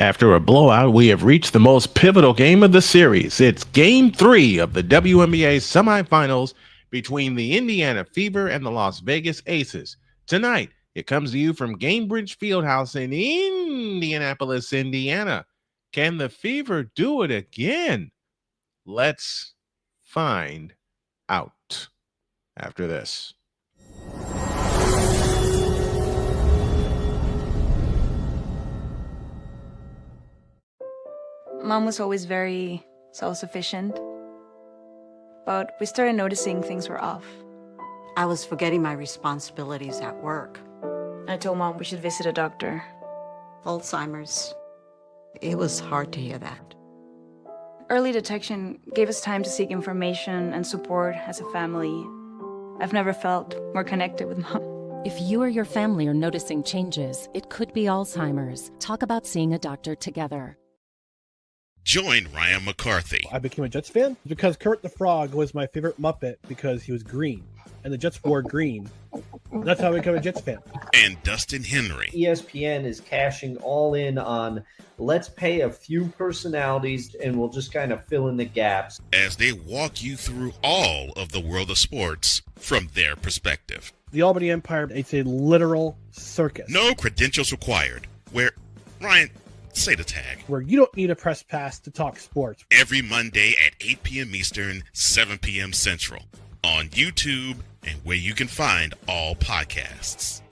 After a blowout, we have reached the most pivotal game of the series. It's Game 3 of the WNBA semifinals between the Indiana Fever and the Las Vegas Aces. Tonight, it comes to you from Gainbridge Fieldhouse in Indianapolis, Indiana. Can the Fever do it again? Let's find out after this. Mom was always very self-sufficient, but we started noticing things were off. I was forgetting my responsibilities at work. I told Mom we should visit a doctor. Alzheimer's. It was hard to hear that. Early detection gave us time to seek information and support as a family. I've never felt more connected with Mom. If you or your family are noticing changes, it could be Alzheimer's. Talk about seeing a doctor together. Join Ryan McCarthy. I became a Jets fan because Kermit the Frog was my favorite Muppet because he was green, and the Jets wore green. That's how I became a Jets fan. And Dustin Henry. ESPN is cashing all in on let's pay a few personalities and we'll just kind of fill in the gaps. As they walk you through all of the world of sports from their perspective. The Albany Empire, it's a literal circus. No credentials required. Where, Ryan, say the tag. Where you don't need a press pass to talk sports. Every Monday at 8 p.m. Eastern, 7 p.m. Central. On YouTube and where you can find all podcasts.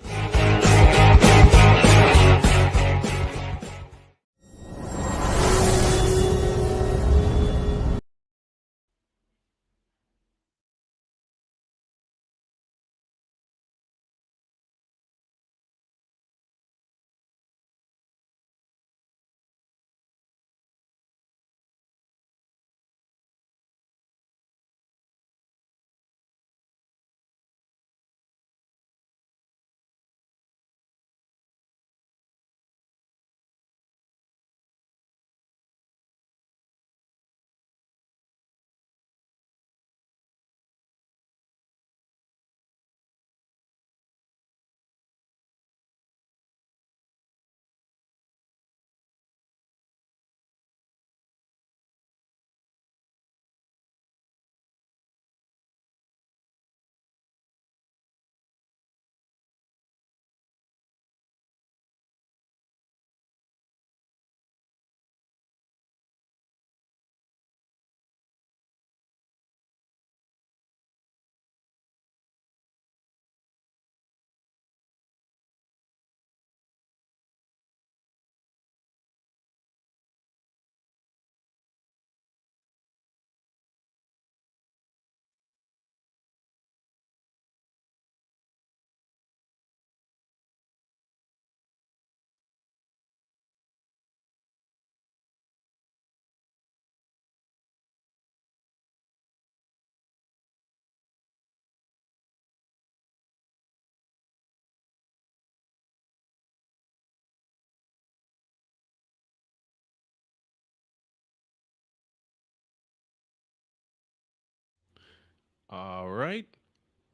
All right,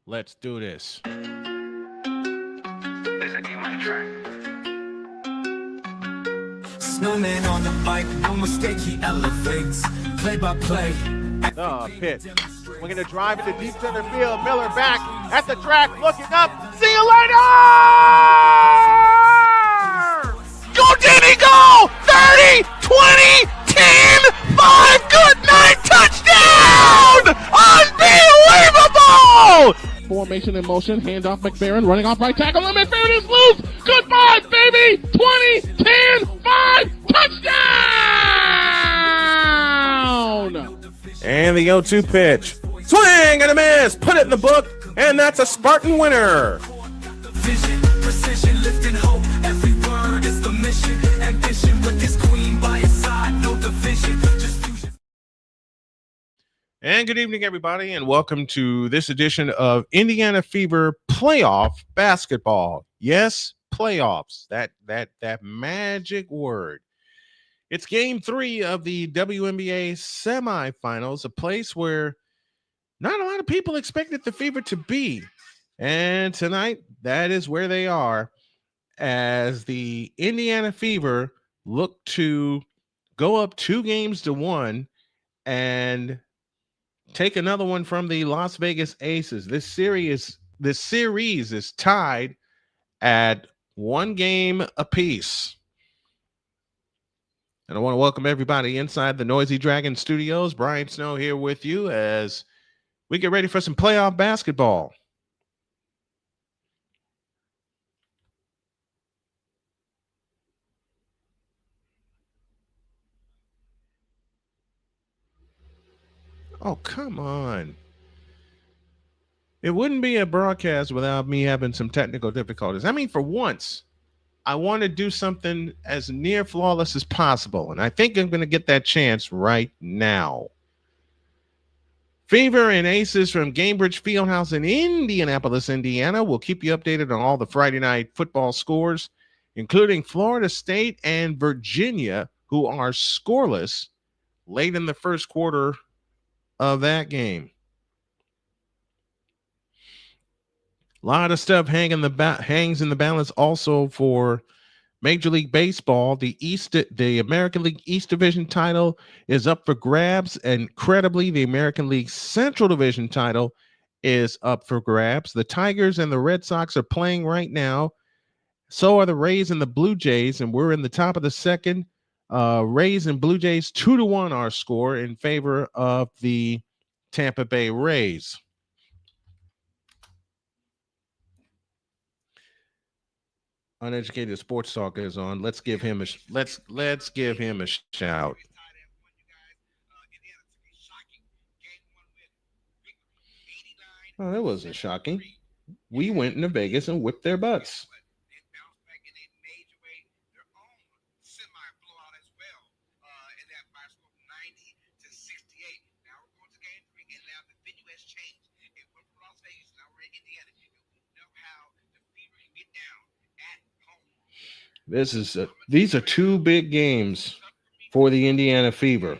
let's do this. There's a game on the track. Snowman on the mic, no mistake, he elevates. Play by play. The pitch. We're going to drive into deep center field. Miller back at the track, looking up. See you later! Go, Danny, go! 30, 20, 10, 5, good night, touchdown! Unbelievable! Formation in motion, hand off McFerrin, running off right tackle, and McFerrin is loose! Goodbye, baby! 20, 10, 5, touchdown! And the 0-2 pitch. Swing and a miss! Put it in the book, and that's a Spartan winner! Vision, precision, lifting hope. Every word is the mission. Ambition with his queen by his side, no division. Just fusion. And good evening, everybody, and welcome to this edition of Indiana Fever Playoff Basketball. Yes, playoffs. That magic word. It's Game 3 of the WNBA semifinals, a place where not a lot of people expected the Fever to be. And tonight, that is where they are, as the Indiana Fever look to go up 2-1 and take another one from the Las Vegas Aces. This series is tied at 1 game apiece. And I want to welcome everybody inside the Noisy Dragon Studios. Brian Snow here with you as we get ready for some playoff basketball. Oh, come on. It wouldn't be a broadcast without me having some technical difficulties. I mean, for once, I want to do something as near flawless as possible, and I think I'm going to get that chance right now. Fever and Aces from Gainbridge Fieldhouse in Indianapolis, Indiana will keep you updated on all the Friday night football scores, including Florida State and Virginia, who are scoreless late in the first quarter of that game. A lot of stuff hangs in the balance also for Major League Baseball. The American League East Division title is up for grabs. Incredibly, the American League Central Division title is up for grabs. The Tigers and the Red Sox are playing right now. So are the Rays and the Blue Jays, and we're in the top of the second. Rays and Blue Jays 2-1 our score in favor of the Tampa Bay Rays. Uneducated Sports Talk is on. Let's give him a let's give him a shout. Oh, that wasn't shocking. We went into Vegas and whipped their butts. These are 2 big games for the Indiana Fever.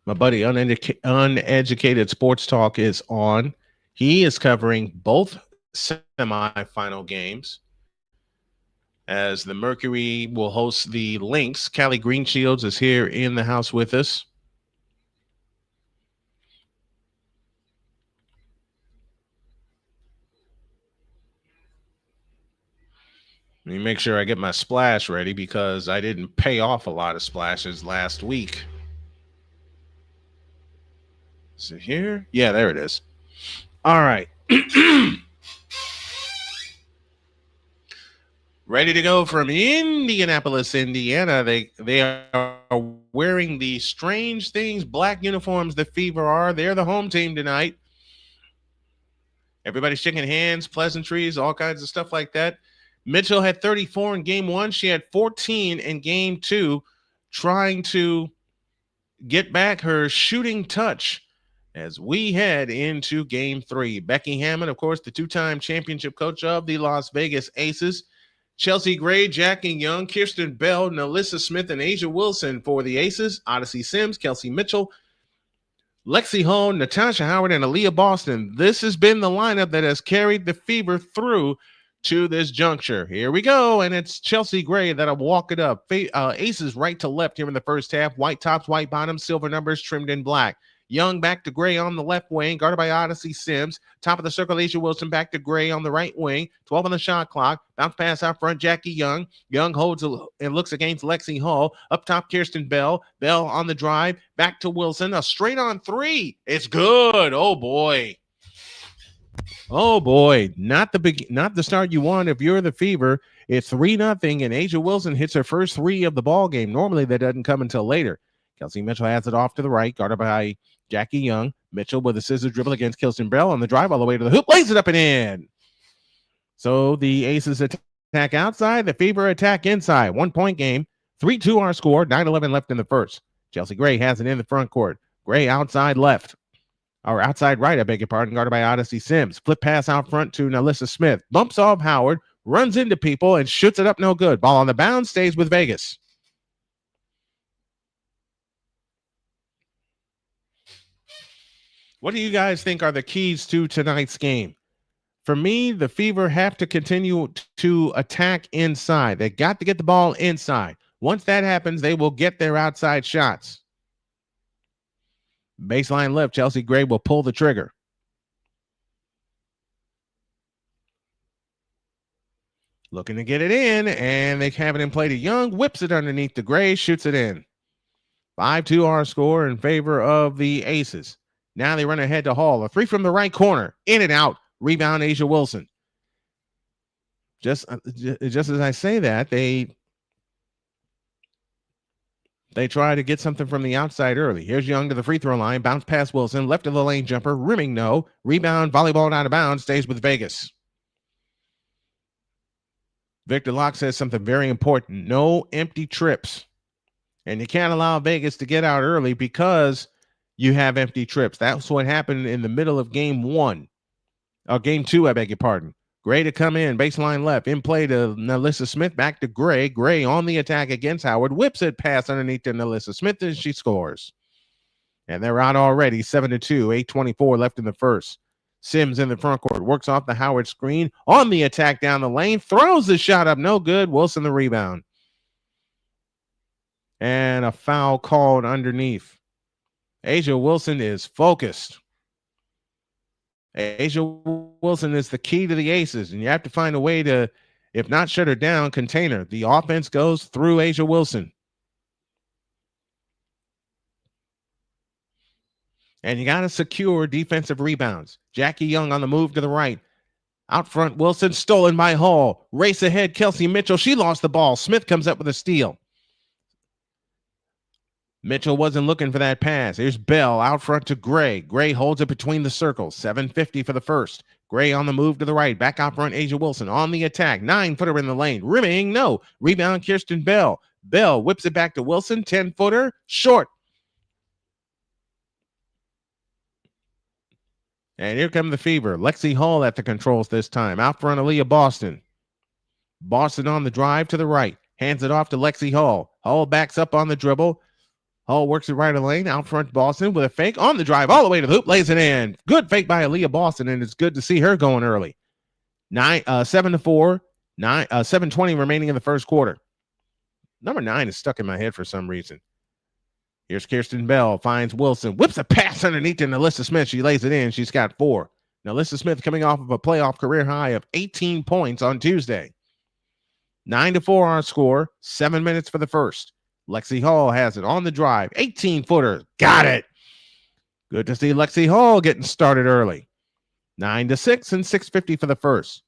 My buddy Uneducated Sports Talk is on. He is covering both semifinal games as the Mercury will host the Lynx. Callie Greenshields is here in the house with us. Let me make sure I get my splash ready because I didn't pay off a lot of splashes last week. Is it here? Yeah, there it is. All right. Ready to go from Indianapolis, Indiana. They are wearing the strange things, black uniforms the Fever are. They're the home team tonight. Everybody's shaking hands, pleasantries, all kinds of stuff like that. Mitchell had 34 in game 1. She had 14 in game 2, trying to get back her shooting touch as we head into game 3. Becky Hammond, of course, the 2-time championship coach of the Las Vegas Aces. Chelsea Gray, Jackie Young, Kirsten Bell, Nalissa Smith, and Asia Wilson for the Aces. Odyssey Sims, Kelsey Mitchell, Lexie Hull, Natasha Howard, and Aliyah Boston. This has been the lineup that has carried the Fever through to this juncture. Here we go, and it's Chelsea Gray that'll walk it up. Aces right to left here in the first half. White tops, white bottoms, silver numbers trimmed in black. Young back to Gray on the left wing, guarded by Odyssey Sims. Top of the circle, Asia Wilson back to Gray on the right wing. 12 on the shot clock. Bounce pass out front, Jackie Young. Young holds and looks against Lexie Hull. Up top, Kirsten Bell. Bell on the drive. Back to Wilson. A straight on 3. It's good. Oh, boy. Oh, boy. Not the start you want if you're the Fever. It's 3-0, and Asia Wilson hits her first 3 of the ball game. Normally, that doesn't come until later. Kelsey Mitchell has it off to the right, guarded by Jackie Young. Mitchell with a scissor dribble against Kirsten Bell on the drive all the way to the hoop. Lays it up and in. So the Aces attack outside. The Fever attack inside. 1-point game. 3-2 our score. 9-11 left in the first. Chelsea Gray has it in the front court. Gray outside left. Or outside right, I beg your pardon. Guarded by Odyssey Sims. Flip pass out front to Nalissa Smith. Bumps off Howard. Runs into people and shoots it up no good. Ball on the bounce. Stays with Vegas. What do you guys think are the keys to tonight's game? For me, the Fever have to continue to attack inside. They got to get the ball inside. Once that happens, they will get their outside shots. Baseline left, Chelsea Gray will pull the trigger. Looking to get it in, and they have it in play to Young. Whips it underneath the Gray, shoots it in. 5-2 our score in favor of the Aces. Now they run ahead to Hall. A three from the right corner. In and out. Rebound, Asia Wilson. Just as I say that, they try to get something from the outside early. Here's Young to the free throw line. Bounce past Wilson. Left of the lane jumper. Rimming no. Rebound, volleyball out of bounds. Stays with Vegas. Victor Locke says something very important. No empty trips. And you can't allow Vegas to get out early because you have empty trips. That's what happened in the middle of game two, I beg your pardon. Gray to come in, baseline left, in play to Nalissa Smith, back to Gray. Gray on the attack against Howard, whips it past underneath to Nalissa Smith, and she scores. And they're out already, 7-2, 8:24 left in the first. Sims in the front court, works off the Howard screen, on the attack down the lane, throws the shot up, no good. Wilson the rebound. And a foul called underneath. Asia Wilson is focused. Asia Wilson is the key to the Aces, and you have to find a way to, if not shut her down, contain her. The offense goes through Asia Wilson. And you got to secure defensive rebounds. Jackie Young on the move to the right. Out front, Wilson, stolen by Hall. Race ahead, Kelsey Mitchell. She lost the ball. Smith comes up with a steal. Mitchell wasn't looking for that pass. Here's Bell out front to Gray. Gray holds it between the circles. 7:50 for the first. Gray on the move to the right. Back out front, Asia Wilson on the attack. 9-footer in the lane. Rimming, no. Rebound, Kirsten Bell. Bell whips it back to Wilson. 10-footer, short. And here come the Fever. Lexie Hull at the controls this time. Out front, Aliyah Boston. Boston on the drive to the right. Hands it off to Lexie Hull. Hull backs up on the dribble. Hull works it right of the lane. Out front, Boston with a fake on the drive. All the way to the hoop. Lays it in. Good fake by Aliyah Boston, and it's good to see her going early. 7-4. 7:20 remaining in the first quarter. Number 9 is stuck in my head for some reason. Here's Kirsten Bell, finds Wilson, whips a pass underneath to Nalissa Smith. She lays it in. She's got 4. Nalissa Smith coming off of a playoff career high of 18 points on Tuesday. 9-4 our score. 7 minutes for the first. Lexie Hull has it on the drive. 18-footer. Got it. Good to see Lexie Hull getting started early. 9-6 and 6:50 for the first.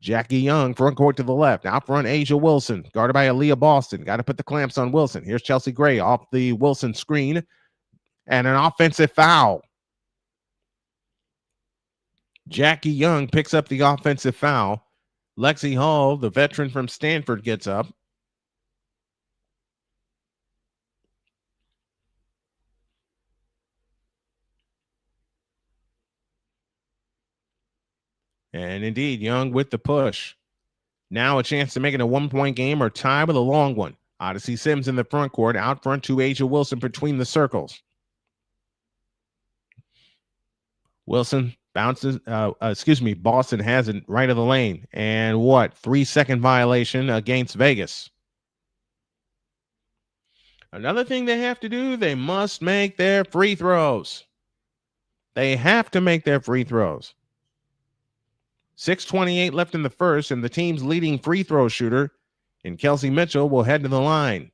Jackie Young, front court to the left. Out front, Asia Wilson. Guarded by Aliyah Boston. Got to put the clamps on Wilson. Here's Chelsea Gray off the Wilson screen. And an offensive foul. Jackie Young picks up the offensive foul. Lexie Hull, the veteran from Stanford, gets up. And indeed, Young with the push. Now a chance to make it a 1-point game or tie with a long one. Odyssey Sims in the front court. Out front to Asia Wilson between the circles. Wilson bounces. Boston has it right of the lane. And 3-second violation against Vegas. Another thing they have to do, they must make their free throws. They have to make their free throws. 6:28 left in the first, and the team's leading free throw shooter in Kelsey Mitchell will head to the line.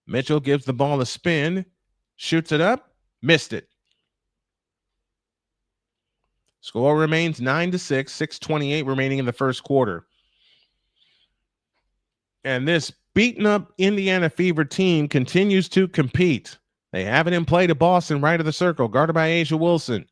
Mitchell gives the ball a spin, shoots it up, missed it. Score remains 9-6, 6:28 remaining in the first quarter. And this beaten up Indiana Fever team continues to compete. They have it in play to Boston, right of the circle, guarded by Asia Wilson.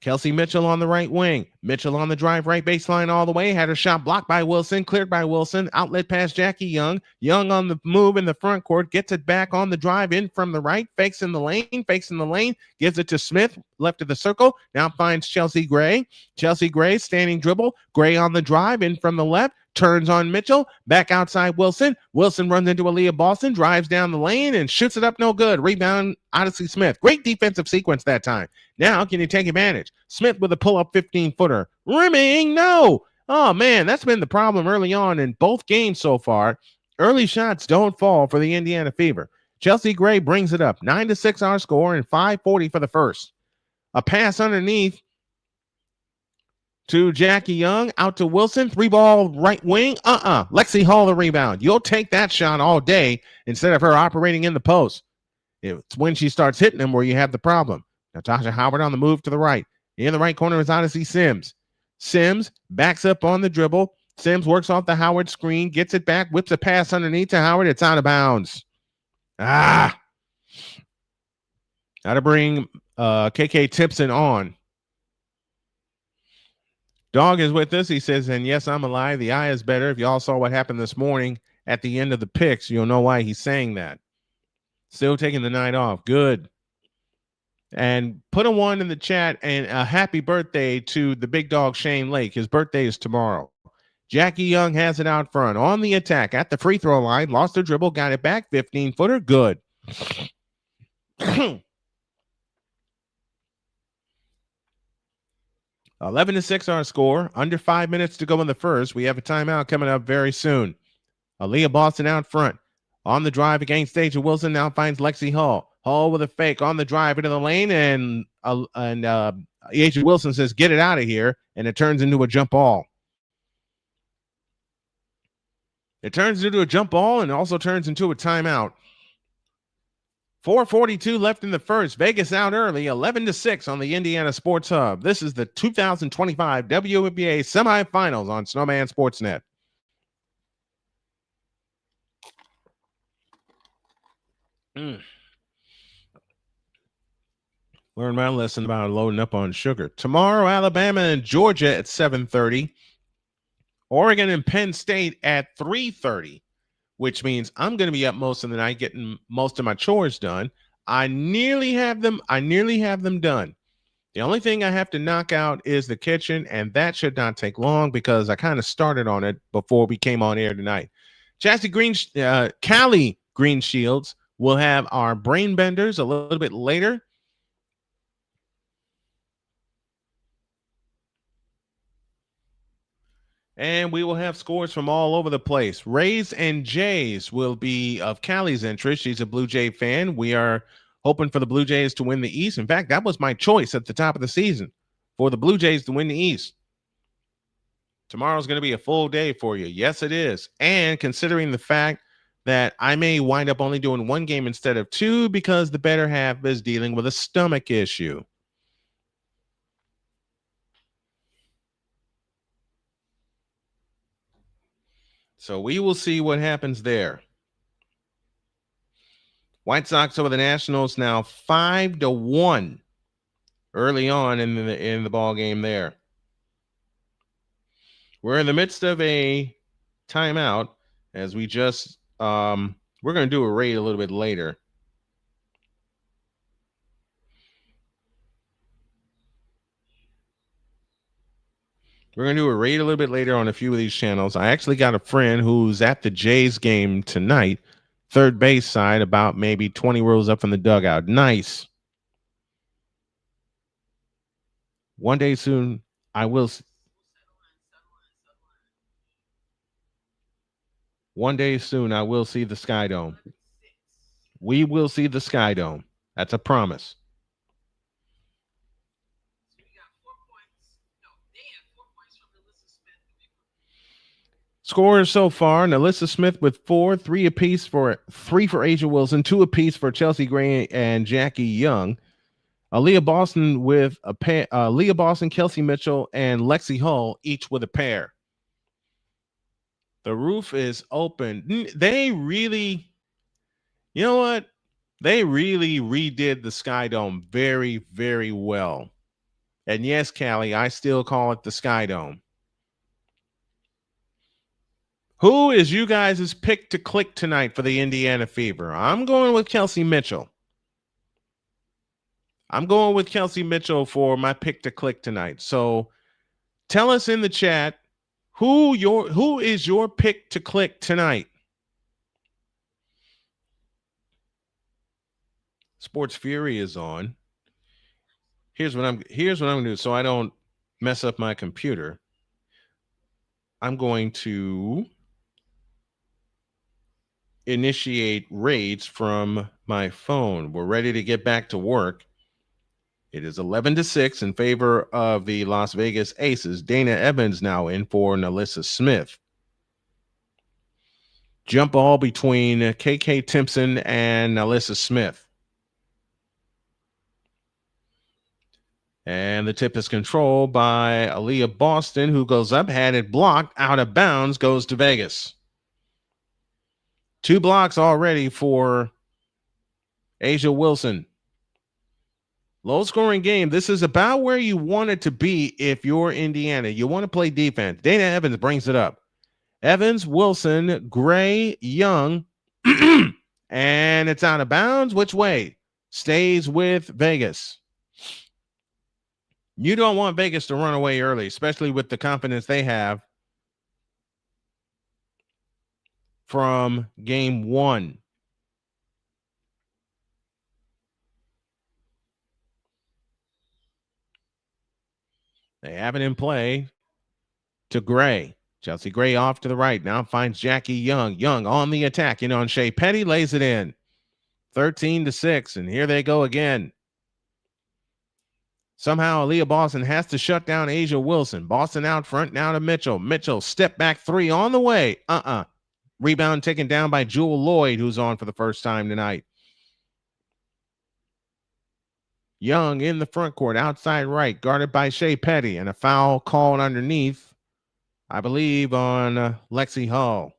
Kelsey Mitchell on the right wing. Mitchell on the drive, right baseline all the way. Had her shot blocked by Wilson, cleared by Wilson. Outlet pass Jackie Young. Young on the move in the front court. Gets it back on the drive in from the right. Fakes in the lane. Gives it to Smith, left of the circle. Now finds Chelsea Gray. Chelsea Gray, standing dribble. Gray on the drive in from the left. turns on Mitchell, back outside Wilson. Wilson runs into Aliyah Boston, drives down the lane, and shoots it up no good. Rebound, Odyssey Smith. Great defensive sequence that time. Now, can you take advantage? Smith with a pull-up 15-footer. Rimming, no. Oh, man, that's been the problem early on in both games so far. Early shots don't fall for the Indiana Fever. Chelsea Gray brings it up. 9-6 our score and 5:40 for the first. A pass underneath to Jackie Young, out to Wilson, 3-ball right wing. Lexie Hull the rebound. You'll take that shot all day instead of her operating in the post. It's when she starts hitting them where you have the problem. Natasha Howard on the move to the right. In the right corner is Odyssey Sims. Sims backs up on the dribble. Sims works off the Howard screen, gets it back, whips a pass underneath to Howard. It's out of bounds. Got to bring KK Tipson on. Dog is with us. He says, and yes, I'm alive. The eye is better. If y'all saw what happened this morning at the end of the picks, you'll know why he's saying that. Still taking the night off. Good. And put a 1 in the chat and a happy birthday to the big dog Shane Lake. His birthday is tomorrow. Jackie Young has it out front on the attack at the free throw line. Lost the dribble, got it back. 15-footer. Good. 11-6 our score. Under 5 minutes to go in the first. We have a timeout coming up very soon. Aliyah Boston out front. On the drive against Asia Wilson. Now finds Lexie Hull. Hull with a fake on the drive into the lane. And Asia Wilson says, get it out of here. And it turns into a jump ball. It turns into a jump ball and also turns into a timeout. 4:42 left in the first. Vegas out early, 11-6 on the Indiana Sports Hub. This is the 2025 WNBA Semifinals on Snowman Sportsnet. Learn my lesson about loading up on sugar. Tomorrow, Alabama and Georgia at 7:30. Oregon and Penn State at 3:30. Which means I'm going to be up most of the night getting most of my chores done. I nearly have them done. The only thing I have to knock out is the kitchen, and that should not take long because I kind of started on it before we came on air tonight. Callie Green Shields will have our brain benders a little bit later. And we will have scores from all over the place. Rays and Jays will be of Callie's interest. She's a Blue Jay fan. We are hoping for the Blue Jays to win the East. In fact, that was my choice at the top of the season, for the Blue Jays to win the East. Tomorrow's going to be a full day for you. Yes, it is. And considering the fact that I may wind up only doing one game instead of two because the better half is dealing with a stomach issue. So we will see what happens there. White Sox over the Nationals now 5-1 early on in the ball game there. We're in the midst of a timeout as we just we're going to do a rate a little bit later. We're going to do a raid a little bit later on a few of these channels. I actually got a friend who's at the Jays game tonight, third base side, about maybe 20 rows up from the dugout. Nice. One day soon, I will. One day soon, I will see the Sky Dome. We will see the Sky Dome. That's a promise. Scores so far: Nalissa Smith with 4, 3 apiece for Asia Wilson, 2 apiece for Chelsea Gray and Jackie Young. Aliyah Boston with a pair. Aliyah Boston, Kelsey Mitchell, and Lexie Hull each with a pair. The roof is open. They really, you know what? They really redid the Sky Dome very, very well. And yes, Callie, I still call it the Sky Dome. Who is you guys' pick to click tonight for the Indiana Fever? I'm going with Kelsey Mitchell. I'm going with Kelsey Mitchell for my pick to click tonight. So tell us in the chat Who is your pick to click tonight? Sports Fury is on. Here's what I'm gonna do so I don't mess up my computer. I'm going to initiate raids from my phone. We're ready to get back to work. It is 11-6 in favor of the Las Vegas Aces. Dana Evans now in for Nalissa Smith. Jump ball between KK Timpson and Nalissa Smith. And the tip is controlled by Aliyah Boston, who goes up, had it blocked, out of bounds, goes to Vegas. 2 blocks already for A'ja Wilson. Low-scoring game. This is about where you want it to be if you're Indiana. You want to play defense. Dana Evans brings it up. Evans, Wilson, Gray, Young, and it's out of bounds. Which way? Stays with Vegas. You don't want Vegas to run away early, especially with the confidence they have from game 1. They have it in play to Gray. Chelsea Gray off to the right. Now finds Jackie Young. Young on the attack. On Shea Petty, lays it in. 13-6, and here they go again. Somehow Aliyah Boston has to shut down A'ja Wilson. Boston out front now to Mitchell. Mitchell step back 3 on the way. Rebound taken down by Jewel Lloyd, who's on for the first time tonight. Young in the front court, outside right, guarded by Shea Petty, and a foul called underneath, I believe, on Lexie Hull.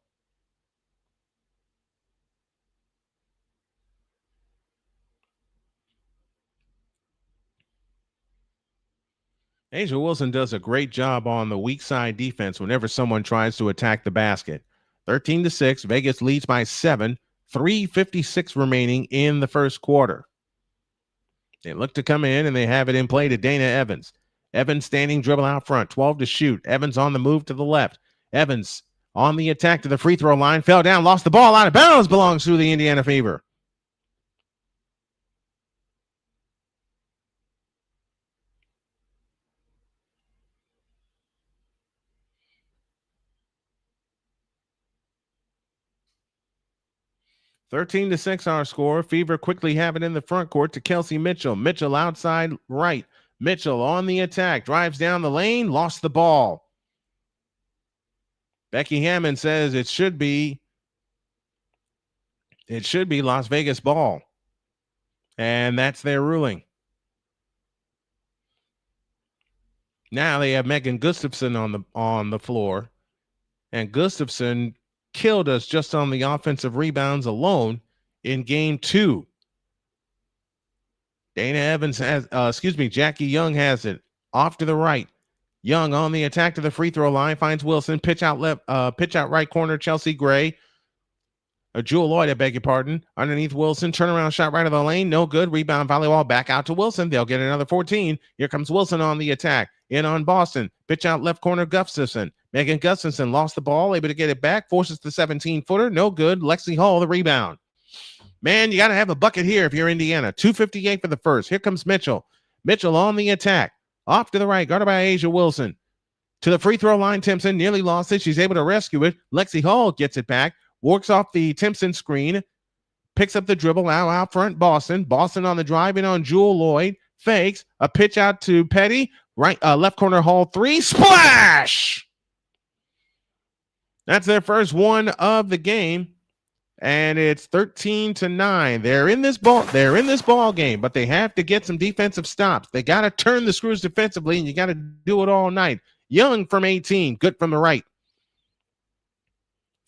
A'ja Wilson does a great job on the weak side defense whenever someone tries to attack the basket. 13-6, Vegas leads by 7, 3:56 remaining in the first quarter. They look to come in, and they have it in play to Dana Evans. Evans standing dribble out front, 12 to shoot. Evans on the move to the left. Evans on the attack to the free throw line, fell down, lost the ball, out of bounds, belongs to the Indiana Fever. Thirteen to 6 our score. Fever quickly have it in the front court to Kelsey Mitchell. Mitchell outside right. Mitchell on the attack. Drives down the lane. Lost the ball. Becky Hammond says it should be Las Vegas ball. And that's their ruling. Now they have Megan Gustafson on the floor. And Gustafson killed us just on the offensive rebounds alone in game 2. Dana Evans has, Jackie Young has it off to the right. Young on the attack to the free throw line, finds Wilson, pitch out right corner, Chelsea Gray. Jewel Lloyd, I beg your pardon. Underneath Wilson, turnaround shot right of the lane, no good. Rebound volleyball back out to Wilson. They'll get another 14. Here comes Wilson on the attack. In on Boston. Pitch out left corner, Gustafson. Megan Gustafson lost the ball, able to get it back, forces the 17-footer, no good. Lexie Hull, the rebound. Man, you got to have a bucket here if you're Indiana. 2:58 for the first. Here comes Mitchell. Mitchell on the attack. Off to the right, guarded by A'ja Wilson. To the free throw line, Timpson nearly lost it. She's able to rescue it. Lexie Hull gets it back, works off the Timpson screen, picks up the dribble, now out front, Boston. Boston on the drive in on Jewel Lloyd. Fakes, a pitch out to Petty. Right, left corner, Hall 3. Splash! That's their first one of the game. And it's 13-9. They're in this ball game, but they have to get some defensive stops. They got to turn the screws defensively, and you got to do it all night. Young from 18, good from the right.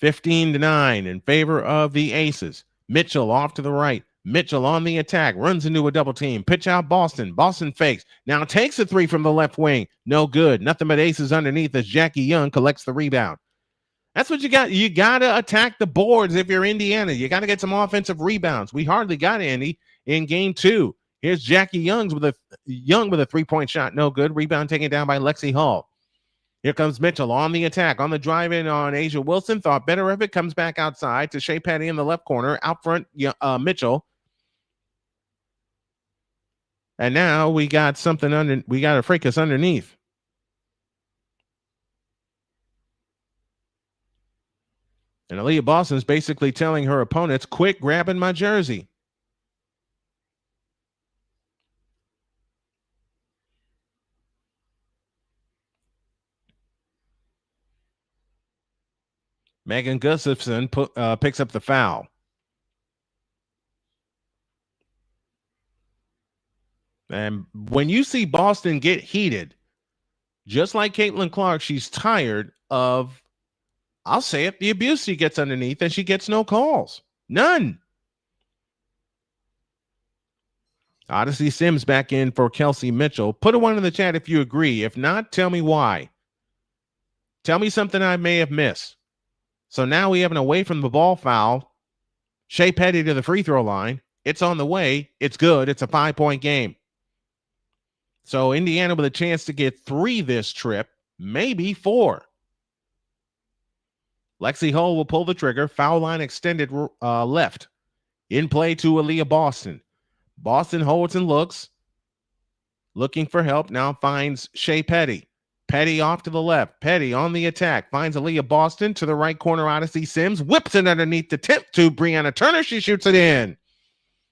15-9 in favor of the Aces. Mitchell off to the right. Mitchell on the attack, runs into a double team. Pitch out Boston. Boston fakes. Now takes a 3 from the left wing. No good. Nothing but aces underneath as Jackie Young collects the rebound. That's what you got. You got to attack the boards if you're Indiana. You got to get some offensive rebounds. We hardly got any in game 2. Here's Jackie Young with a 3-point shot. No good. Rebound taken down by Lexie Hull. Here comes Mitchell on the attack, on the drive-in on Asia Wilson. Thought better of it, comes back outside to Shea Petty in the left corner. Out front, Mitchell. And now we got we got a fracas underneath. And Aliyah Boston's basically telling her opponents, quit grabbing my jersey. Megan Gustafson picks up the foul. And when you see Boston get heated, just like Caitlin Clark, she's tired of, I'll say it, the abuse she gets underneath, and she gets no calls. None. Odyssey Sims back in for Kelsey Mitchell. Put a one in the chat if you agree. If not, tell me why. Tell me something I may have missed. So now we have an away from the ball foul. Shea Petty to the free throw line. It's on the way. It's good. It's a 5-point game. So Indiana with a chance to get 3 this trip, maybe 4. Lexie Hull will pull the trigger. Foul line extended left. In play to Aliyah Boston. Boston holds and looks. Looking for help. Now finds Shea Petty. Petty off to the left. Petty on the attack. Finds Aliyah Boston to the right corner. Odyssey Sims whips it underneath the tip to Breonna Turner. She shoots it in.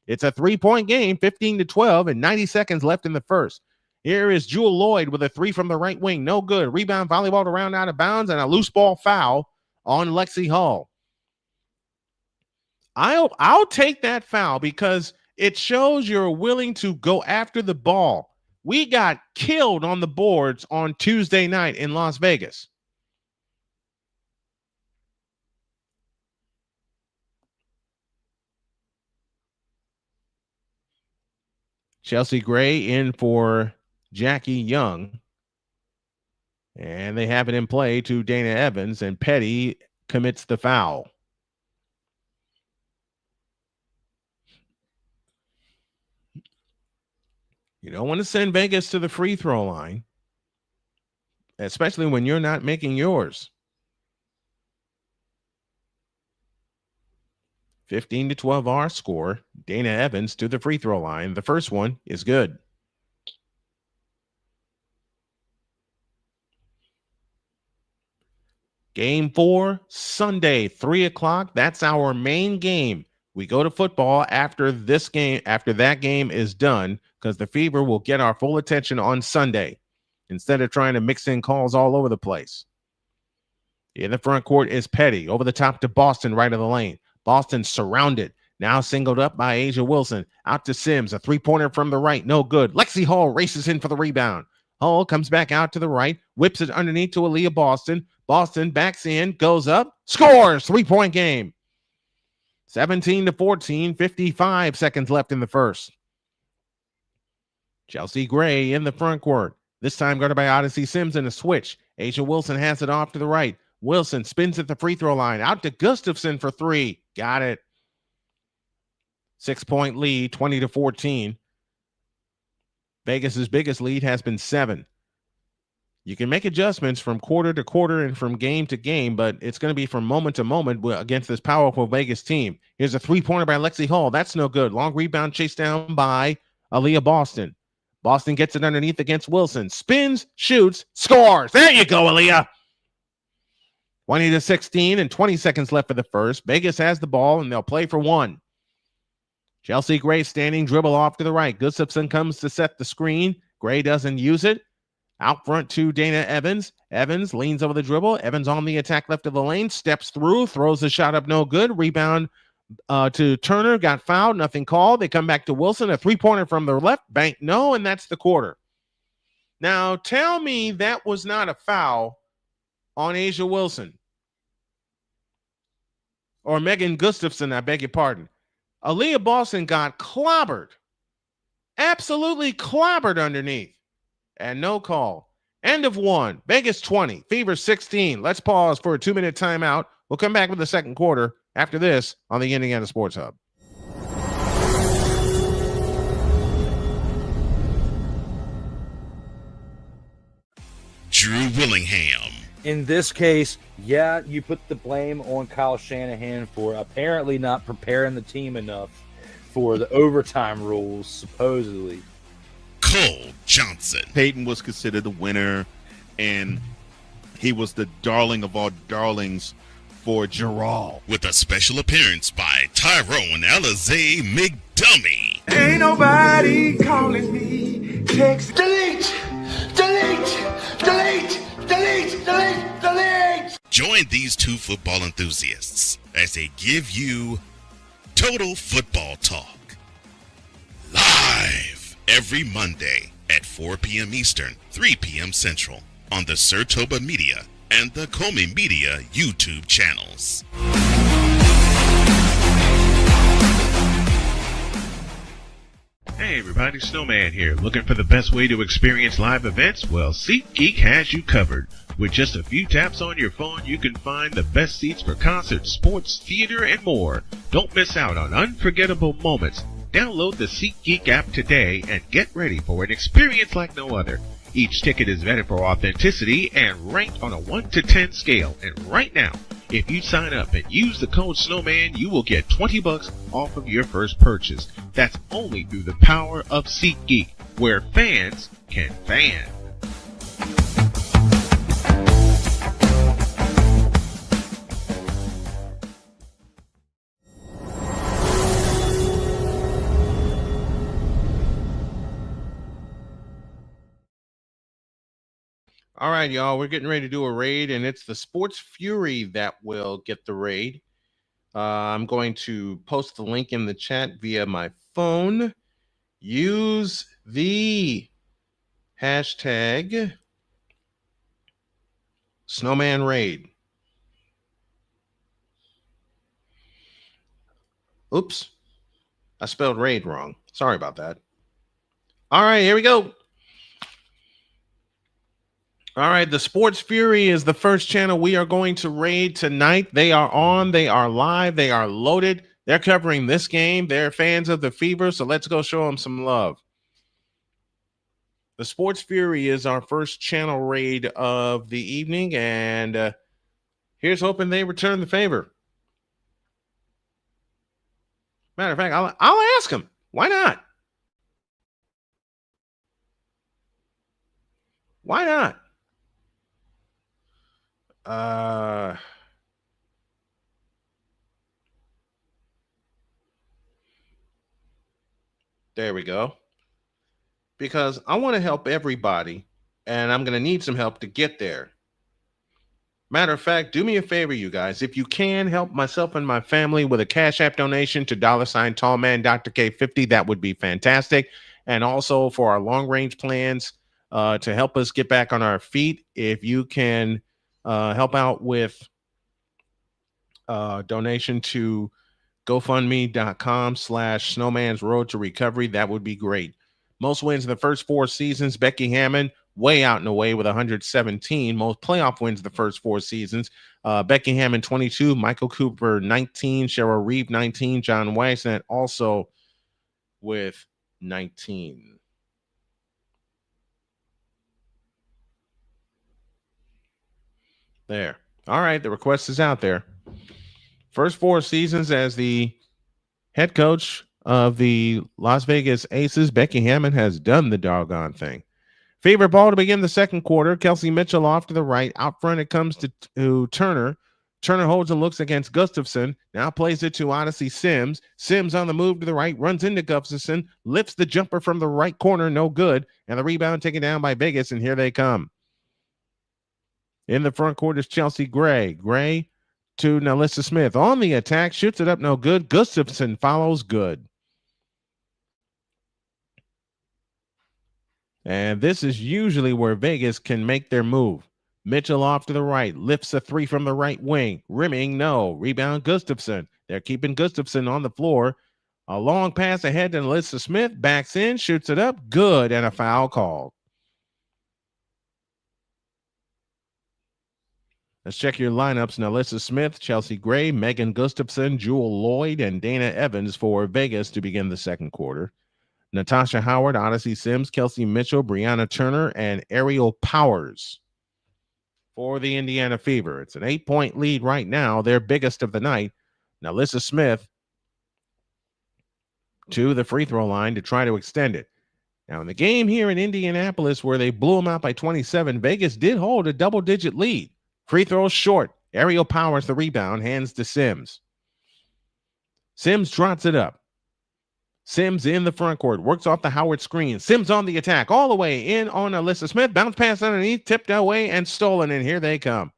It's a 3-point game, 15-12, and 90 seconds left in the first. Here is Jewel Lloyd with a 3 from the right wing. No good. Rebound, volleyball around out of bounds, and a loose ball foul on Lexie Hull. I'll take that foul because it shows you're willing to go after the ball. We got killed on the boards on Tuesday night in Las Vegas. Chelsea Gray in for Jackie Young. And they have it in play to Dana Evans, and Petty commits the foul. You don't want to send Vegas to the free throw line, especially when you're not making yours. 15-12 our score. Dana Evans to the free throw line. The first one is good. Game 4, Sunday, 3 o'clock. That's our main game. We go to football after this game, after that game is done, because the Fever will get our full attention on Sunday instead of trying to mix in calls all over the place. In the front court is Petty. Over the top to Boston, right of the lane. Boston surrounded. Now singled up by Asia Wilson. Out to Sims. A 3-pointer from the right. No good. Lexie Hull races in for the rebound. Hull comes back out to the right. Whips it underneath to Aliyah Boston. Boston backs in. Goes up. Scores. 3-point game. 17-14. 55 seconds left in the first. Chelsea Gray in the front court. This time guarded by Odyssey Sims in a switch. Asia Wilson has it off to the right. Wilson spins at the free throw line. Out to Gustafson for 3. Got it. 6-point lead, 20-14. Vegas's biggest lead has been 7. You can make adjustments from quarter to quarter and from game to game, but it's going to be from moment to moment against this powerful Vegas team. Here's a 3-pointer by Lexie Hull. That's no good. Long rebound chased down by Aliyah Boston. Boston gets it underneath against Wilson. Spins, shoots, scores. There you go, Aliyah. 20-16 and 20 seconds left for the first. Vegas has the ball, and they'll play for 1. Chelsea Gray standing, dribble off to the right. Gustafson comes to set the screen. Gray doesn't use it. Out front to Dana Evans. Evans leans over the dribble. Evans on the attack left of the lane. Steps through. Throws the shot up. No good. Rebound to Turner. Got fouled. Nothing called. They come back to Wilson. A 3-pointer from the left. Bank no, and that's the quarter. Now, tell me that was not a foul on Asia Wilson. Or Megan Gustafson, I beg your pardon. Aliyah Boston got clobbered. Absolutely clobbered underneath. And no call. End of 1. Vegas 20. Fever 16. Let's pause for a 2-minute timeout. We'll come back with the second quarter after this on the Indiana Sports Hub. Drew Willingham. In this case, yeah, you put the blame on Kyle Shanahan for apparently not preparing the team enough for the overtime rules, supposedly. Cole Johnson. Peyton was considered the winner, and he was the darling of all darlings for Gerald. With a special appearance by Tyrone Alizé McDummy. Ain't nobody calling me. Text delete, delete, delete, delete, delete, delete. Join these two football enthusiasts as they give you Total Football Talk. Live every Monday at 4 p.m. Eastern, 3 p.m. Central on the Sertoba Media and the Comey Media YouTube channels. Hey everybody, Snowman here. Looking for the best way to experience live events? Well, SeatGeek has you covered. With just a few taps on your phone, you can find the best seats for concerts, sports, theater, and more. Don't miss out on unforgettable moments. Download the SeatGeek app today and get ready for an experience like no other. Each ticket is vetted for authenticity and ranked on a 1 to 10 scale. And right now, if you sign up and use the code Snowman, you will get $20 off of your first purchase. That's only through the power of SeatGeek, where fans can fan. All right, y'all, we're getting ready to do a raid, and it's the Sports Fury that will get the raid. I'm going to post the link in the chat via my phone. Use the hashtag Snowman Raid. Oops, I spelled raid wrong. Sorry about that. All right, here we go. All right, the Sports Fury is the first channel we are going to raid tonight. They are on, they are live, they are loaded. They're covering this game. They're fans of the Fever, so let's go show them some love. The Sports Fury is our first channel raid of the evening, and here's hoping they return the favor. Matter of fact, I'll ask them. Why not? Why not? There we go. Because I want to help everybody, and I'm going to need some help to get there. Matter of fact, do me a favor, you guys. If you can help myself and my family with a Cash App donation to $ Tallman Dr. K50, that would be fantastic. And also for our long range plans to help us get back on our feet, if you can help out with donation to GoFundMe.com/Snowman's Road to Recovery, that would be great. Most wins in the first 4 seasons, Becky Hammond way out and away with 117. Most playoff wins the first 4 seasons, Becky Hammond 22, Michael Cooper 19, Cheryl Reeve 19, John Weissnet also with 19. There. All right, the request is out there. First 4 seasons as the head coach of the Las Vegas Aces, Becky Hammond has done the doggone thing. Favorite ball to begin the second quarter. Kelsey Mitchell off to the right. Out front it comes to Turner. Turner holds and looks against Gustafson. Now plays it to Odyssey Sims. Sims on the move to the right. Runs into Gustafson. Lifts the jumper from the right corner. No good. And the rebound taken down by Vegas, and here they come. In the front court is Chelsea Gray. Gray to Nalissa Smith. On the attack. Shoots it up. No good. Gustafson follows. Good. And this is usually where Vegas can make their move. Mitchell off to the right. Lifts a 3 from the right wing. Rimming, no. Rebound, Gustafson. They're keeping Gustafson on the floor. A long pass ahead to Nalissa Smith. Backs in. Shoots it up. Good. And a foul called. Let's check your lineups. Nalissa Smith, Chelsea Gray, Megan Gustafson, Jewel Lloyd, and Dana Evans for Vegas to begin the second quarter. Natasha Howard, Odyssey Sims, Kelsey Mitchell, Brianna Turner, and Ariel Powers for the Indiana Fever. It's an 8-point lead right now, their biggest of the night. Now, Alyssa Smith to the free throw line to try to extend it. Now, in the game here in Indianapolis where they blew them out by 27, Vegas did hold a double-digit lead. Free throws short. Aerial powers the rebound, hands to Sims. Sims trots it up. Sims in the front court, works off the Howard screen. Sims on the attack, all the way in on Alyssa Smith. Bounce pass underneath, tipped away and stolen, and here they come.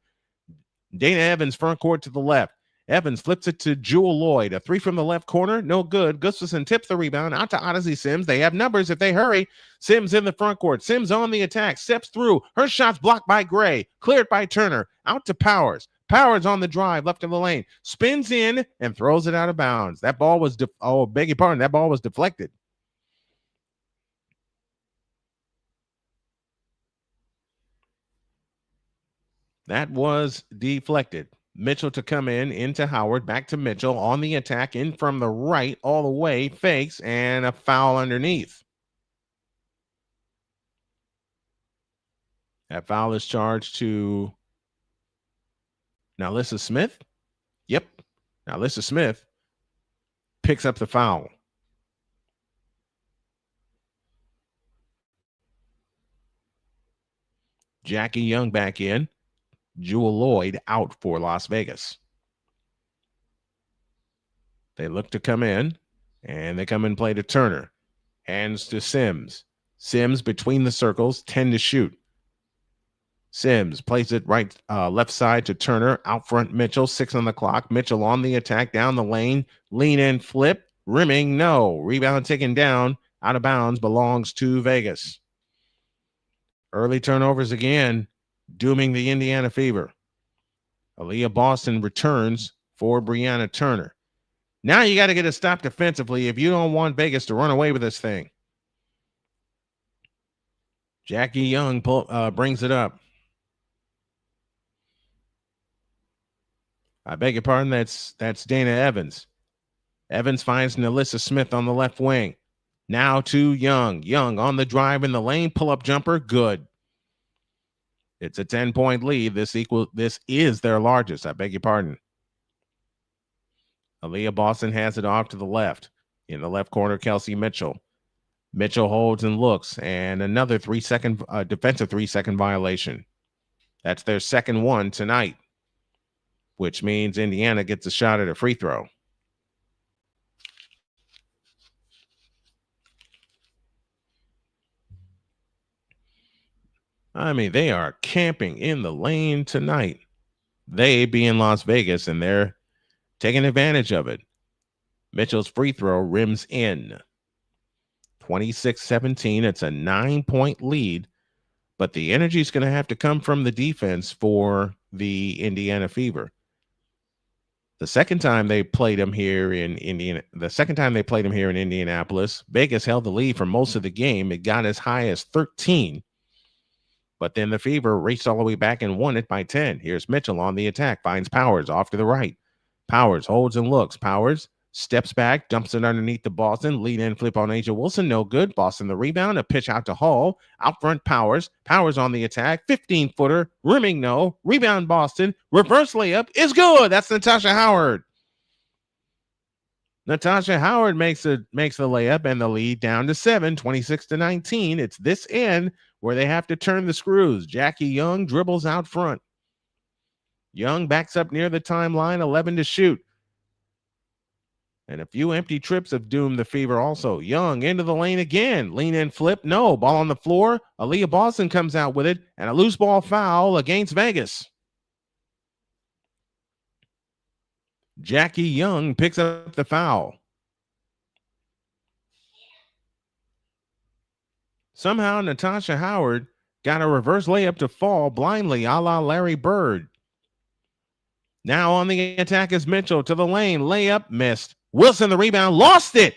Dana Evans front court to the left. Evans flips it to Jewel Lloyd. A three from the left corner, no good. Gustafson tips the rebound out to Odyssey Sims. They have numbers if they hurry. Sims in the front court. Sims on the attack, steps through. Her shot's blocked by Gray, cleared by Turner. Out to Powers. Powers on the drive, left of the lane. Spins in and throws it out of bounds. That ball was, that ball was deflected. That was deflected. Mitchell to come into Howard, back to Mitchell on the attack, in from the right, all the way, fakes, and a foul underneath. That foul is charged to Alyssa Smith. Yep. Alyssa Smith picks up the foul. Jackie Young back in. Jewel Lloyd out for Las Vegas. They look to come in, and they come and play to Turner. Hands to Sims. Sims between the circles, 10 to shoot. Sims plays it right, left side to Turner. Out front, Mitchell, 6 on the clock. Mitchell on the attack, down the lane. Lean in, flip. Rimming, no. Rebound taken down. Out of bounds, belongs to Vegas. Early turnovers again, dooming the Indiana Fever. Aliyah Boston returns for Brianna Turner. Now you got to get a stop defensively if you don't want Vegas to run away with this thing. Jackie Young brings it up. I beg your pardon, that's Dana Evans. Evans finds Alyssa Smith on the left wing. Now to Young. Young on the drive in the lane, pull-up jumper, good. It's a 10-point lead. This is their largest. I beg your pardon. Aliyah Boston has it off to the left. In the left corner, Kelsey Mitchell. Mitchell holds and looks, and another 3-second defensive 3-second violation. That's their second one tonight, which means Indiana gets a shot at a free throw. I mean, they are camping in the lane tonight. They be in Las Vegas, and they're taking advantage of it. Mitchell's free throw rims in. 26-17. It's a 9-point lead, but the energy is going to have to come from the defense for the Indiana Fever. The second time they played them here in Indianapolis, Vegas held the lead for most of the game. It got as high as 13. But then the Fever raced all the way back and won it by 10. Here's Mitchell on the attack, finds Powers off to the right. Powers holds and looks. Powers steps back, dumps it underneath the Boston. Lead in flip on Asia Wilson, no good. Boston the rebound, a pitch out to Hull. Out front, Powers. Powers on the attack, 15-footer, rimming no. Rebound Boston, reverse layup is good. That's Natasha Howard. Natasha Howard makes the layup and the lead down to 7, 26-19. It's this end where they have to turn the screws. Jackie Young dribbles out front. Young backs up near the timeline, 11 to shoot. And a few empty trips have doomed the Fever also. Young into the lane again. Lean in flip. No. Ball on the floor. Aliyah Boston comes out with it. And a loose ball foul against Vegas. Jackie Young picks up the foul. Somehow Natasha Howard got a reverse layup to fall blindly, a la Larry Bird. Now on the attack is Mitchell to the lane. Layup missed. Wilson the rebound. Lost it.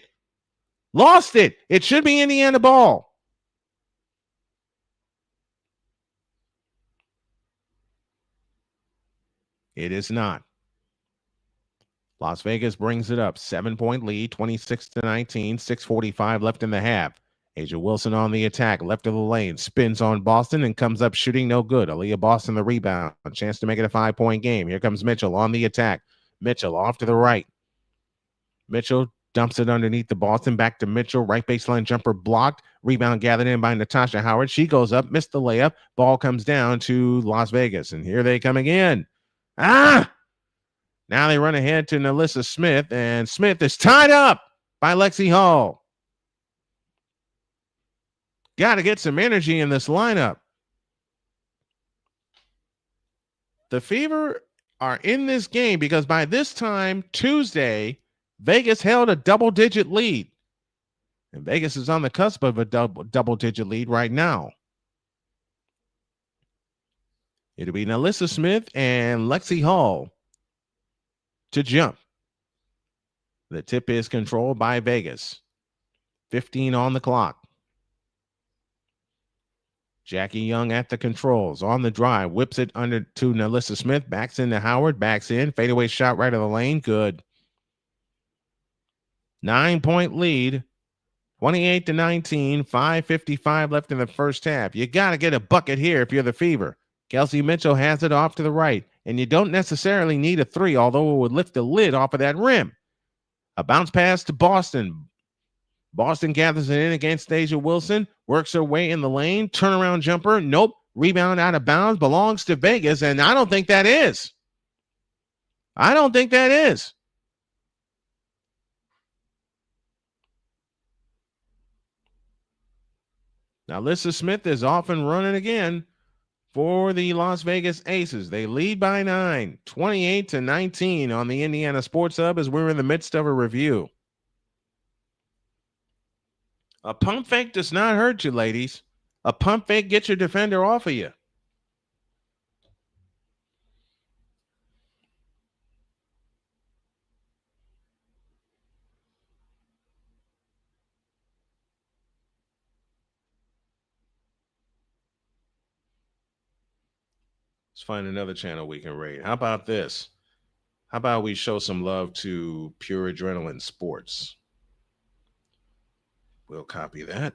It should be Indiana ball. It is not. Las Vegas brings it up. 7-point lead, 26-19, 6:45 left in the half. Asia Wilson on the attack, left of the lane, spins on Boston and comes up shooting no good. Aliyah Boston the rebound, a chance to make it a 5-point game. Here comes Mitchell on the attack. Mitchell off to the right. Mitchell dumps it underneath the Boston, back to Mitchell, right baseline jumper blocked. Rebound gathered in by Natasha Howard. She goes up, missed the layup. Ball comes down to Las Vegas, and here they come again. Now they run ahead to Nalissa Smith, and Smith is tied up by Lexie Hull. Got to get some energy in this lineup. The Fever are in this game because by this time, Tuesday, Vegas held a double-digit lead. And Vegas is on the cusp of a double-digit lead right now. It'll be Nalissa Smith and Lexie Hull to jump. The tip is controlled by Vegas. 15 on the clock. Jackie Young at the controls. On the drive. Whips it under to Nalissa Smith. Backs into Howard. Backs in. Fadeaway shot right of the lane. Good. 9-point lead. 28-19. 5:55 left in the first half. You got to get a bucket here if you're the Fever. Kelsey Mitchell has it off to the right. And you don't necessarily need a three, although it would lift the lid off of that rim. A bounce pass to Boston. Boston gathers it in against Asia Wilson, works her way in the lane, turnaround jumper, nope, rebound out of bounds, belongs to Vegas, and I don't think that is. Now, Nalissa Smith is off and running again for the Las Vegas Aces. They lead by 9, 28-19 on the Indiana Sports Hub as we're in the midst of a review. A pump fake does not hurt you, ladies. A pump fake gets your defender off of you. Let's find another channel we can rate. How about this? How about we show some love to Pure Adrenaline Sports? We'll copy that.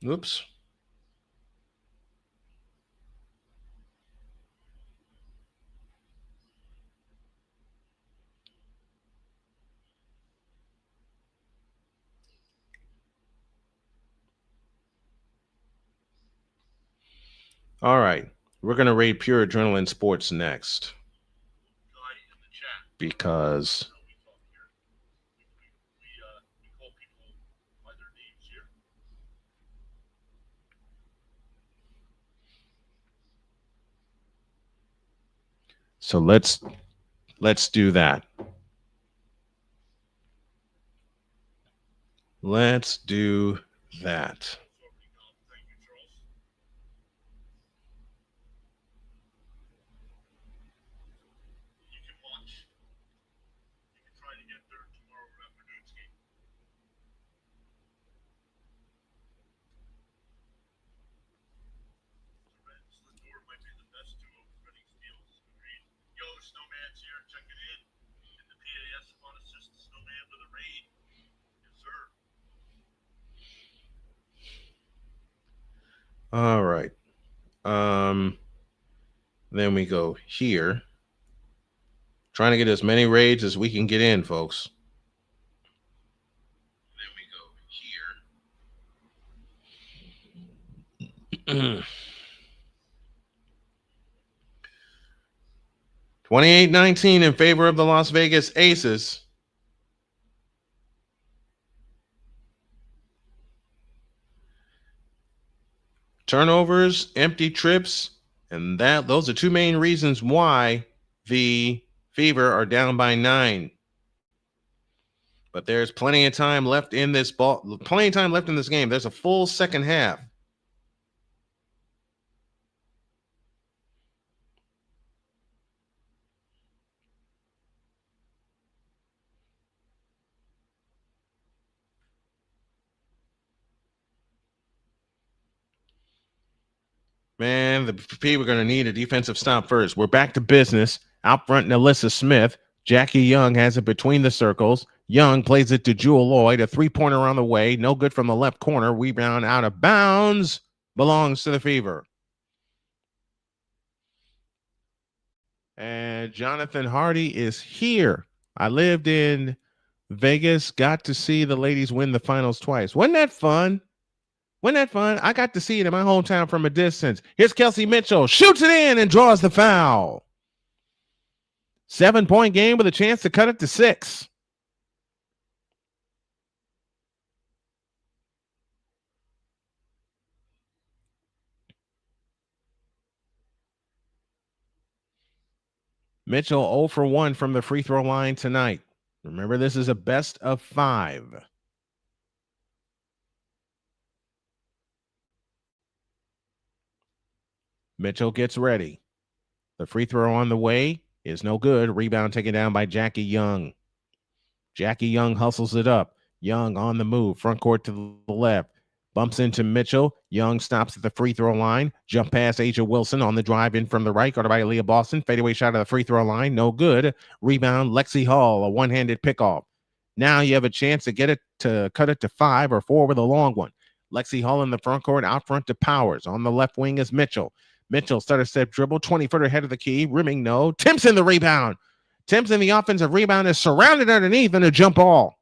Oops. All right. We're going to rate Pure Adrenaline Sports next. Because so let's do that. Let's do that. Snowman's here checking in the PAS on assist Snowman with a raid. Yes, sir. All right. Then we go here. Trying to get as many raids as we can get in, folks. Then we go here. 28-19 in favor of the Las Vegas Aces. Turnovers, empty trips, and those are two main reasons why the Fever are down by 9. But there's plenty of time left in this game. There's a full second half. Man, the people are going to need a defensive stop first. We're back to business. Out front, Alyssa Smith. Jackie Young has it between the circles. Young plays it to Jewel Lloyd. A three-pointer on the way. No good from the left corner. Rebound out of bounds. Belongs to the Fever. And Jonathan Hardy is here. I lived in Vegas. Got to see the ladies win the finals twice. Wasn't that fun? Wasn't that fun? I got to see it in my hometown from a distance. Here's Kelsey Mitchell. Shoots it in and draws the foul. 7-point game with a chance to cut it to 6. Mitchell 0 for 1 from the free throw line tonight. Remember, this is a best of 5. Mitchell gets ready. The free throw on the way is no good. Rebound taken down by Jackie Young. Jackie Young hustles it up. Young on the move. Front court to the left. Bumps into Mitchell. Young stops at the free throw line. Jump past Asia Wilson on the drive in from the right. Guarded by Aliyah Boston. Fadeaway shot at the free throw line. No good. Rebound, Lexie Hull. A one-handed pickoff. Now you have a chance to get it to cut it to 5 or 4 with a long one. Lexie Hull in the front court. Out front to Powers. On the left wing is Mitchell. Mitchell stutter step dribble. 20-footer ahead of the key. Rimming no. Timpson the rebound. Timpson the offensive rebound is surrounded underneath and a jump ball.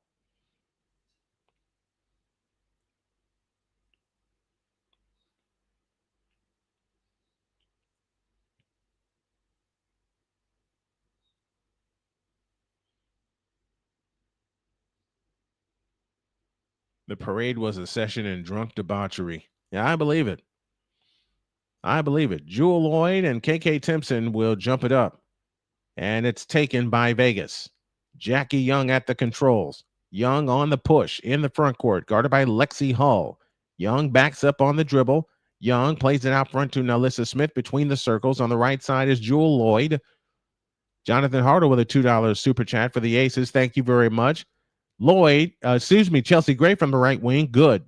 The parade was a session in drunk debauchery. Yeah, I believe it. I believe it. Jewel Lloyd and KK Timpson will jump it up. And it's taken by Vegas. Jackie Young at the controls. Young on the push in the front court, guarded by Lexie Hull. Young backs up on the dribble. Young plays it out front to Alyssa Smith between the circles. On the right side is Jewel Lloyd. Jonathan Harder with a $2 super chat for the Aces. Thank you very much. Chelsea Gray from the right wing. Good.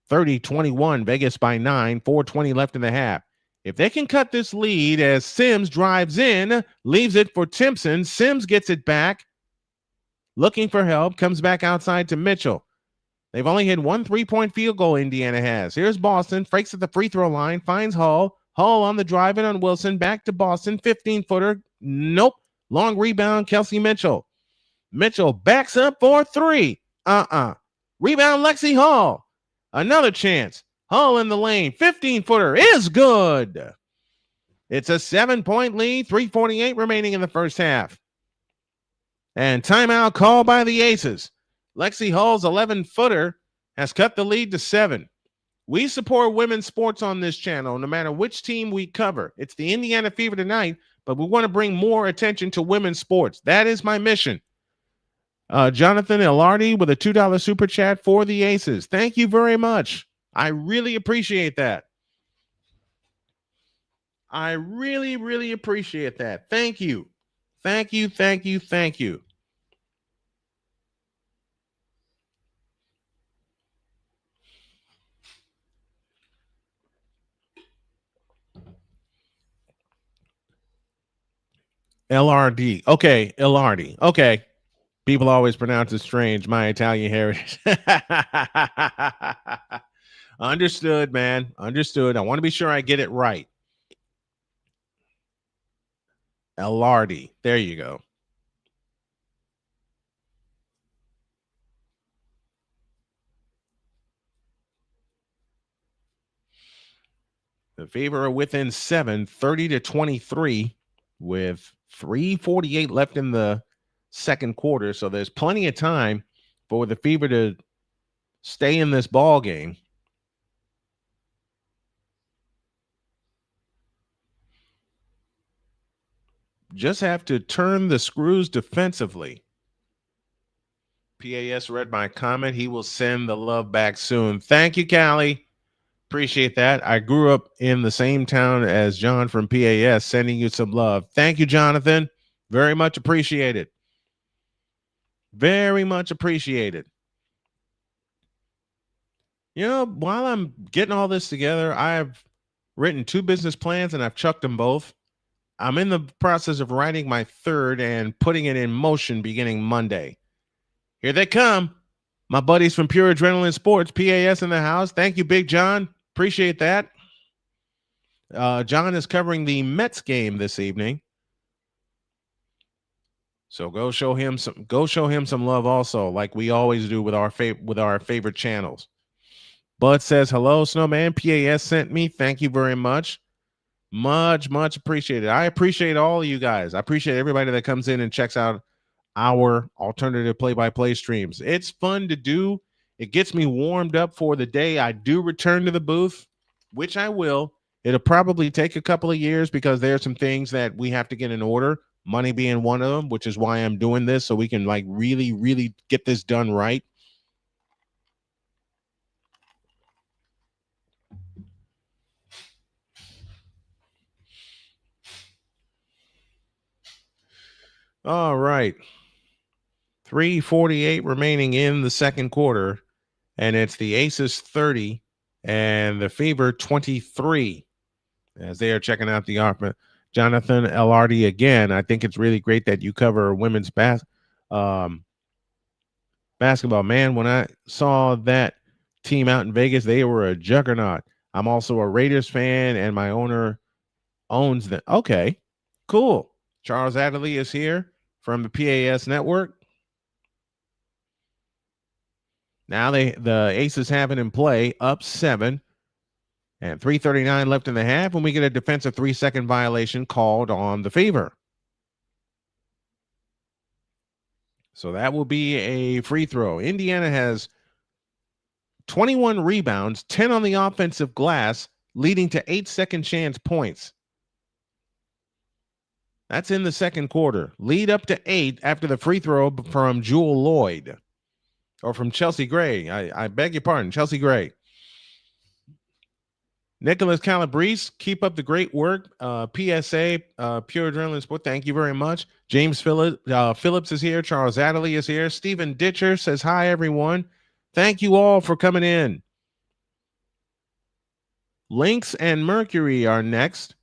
30-21, Vegas by 9, 4:20 left in the half. If they can cut this lead as Sims drives in, leaves it for Timpson. Sims gets it back. Looking for help, comes back outside to Mitchell. They've only hit 1 3-point field goal, Indiana has. Here's Boston, fakes at the free throw line, finds Hull. Hull on the drive in on Wilson, back to Boston, 15-footer. Nope. Long rebound, Kelsey Mitchell. Mitchell backs up for 3. Rebound, Lexie Hull. Another chance. Hull in the lane. 15-footer is good. It's a 7-point lead. 3:48 remaining in the first half. And timeout called by the Aces. Lexie Hull's 11-footer has cut the lead to 7. We support women's sports on this channel, no matter which team we cover. It's the Indiana Fever tonight, but we want to bring more attention to women's sports. That is my mission. Jonathan Elardi with a $2 super chat for the Aces. Thank you very much. I really appreciate that. I really, really appreciate that. Thank you. Thank you, thank you, thank you. LRD. Okay, LRD. Okay. People always pronounce it strange. My Italian heritage. Understood, man. Understood. I want to be sure I get it right. Elardi. There you go. The Fever are within 7, 30-23, with 3:48 left in the second quarter. So there's plenty of time for the Fever to stay in this ball game. Just have to turn the screws defensively. PAS read my comment. He will send the love back soon. Thank you, Callie. Appreciate that. I grew up in the same town as John from PAS, sending you some love. Thank you, Jonathan. Very much appreciated. Very much appreciated. You know, while I'm getting all this together, I've written 2 business plans and I've chucked them both. I'm in the process of writing my third and putting it in motion beginning Monday. Here they come. My buddies from Pure Adrenaline Sports, PAS in the house. Thank you, Big John. Appreciate that. John is covering the Mets game this evening. So go show him some love also, like we always do with our favorite channels. Bud says, hello, Snowman. PAS sent me. Thank you very much. Much appreciated. I appreciate all of you guys. I appreciate everybody that comes in and checks out our alternative play-by-play streams. It's fun to do. It gets me warmed up for the day I do return to the booth, which I will. It'll probably take a couple of years because there are some things that we have to get in order, money being one of them, which is why I'm doing this, so we can like really get this done right. All right. 3:48 remaining in the second quarter, and it's the Aces 30 and the Fever 23 as they are checking out the offense. Jonathan Elardi again. I think it's really great that you cover women's basketball. Man, when I saw that team out in Vegas, they were a juggernaut. I'm also a Raiders fan, and my owner owns them. Okay, cool. Charles Adderley is here from the PAS network. Now the Aces have it in play, up 7, and 3:39 left in the half when we get a defensive 3-second violation called on the Fever. So that will be a free throw. Indiana has 21 rebounds, 10 on the offensive glass, leading to 8 second chance points. That's in the second quarter. Lead up to 8 after the free throw from Jewel Lloyd. Or from Chelsea Gray. I beg your pardon, Chelsea Gray. Nicholas Calabrese, keep up the great work. PSA, Pure Adrenaline Sport, thank you very much. James Phillips is here. Charles Adderley is here. Stephen Ditcher says, hi, everyone. Thank you all for coming in. Lynx and Mercury are next.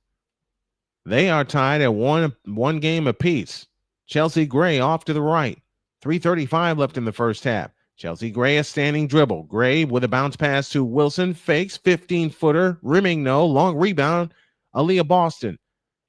They are tied at one game apiece. Chelsea Gray off to the right. 3:35 left in the first half. Chelsea Gray, a standing dribble. Gray with a bounce pass to Wilson. Fakes, 15-footer. Rimming no. Long rebound. Aliyah Boston.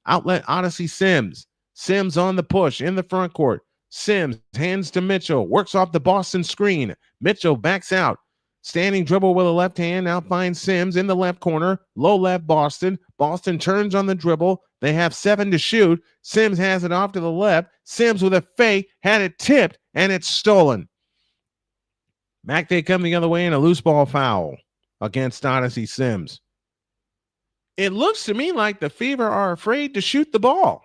Outlet Odyssey Sims. Sims on the push in the front court. Sims hands to Mitchell. Works off the Boston screen. Mitchell backs out. Standing dribble with a left hand. Now finds Sims in the left corner. Low left Boston. Boston turns on the dribble. They have 7 to shoot. Sims has it off to the left. Sims with a fake. Had it tipped, and it's stolen. Back they come the other way in a loose ball foul against Odyssey Sims. It looks to me like the Fever are afraid to shoot the ball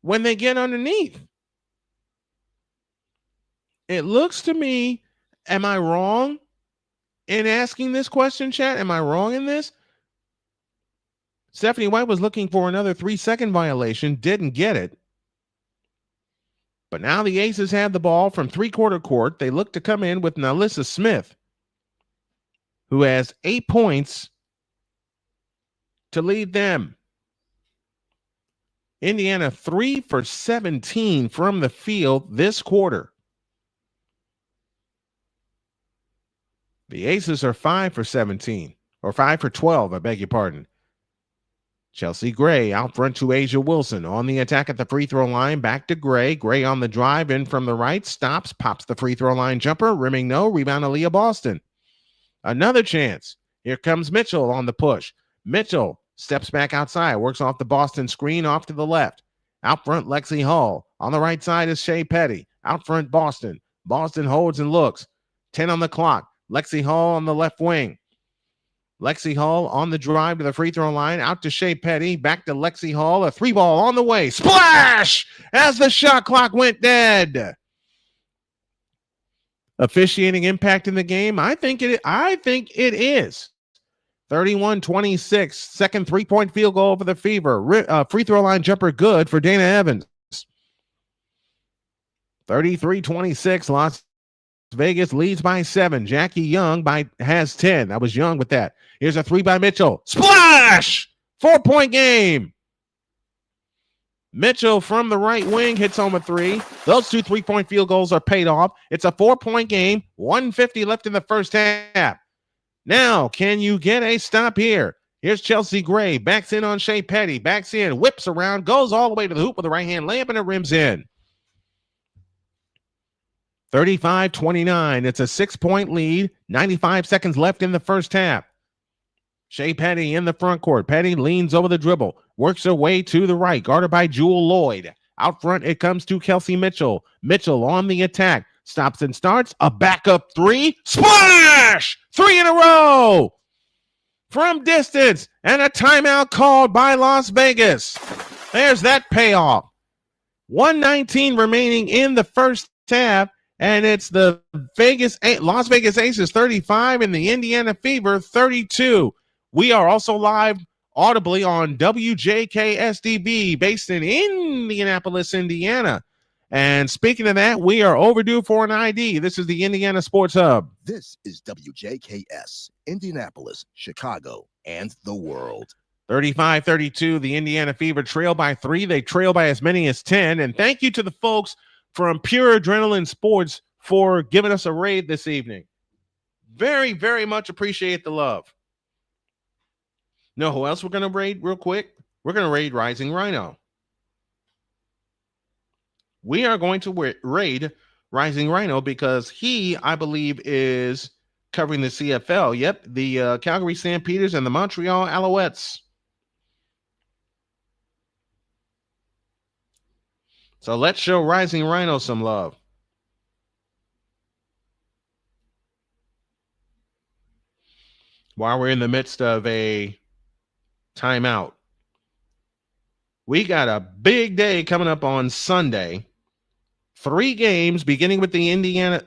when they get underneath. It looks to me, am I wrong in asking this question, chat? Am I wrong in this? Stephanie White was looking for another 3-second violation, didn't get it. But now the Aces have the ball from three-quarter court. They look to come in with Nalissa Smith, who has 8 points to lead them. Indiana 3 for 17 from the field this quarter. The Aces are 5 for 17, or 5 for 12, I beg your pardon. Chelsea Gray out front to Asia Wilson on the attack at the free throw line. Back to Gray. Gray on the drive in from the right. Stops. Pops the free throw line jumper. Rimming no. Rebound Aliyah Boston. Another chance. Here comes Mitchell on the push. Mitchell steps back outside. Works off the Boston screen off to the left. Out front Lexie Hull. On the right side is Shea Petty. Out front Boston. Boston holds and looks. 10 on the clock. Lexie Hull on the left wing. Lexie Hull on the drive to the free throw line. Out to Shea Petty. Back to Lexie Hull. A 3-ball on the way. Splash! As the shot clock went dead. Officiating impact in the game? I think it is. 31-26. Second 3-point field goal for the Fever. Free throw line jumper good for Dana Evans. 33-26. Las Vegas leads by 7. Jackie Young has 10. I was young with that. Here's a 3 by Mitchell. Splash! 4-point game. Mitchell from the right wing hits home a three. Those 2 3-point field goals are paid off. It's a 4-point game. 150 left in the first half. Now, can you get a stop here? Here's Chelsea Gray. Backs in on Shea Petty. Backs in, whips around, goes all the way to the hoop with a right-hand layup, and it rims in. 35-29. It's a 6-point lead. 95 seconds left in the first half. Shea Petty in the front court. Petty leans over the dribble, works her way to the right, guarded by Jewel Lloyd. Out front, it comes to Kelsey Mitchell. Mitchell on the attack. Stops and starts. A backup three. Splash! 3 in a row! From distance, and a timeout called by Las Vegas. There's that payoff. 1:19 remaining in the first half, and it's the Las Vegas Aces 35 and the Indiana Fever 32. We are also live audibly on WJKSDB based in Indianapolis, Indiana. And speaking of that, we are overdue for an ID. This is the Indiana Sports Hub. This is WJKS, Indianapolis, Chicago, and the world. 35-32, the Indiana Fever trail by 3. They trail by as many as 10. And thank you to the folks from Pure Adrenaline Sports for giving us a raid this evening. Very, very much appreciate the love. Know who else we're going to raid real quick? We're going to raid Rising Rhino. We are going to raid Rising Rhino because he, I believe, is covering the CFL. Yep, the Calgary Stampeders and the Montreal Alouettes. So let's show Rising Rhino some love. While we're in the midst of a timeout, we got a big day coming up on Sunday. 3 games beginning with the Indiana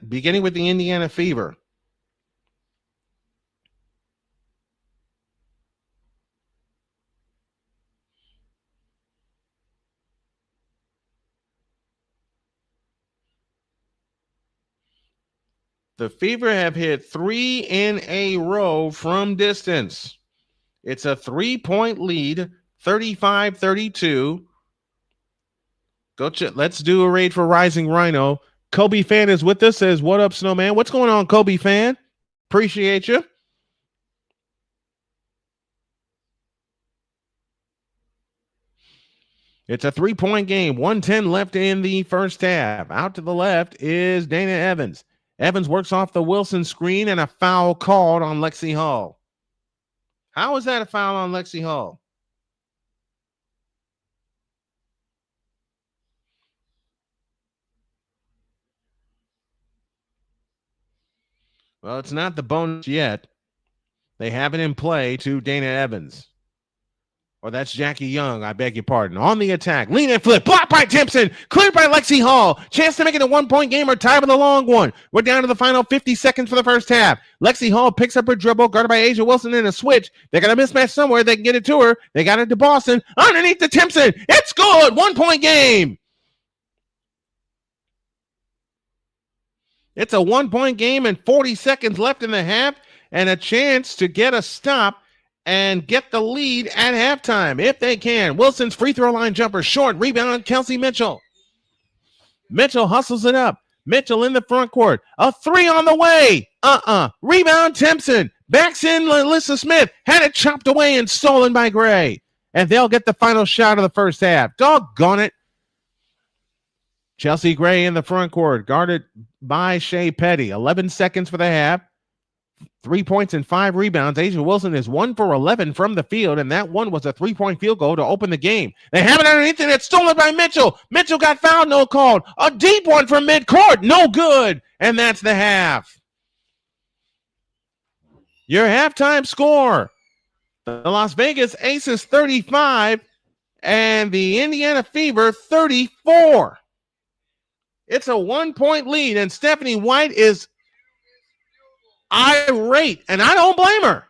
Fever. The Fever have hit 3 in a row from distance. It's a 3-point lead, 35-32. Let's do a raid for Rising Rhino. Kobe Fan is with us. Says, what up, Snowman? What's going on, Kobe Fan? Appreciate you. It's a 3-point game. 1:10 left in the first half. Out to the left is Dana Evans. Evans works off the Wilson screen and a foul called on Lexie Hull. How is that a foul on Lexie Hull? Well, it's not the bonus yet. They have it in play to Dana Evans. Or that's Jackie Young, I beg your pardon. On the attack, lean and flip, blocked by Timpson, cleared by Lexie Hull. Chance to make it a 1-point game or tie with a long one. We're down to the final 50 seconds for the first half. Lexie Hull picks up her dribble, guarded by Asia Wilson in a switch. They got a mismatch somewhere. They can get it to her. They got it to Boston. Underneath to Timpson. It's good. 1-point game. It's a 1-point game and 40 seconds left in the half and a chance to get a stop and get the lead at halftime if they can. Wilson's free throw line jumper short. Rebound, Kelsey Mitchell. Mitchell hustles it up. Mitchell in the front court. A 3 on the way. Rebound, Timpson. Backs in, Alyssa Smith. Had it chopped away and stolen by Gray. And they'll get the final shot of the first half. Doggone it. Chelsea Gray in the front court, guarded by Shea Petty. 11 seconds for the half. 3 points and 5 rebounds. Asia Wilson is 1 for 11 from the field, and that one was a 3-point field goal to open the game. They have it underneath, and it's stolen by Mitchell. Mitchell got fouled, no called. A deep one from midcourt, no good. And that's the half. Your halftime score. The Las Vegas Aces 35 and the Indiana Fever 34. It's a 1-point lead, and Stephanie White is irate, and I don't blame her.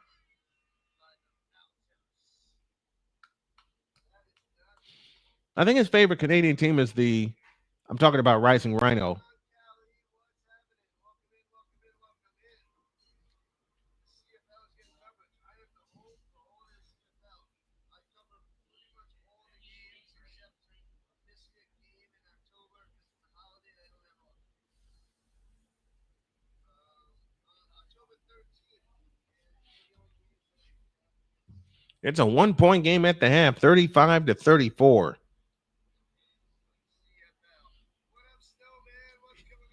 I think his favorite Canadian team is I'm talking about Rising Rhino. It's a 1-point game at the half, 35-34.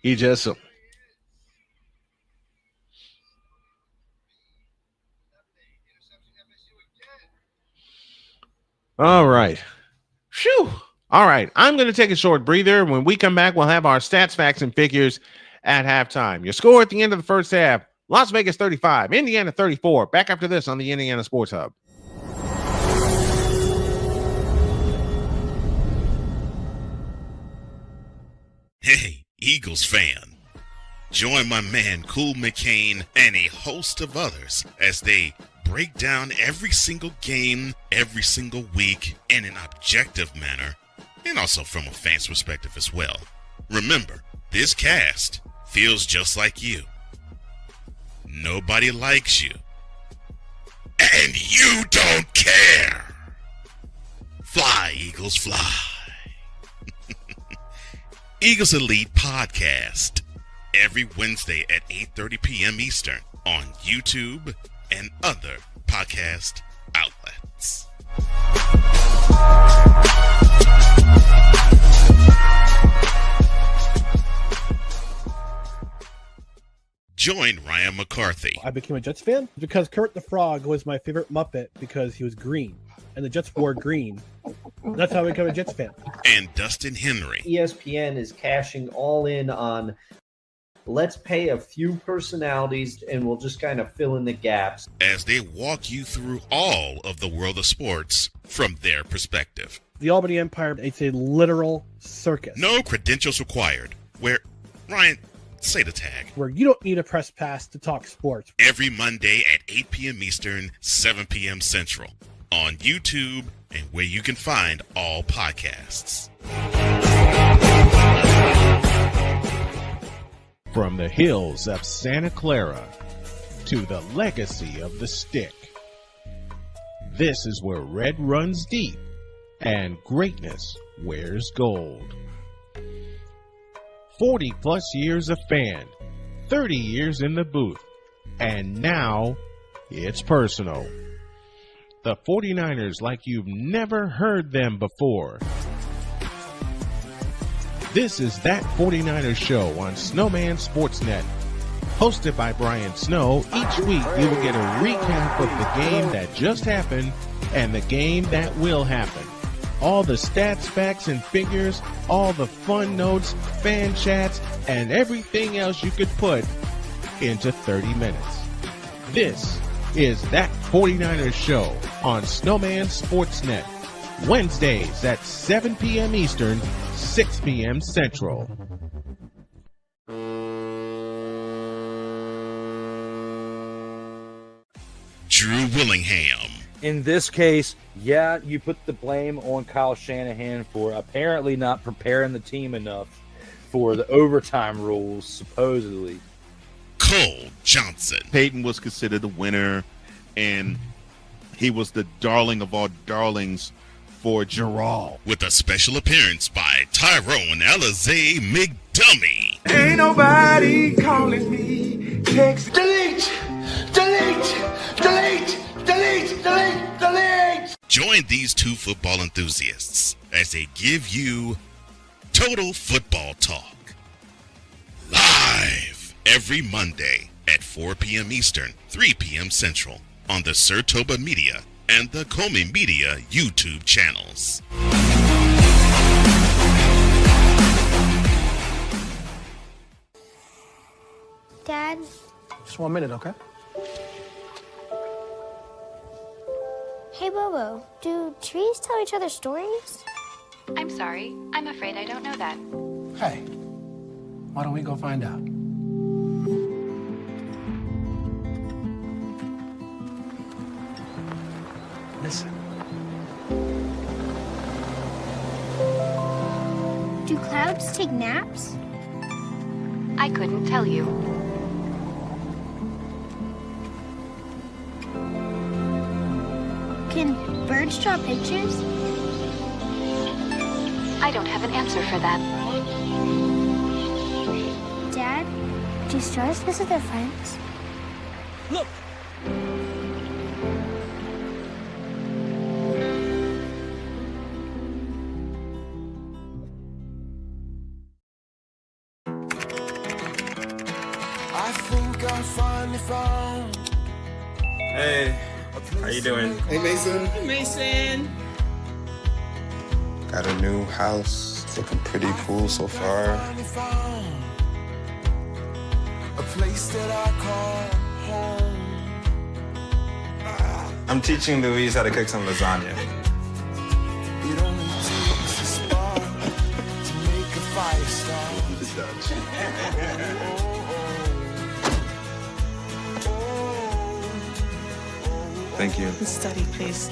He just all right. Phew. All right. I'm going to take a short breather. When we come back, we'll have our stats, facts, and figures at halftime. Your score at the end of the first half, Las Vegas 35, Indiana 34. Back after this on the Indiana Sports Hub. Hey, Eagles fan. Join my man Cool McCain and a host of others as they break down every single game, every single week in an objective manner, and also from a fan's perspective as well. Remember, this cast feels just like you. Nobody likes you. And you don't care. Fly, Eagles, fly. Eagles Elite Podcast. Every Wednesday at 8:30 p.m. Eastern on YouTube and other podcast outlets. Join Ryan McCarthy. I became a Jets fan because Kurt the Frog was my favorite Muppet because he was green, and the Jets wore green. That's how I became a Jets fan. And Dustin Henry. ESPN is cashing all in on let's pay a few personalities and we'll just kind of fill in the gaps as they walk you through all of the world of sports from their perspective. The Albany Empire, it's a literal circus. No credentials required. Where, Ryan, say the tag. Where you don't need a press pass to talk sports. Every Monday at 8 p.m. Eastern, 7 p.m. Central. On YouTube and where you can find all podcasts. From the hills of Santa Clara to the legacy of the stick, this is where red runs deep and greatness wears gold. 40 plus years of fan, 30 years in the booth, and now it's personal. The 49ers like you've never heard them before. This is That 49ers Show on Snowman Sportsnet. Hosted by Brian Snow, each week you will get a recap of the game that just happened and the game that will happen. All the stats, facts, and figures, all the fun notes, fan chats, and everything else you could put into 30 minutes. This is That 49ers Show on Snowman Sportsnet. Wednesdays at 7 p.m. Eastern, 6 p.m. Central. Drew Willingham. In this case, yeah, you put the blame on Kyle Shanahan for apparently not preparing the team enough for the overtime rules, supposedly. Cole Johnson. Peyton was considered the winner, and he was the darling of all darlings for Gerald. With a special appearance by Tyrone Alizé McDummy. Ain't nobody calling me. Text delete, delete, delete, delete, delete, delete. Join these two football enthusiasts as they give you total football talk. Live every Monday at 4 p.m. Eastern, 3 p.m. Central on the Surtoba Media and the Multimedia YouTube channels. Dad? Just 1 minute, okay? Hey, Bobo, do trees tell each other stories? I'm sorry. I'm afraid I don't know that. Hey, why don't we go find out? Listen. Do clouds take naps? I couldn't tell you. Can birds draw pictures? I don't have an answer for that. Dad, do stars visit their friends? Look! Hey, how you doing? Hey, Mason. Hey, Mason. Got a new house. It's looking pretty cool so far. A place that I call home. I'm teaching Louise how to cook some lasagna. It only takes a spark to make a fire start. Thank you. Study, please.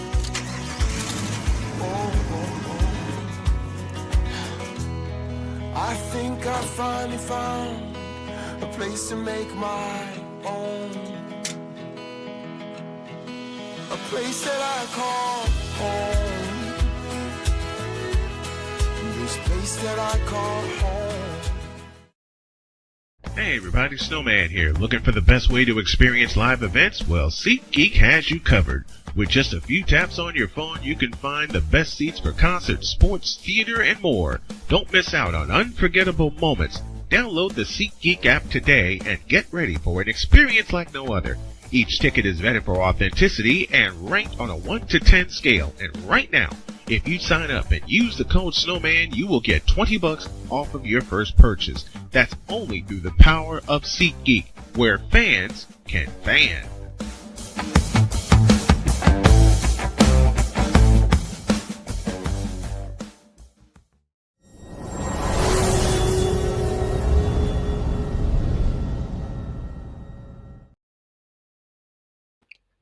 I think I finally found a place to make my own. A place that I call home. This place that I call home. Hey everybody, Snowman here. Looking for the best way to experience live events? Well, SeatGeek has you covered. With just a few taps on your phone, you can find the best seats for concerts, sports, theater, and more. Don't miss out on unforgettable moments. Download the SeatGeek app today and get ready for an experience like no other. Each ticket is vetted for authenticity and ranked on a 1 to 10 scale. And right now, if you sign up and use the code Snowman, you will get $20 off of your first purchase. That's only through the power of SeatGeek, where fans can fan.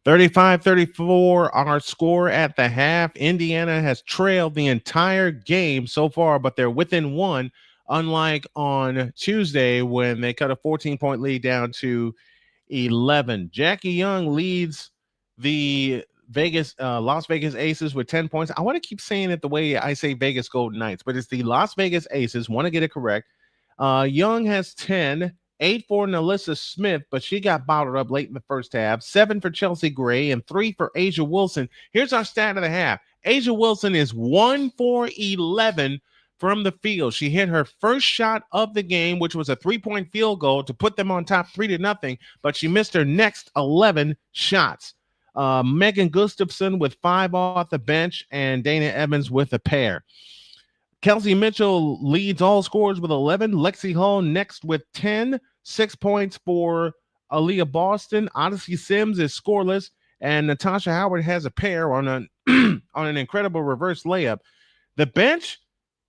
(35-34) our score at the half. Indiana has trailed the entire game so far, but they're within one, unlike on Tuesday when they cut a 14-point lead down to 11. Jackie Young leads the Las Vegas Aces with 10 points. I want to keep saying it the way I say Vegas Golden Knights, but it's the Las Vegas Aces. Want to get it correct. Young has 10. 8 for Nalissa Smith, but she got bottled up late in the first half. 7 for Chelsea Gray and 3 for Asia Wilson. Here's our stat of the half. Asia Wilson is 1 for 11 from the field. She hit her first shot of the game, which was a 3-point field goal to put them on top 3-0, but she missed her next 11 shots. Megan Gustafson with 5 off the bench and Dana Evans with a pair. Kelsey Mitchell leads all scorers with 11. Lexie Hull next with 10. 6 points for Aliyah Boston. Odyssey Sims is scoreless, and Natasha Howard has a pair on an on an incredible reverse layup. The bench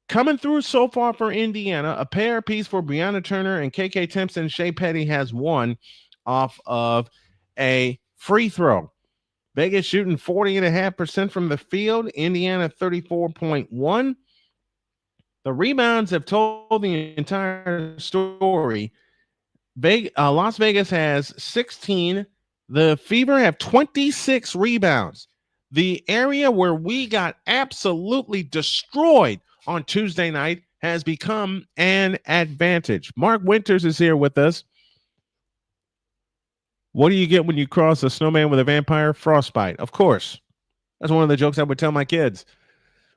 coming through so far for Indiana, a pair piece for Brianna Turner and KK Timpson. Shea Petty has 1 off of a free throw. Vegas shooting 40.5% from the field. Indiana 34.1%. The rebounds have told the entire story. Las Vegas has 16. The Fever have 26 rebounds. The area where we got absolutely destroyed on Tuesday night has become an advantage. Mark Winters is here with us. What do you get when you cross a snowman with a vampire? Frostbite. Of course. That's one of the jokes I would tell my kids.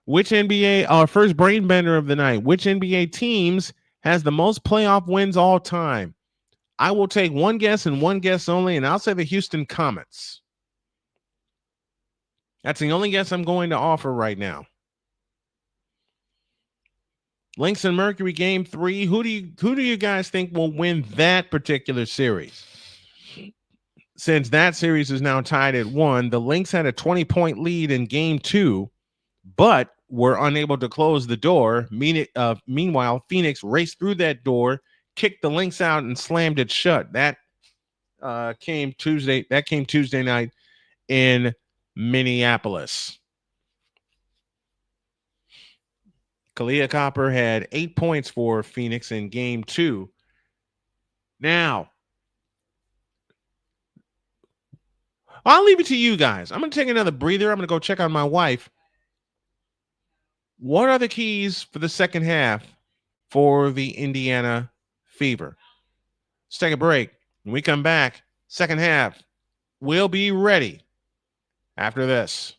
Which NBA, our first brain bender of the night, which NBA teams has the most playoff wins all time? I will take one guess and one guess only, and I'll say the Houston Comets. That's the only guess I'm going to offer right now. Lynx and Mercury game 3. Who do you guys think will win that particular series? Since that series is now tied at 1, the Lynx had a 20-point lead in game 2. But were unable to close the door. Meanwhile, Phoenix raced through that door, kicked the Lynx out, and slammed it shut. That came Tuesday night in Minneapolis. Kalia Copper had 8 points for Phoenix in game 2. Now, I'll leave it to you guys. I'm going to take another breather. I'm going to go check on my wife. What are the keys for the second half for the Indiana Fever? Let's take a break. When we come back, second half, we'll be ready after this.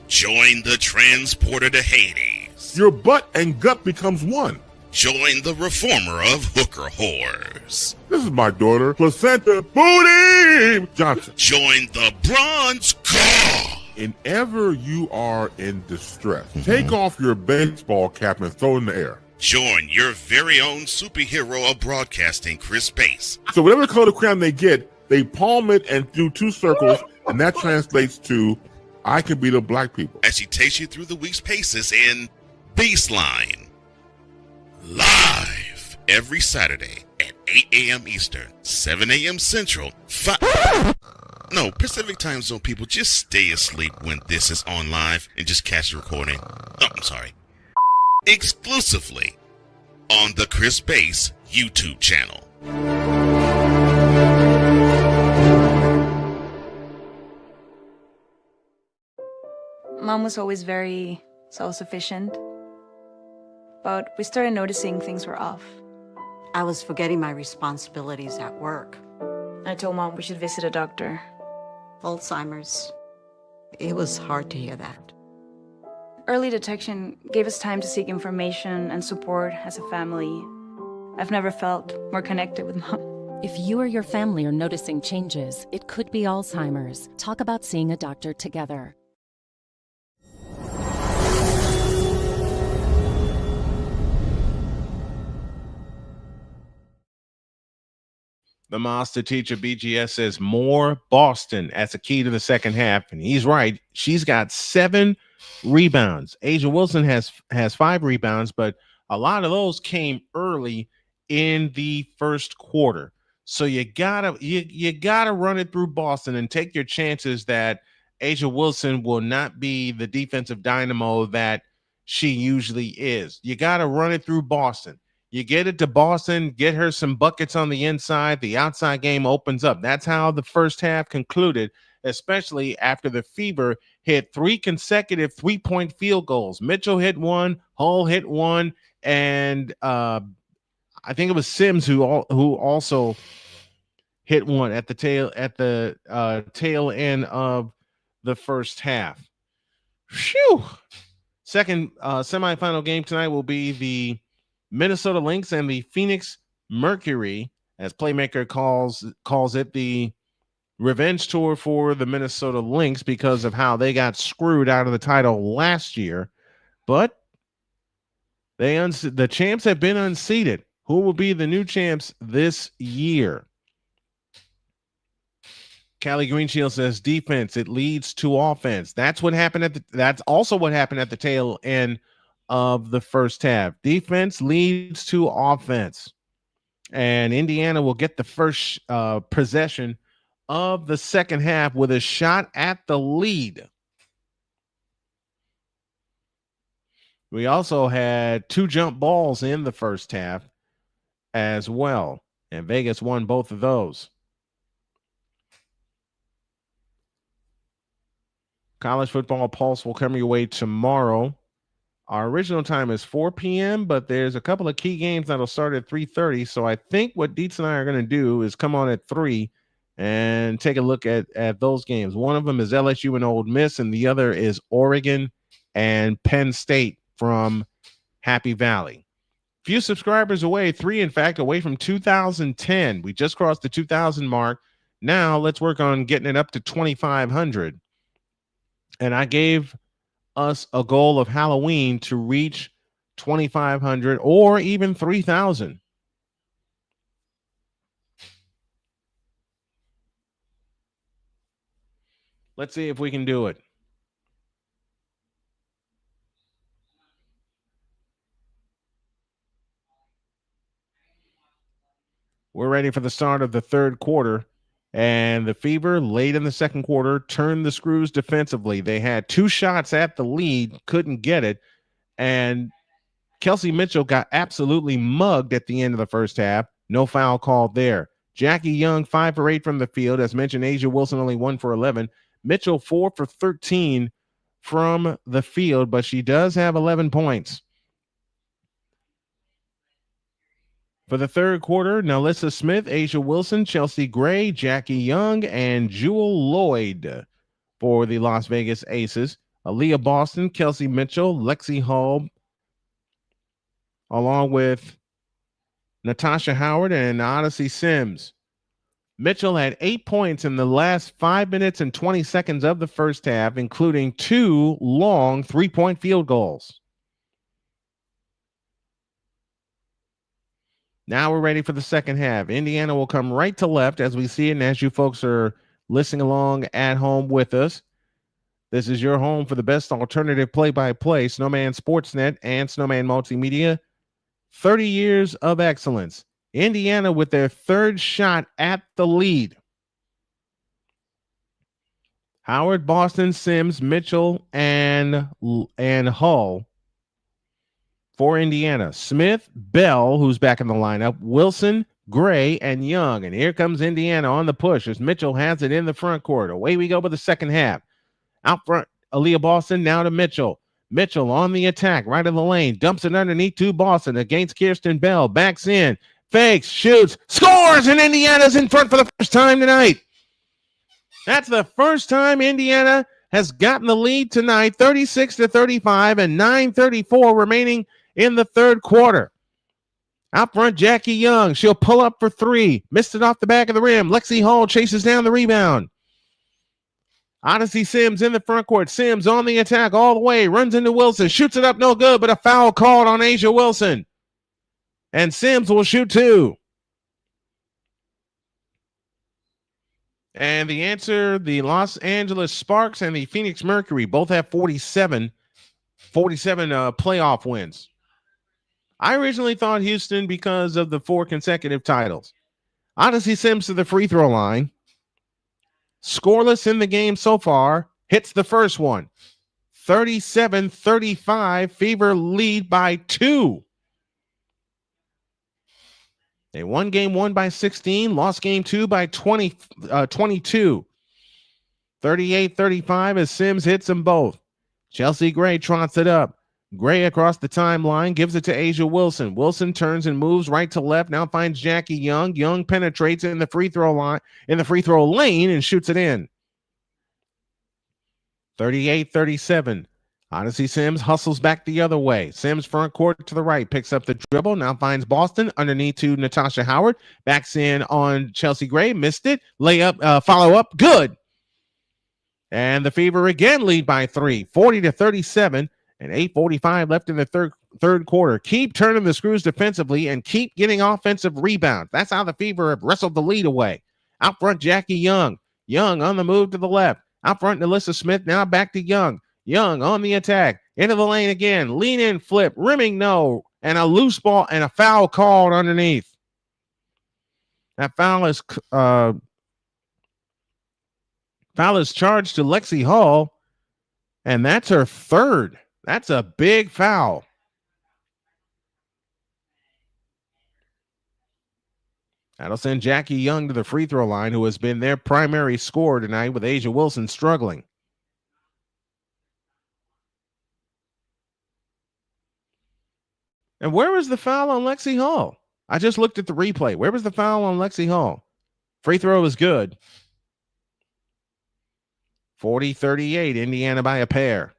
Join the transporter to Hades Your butt and gut becomes one. Join the reformer of hooker whores. This is my daughter, Placenta Booty Johnson. Join the bronze car. Whenever you are in distress, take off your baseball cap and throw it in the air. Join your very own superhero of broadcasting, Chris Bass. So whatever color crown they get, they palm it and do 2 circles, and that translates to, I can be the black people. As she takes you through the week's paces in Baseline. Live every Saturday at 8 a.m. Eastern, 7 a.m. Central, No, Pacific Time Zone people, just stay asleep when this is on live and just catch the recording. Oh, I'm sorry. Exclusively on the Chris Bass YouTube channel. Mom was always very self-sufficient, but we started noticing things were off. I was forgetting my responsibilities at work. I told Mom we should visit a doctor. Alzheimer's. It was hard to hear that. Early detection gave us time to seek information and support as a family. I've never felt more connected with Mom. If you or your family are noticing changes, it could be Alzheimer's. Talk about seeing a doctor together. The master teacher BGS says more Boston as a key to the second half, and he's right. She's got 7 rebounds. A'ja Wilson has 5 rebounds, but a lot of those came early in the first quarter. So you gotta run it through Boston and take your chances that A'ja Wilson will not be the defensive dynamo that she usually is. You gotta run it through Boston. You get it to Boston, get her some buckets on the inside, the outside game opens up. That's how the first half concluded, especially after the Fever hit 3 consecutive 3-point field goals. Mitchell hit 1, Hull hit 1, and I think it was Sims who also hit 1 at the tail end of the first half. Phew! Second semifinal game tonight will be the Minnesota Lynx and the Phoenix Mercury, as Playmaker calls it, the revenge tour for the Minnesota Lynx because of how they got screwed out of the title last year. But the champs have been unseated. Who will be the new champs this year? Callie Greenshield says defense, it leads to offense. That's also what happened at the tail end of the first half. Defense leads to offense, and Indiana will get the first possession of the second half with a shot at the lead. We also had 2 jump balls in the first half as well, and Vegas won both of those. College football pulse will come your way tomorrow. Our original time is 4 p.m., but there's a couple of key games that'll start at 3:30. So I think what Dietz and I are going to do is come on at 3 and take a look at those games. One of them is LSU and Ole Miss, and the other is Oregon and Penn State from Happy Valley. Few subscribers away, 3 in fact, away from 2010. We just crossed the 2,000 mark. Now let's work on getting it up to 2,500. And I gave us a goal of Halloween to reach 2,500 or even 3,000. Let's see if we can do it. We're ready for the start of the third quarter. And the Fever, late in the second quarter, turned the screws defensively. They had 2 shots at the lead, couldn't get it. And Kelsey Mitchell got absolutely mugged at the end of the first half. No foul called there. Jackie Young, 5 for 8 from the field. As mentioned, A'ja Wilson only 1 for 11. Mitchell, 4 for 13 from the field, but she does have 11 points. For the third quarter, Nalissa Smith, A'ja Wilson, Chelsea Gray, Jackie Young, and Jewel Lloyd for the Las Vegas Aces. Aliyah Boston, Kelsey Mitchell, Lexie Hull, along with Natasha Howard and Odyssey Sims. Mitchell had 8 points in the last 5 minutes and 20 seconds of the first half, including 2 long 3-point field goals. Now we're ready for the second half. Indiana will come right to left as we see it, and as you folks are listening along at home with us, this is your home for the best alternative play-by-play, Snowman Sportsnet and Snowman Multimedia. 30 years of excellence. Indiana with their third shot at the lead. Howard, Boston, Sims, Mitchell, and Hull for Indiana. Smith, Bell, who's back in the lineup, Wilson, Gray, and Young. And here comes Indiana on the push as Mitchell has it in the front court. Away we go with the second half. Out front, Aliyah Boston now to Mitchell. Mitchell on the attack, right in the lane. Dumps it underneath to Boston against Kirsten Bell. Backs in, fakes, shoots, scores, and Indiana's in front for the first time tonight. That's the first time Indiana has gotten the lead tonight, 36-35, and 9:34 remaining in the third quarter. Out front, Jackie Young. She'll pull up for 3. Missed it off the back of the rim. Lexie Hull chases down the rebound. Odyssey Sims in the front court. Sims on the attack all the way. Runs into Wilson. Shoots it up, no good, but a foul called on Asia Wilson. And Sims will shoot 2. And the answer, the Los Angeles Sparks and the Phoenix Mercury both have 47 playoff wins. I originally thought Houston because of the 4 consecutive titles. Odyssey Sims to the free throw line. Scoreless in the game so far. Hits the first one. 37-35. Fever lead by 2. They won game 1 by 16. Lost game 2 by 22. 38-35 as Sims hits them both. Chelsea Gray trots it up. Gray across the timeline gives it to Asia Wilson. Wilson turns and moves right to left. Now finds Jackie Young. Young penetrates in the free throw line, in the free throw lane, and shoots it in. 38-37. Odyssey Sims hustles back the other way. Sims front court to the right, picks up the dribble. Now finds Boston underneath to Natasha Howard. Backs in on Chelsea Gray. Missed it. Layup, follow up. Good. And the Fever again lead by 3, 40-37. And 8:45 left in the third quarter. Keep turning the screws defensively and keep getting offensive rebounds. That's how the Fever have wrestled the lead away. Out front, Jackie Young. Young on the move to the left. Out front, Alyssa Smith. Now back to Young. Young on the attack. Into the lane again. Lean in, flip. Rimming, no. And a loose ball and a foul called underneath. That foul is charged to Lexie Hull. And that's her third. That's a big foul. That'll send Jackie Young to the free throw line, who has been their primary scorer tonight, with Asia Wilson struggling. And where was the foul on Lexie Hull? I just looked at the replay. Where was the foul on Lexie Hull? Free throw is good. 40-38, Indiana by a pair.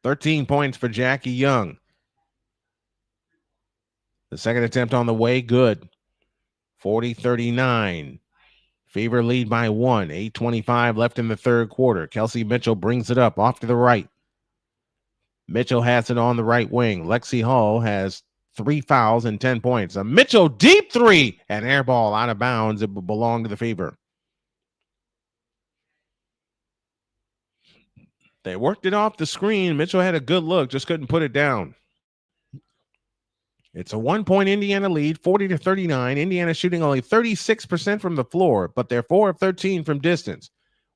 13 points for Jackie Young. The second attempt on the way, good. 40-39. Fever lead by 1. 8:25 left in the third quarter. Kelsey Mitchell brings it up off to the right. Mitchell has it on the right wing. Lexie Hull has 3 fouls and 10 points. A Mitchell deep 3 and air ball out of bounds. It will belong to the Fever. They worked it off the screen. Mitchell had a good look, just couldn't put it down. It's a 1-point Indiana lead, 40-39. Indiana shooting only 36% from the floor, but they're 4 of 13 from distance.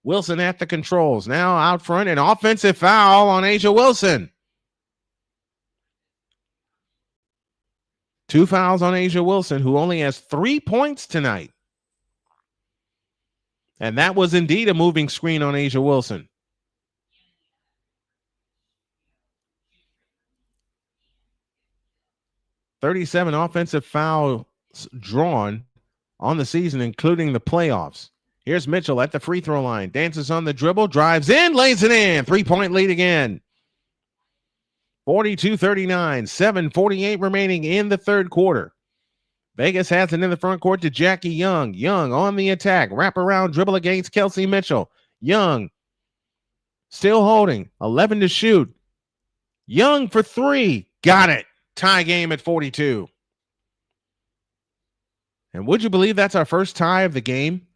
Wilson at the controls. Now out front, an offensive foul on Asia Wilson. 2 fouls on Asia Wilson, who only has 3 points tonight. And that was indeed a moving screen on Asia Wilson. 37 offensive fouls drawn on the season, including the playoffs. Here's Mitchell at the free throw line. Dances on the dribble, drives in, lays it in. 3-point lead again. 42-39, 7:48 remaining in the third quarter. Vegas has it in the front court to Jackie Young. Young on the attack. Wrap around dribble against Kelsey Mitchell. Young still holding. 11 to shoot. Young for three. Got it. Tie game at 42. And would you believe that's our first tie of the game?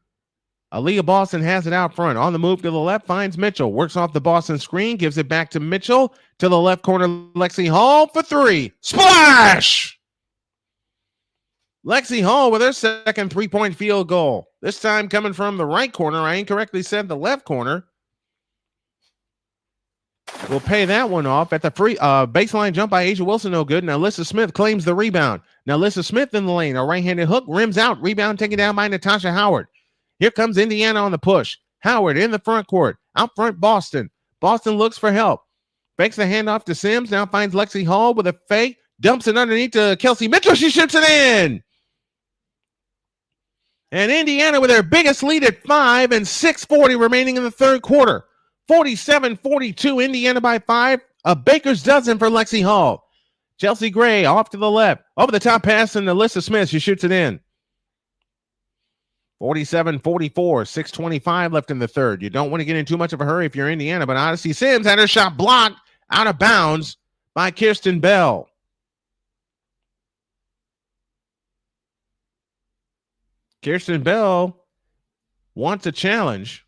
Aliyah Boston has it out front. On the move to the left, finds Mitchell. Works off the Boston screen. Gives it back to Mitchell. To the left corner, Lexie Hull for three. Splash! Lexie Hull with her second three-point field goal. This time coming from the right corner. I incorrectly said the left corner. We'll pay that one off at the free baseline jump by A'ja Wilson. No good. Now Alyssa Smith claims the rebound. Now Alyssa Smith in the lane. A right-handed hook rims out. Rebound taken down by Natasha Howard. Here comes Indiana on the push. Howard in the front court. Out front, Boston. Boston looks for help. Fakes the handoff to Sims. Now finds Lexie Hull with a fake. Dumps it underneath to Kelsey Mitchell. She shoots it in. And Indiana with their biggest lead at 5 and 6:40 remaining in the third quarter. 47-42, Indiana by 5. A baker's dozen for Lexie Hull. Chelsea Gray off to the left. Over the top pass and Alyssa Smith. She shoots it in. 47-44, 6:25 left in the third. You don't want to get in too much of a hurry if you're Indiana, but Odyssey Sims had her shot blocked out of bounds by Kirsten Bell. Kirsten Bell wants a challenge.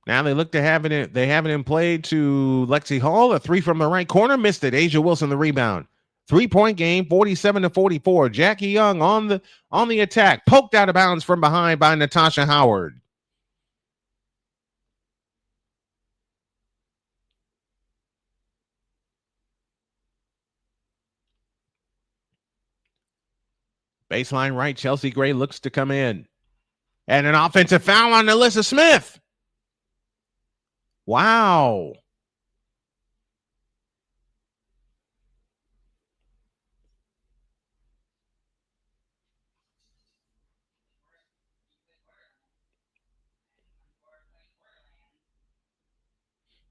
Now they look to have it in, they have it in play to Lexie Hull. A three from the right corner, missed it. A'ja Wilson the rebound. 3-point game, 47-44. Jackie Young on the attack, poked out of bounds from behind by Natasha Howard. Baseline right, Chelsea Gray looks to come in. And an offensive foul on Alyssa Smith. Wow.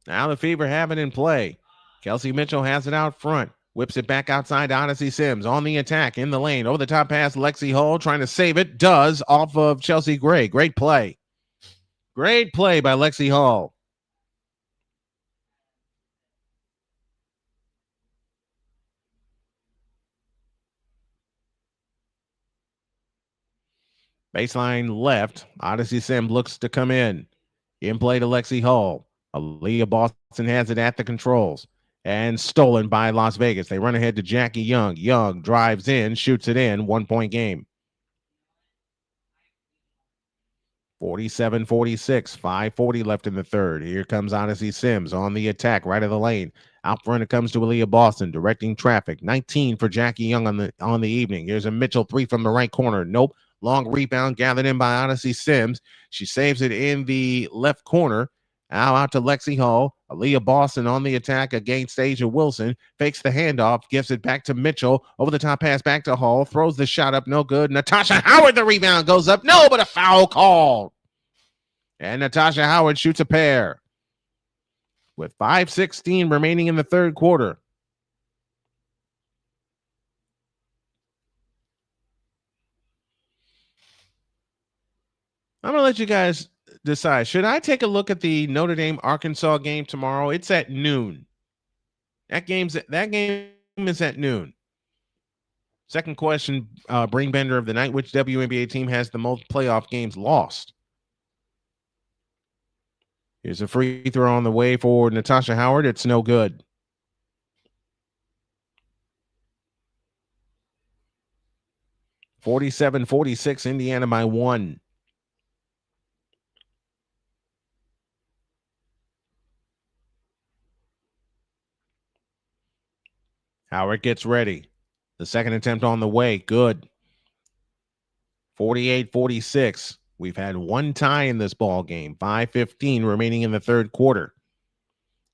Now the Fever have it in play. Kelsey Mitchell has it out front. Whips it back outside to Odyssey Sims. On the attack, in the lane. Over the top pass, Lexie Hull trying to save it. Does off of Chelsea Gray. Great play. Great play by Lexie Hull. Baseline left. Odyssey Sims looks to come in. In play to Lexie Hull. Aliyah Boston has it at the controls. And stolen by Las Vegas. They run ahead to Jackie Young. Young drives in, shoots it in. 1-point game. 47-46. 5:40 left in the third. Here comes Odyssey Sims on the attack, right of the lane. Out front it comes to Aliyah Boston, directing traffic. 19 for Jackie Young on the evening. Here's a Mitchell three from the right corner. Nope. Long rebound gathered in by Odyssey Sims. She saves it in the left corner. Now out to Lexie Hull. Aliyah Boston on the attack against A'ja Wilson. Fakes the handoff. Gives it back to Mitchell. Over the top pass back to Hull. Throws the shot up. No good. Natasha Howard, the rebound goes up. No, but a foul call. And Natasha Howard shoots a pair. With 5:16 remaining in the third quarter. I'm going to let you guys decide. Should I take a look at the Notre Dame Arkansas game tomorrow? It's at noon. That game is at noon. Second question, brain bender of the night: which WNBA team has the most playoff games lost? Here's a free throw on the way for Natasha Howard. It's no good. (47-46) Indiana by 1. Howard gets ready. The second attempt on the way. Good. 48-46. We've had one tie in this ball game. 5:15 remaining in the third quarter.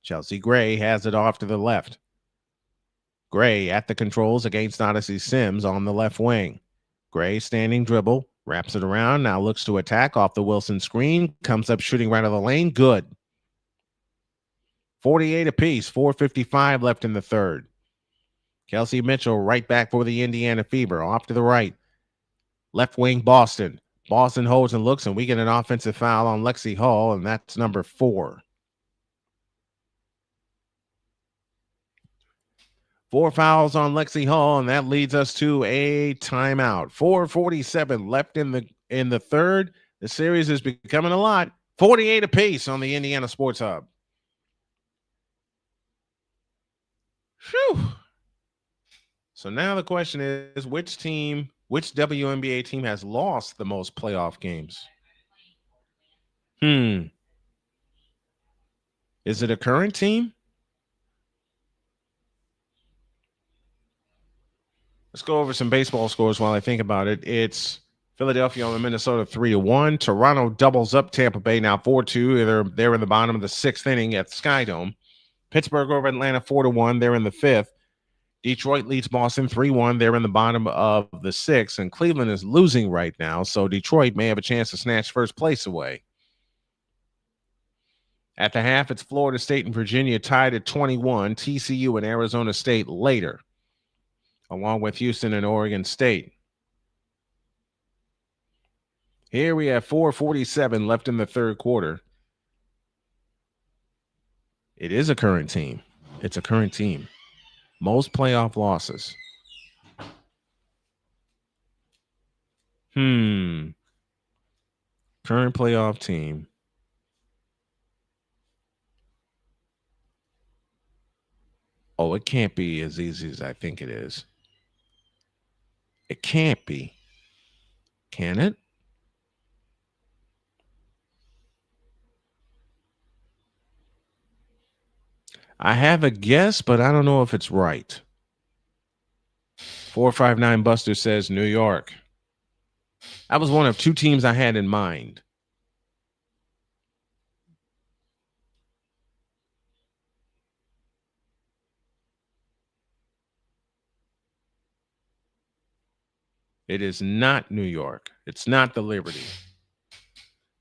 Chelsea Gray has it off to the left. Gray at the controls against Odyssey Sims on the left wing. Gray standing dribble, wraps it around, now looks to attack off the Wilson screen, comes up shooting right out of the lane, good. 48 apiece, 4:55 left in the third. Kelsey Mitchell right back for the Indiana Fever, off to the right. Left wing Boston. Boston holds and looks, and we get an offensive foul on Lexie Hull, and that's number 4. 4 fouls on Lexie Hull, and that leads us to a timeout. 4:47 left in the third. The series is becoming a lot. 48 apiece on the Indiana Sports Hub. Phew. So now the question is, which WNBA team has lost the most playoff games? Is it a current team? Let's go over some baseball scores while I think about it. It's Philadelphia over Minnesota 3-1. Toronto doubles up Tampa Bay now 4-2. They're in the bottom of the 6th inning at the Sky Dome. Pittsburgh over Atlanta 4-1. They're in the 5th. Detroit leads Boston 3-1. They're in the bottom of the 6th, and Cleveland is losing right now, so Detroit may have a chance to snatch first place away. At the half, it's Florida State and Virginia tied at 21. TCU and Arizona State later, along with Houston and Oregon State. Here we have 4:47 left in the third quarter. It is a current team. It's a current team. Most playoff losses. Current playoff team. Oh, it can't be as easy as I think it is. It can't be. Can it? I have a guess, but I don't know if it's right. 459 Buster says New York. That was one of 2 teams I had in mind. It is not New York. It's not the Liberty.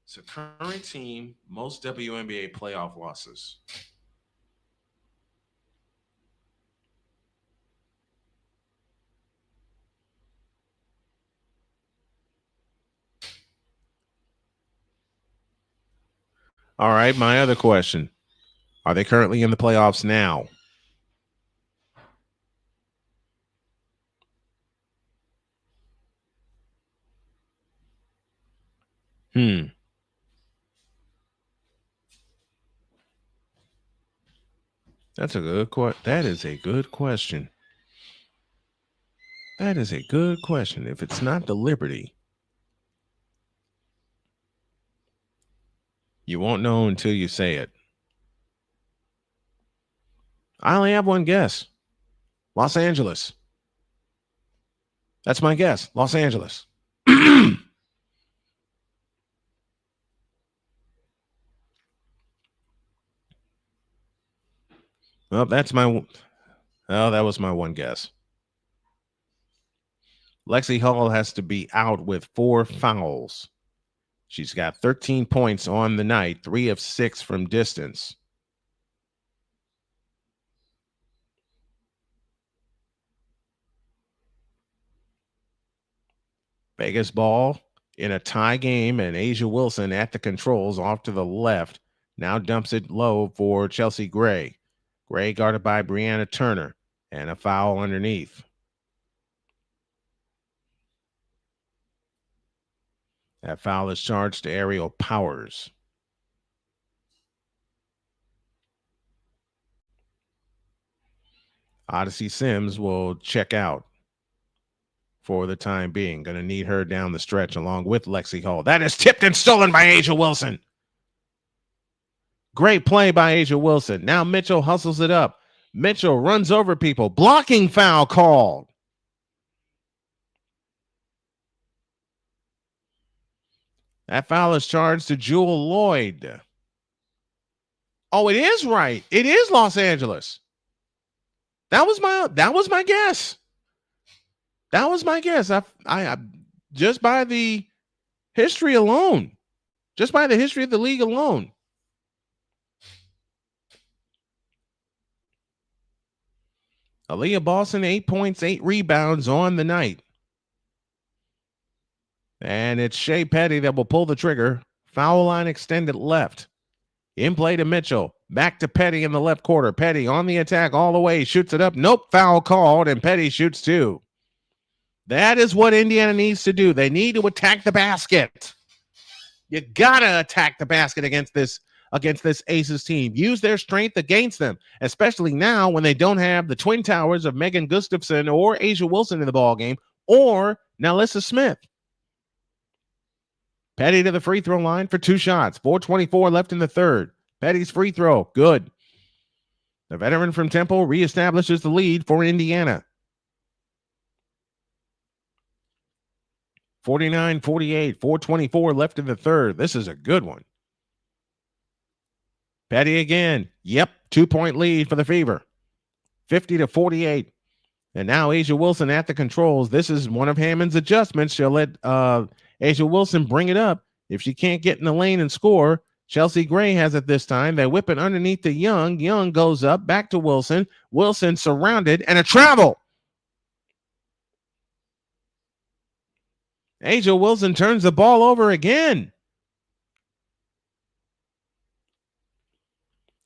It's a current team, most WNBA playoff losses. All right, my other question. Are they currently in the playoffs now? That's a good question. That is a good question. That is a good question. If it's not the Liberty, you won't know until you say it. I only have one guess. Los Angeles. That's my guess. Los Angeles. Well, that was my one guess. Lexie Hull has to be out with 4 fouls. She's got 13 points on the night, 3 of 6 from distance. Vegas ball in a tie game, and Asia Wilson at the controls off to the left. Now dumps it low for Chelsea Gray. Gray guarded by Brianna Turner, and a foul underneath. That foul is charged to Ariel Powers. Odyssey Sims will check out for the time being. Going to need her down the stretch along with Lexie Hull. That is tipped and stolen by Asia Wilson. Great play by Asia Wilson. Now Mitchell hustles it up. Mitchell runs over people. Blocking foul called. That foul is charged to Jewel Lloyd. Oh, it is right. It is Los Angeles. That was my guess. That was my guess. I just by the history alone, just by the history of the league alone. Aliyah Boston, 8 points, 8 rebounds on the night. And it's Shea Petty that will pull the trigger. Foul line extended left. In play to Mitchell. Back to Petty in the left quarter. Petty on the attack all the way. Shoots it up. Nope. Foul called. And Petty shoots two. That is what Indiana needs to do. They need to attack the basket. You got to attack the basket against this Aces team. Use their strength against them, especially now when they don't have the twin towers of Megan Gustafson or A'ja Wilson in the ballgame or Nalissa Smith. Petty to the free throw line for 2 shots. 4:24 left in the third. Petty's free throw, good. The veteran from Temple reestablishes the lead for Indiana. 49-48, 4:24 left in the third. This is a good one. Petty again. Yep, 2-point lead for the Fever. 50-48. And now A'ja Wilson at the controls. This is one of Hammond's adjustments. She'll let A'ja Wilson bring it up. If she can't get in the lane and score, Chelsea Gray has it this time. They whip it underneath to Young. Young goes up, back to Wilson. Wilson surrounded, and a travel. A'ja Wilson turns the ball over again.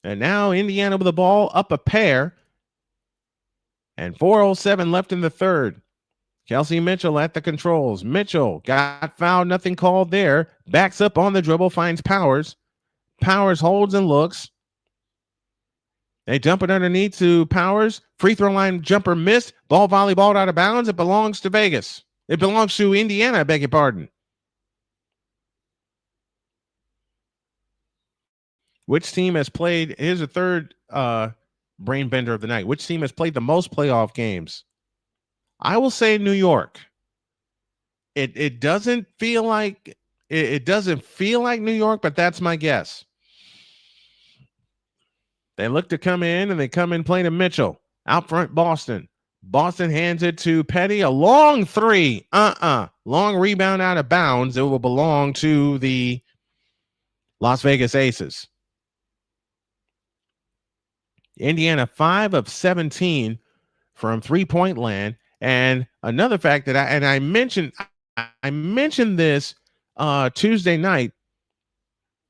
And now Indiana with the ball up a pair. And 4:07 left in the third. Kelsey Mitchell at the controls. Mitchell got fouled, nothing called there. Backs up on the dribble, finds Powers. Powers holds and looks. They dump it underneath to Powers. Free throw line jumper missed. Ball volleyballed out of bounds. It belongs to Vegas. It belongs to Indiana, I beg your pardon. Which team has played? Here's a third brain bender of the night. Which team has played the most playoff games? I will say New York. It doesn't feel like it doesn't feel like New York, but that's my guess. They look to come in, and they come in playing to Mitchell. Out front, Boston. Boston hands it to Petty. A long three. Long rebound out of bounds. It will belong to the Las Vegas Aces. Indiana 5 of 17 from 3-point land. And another fact that I mentioned this Tuesday night.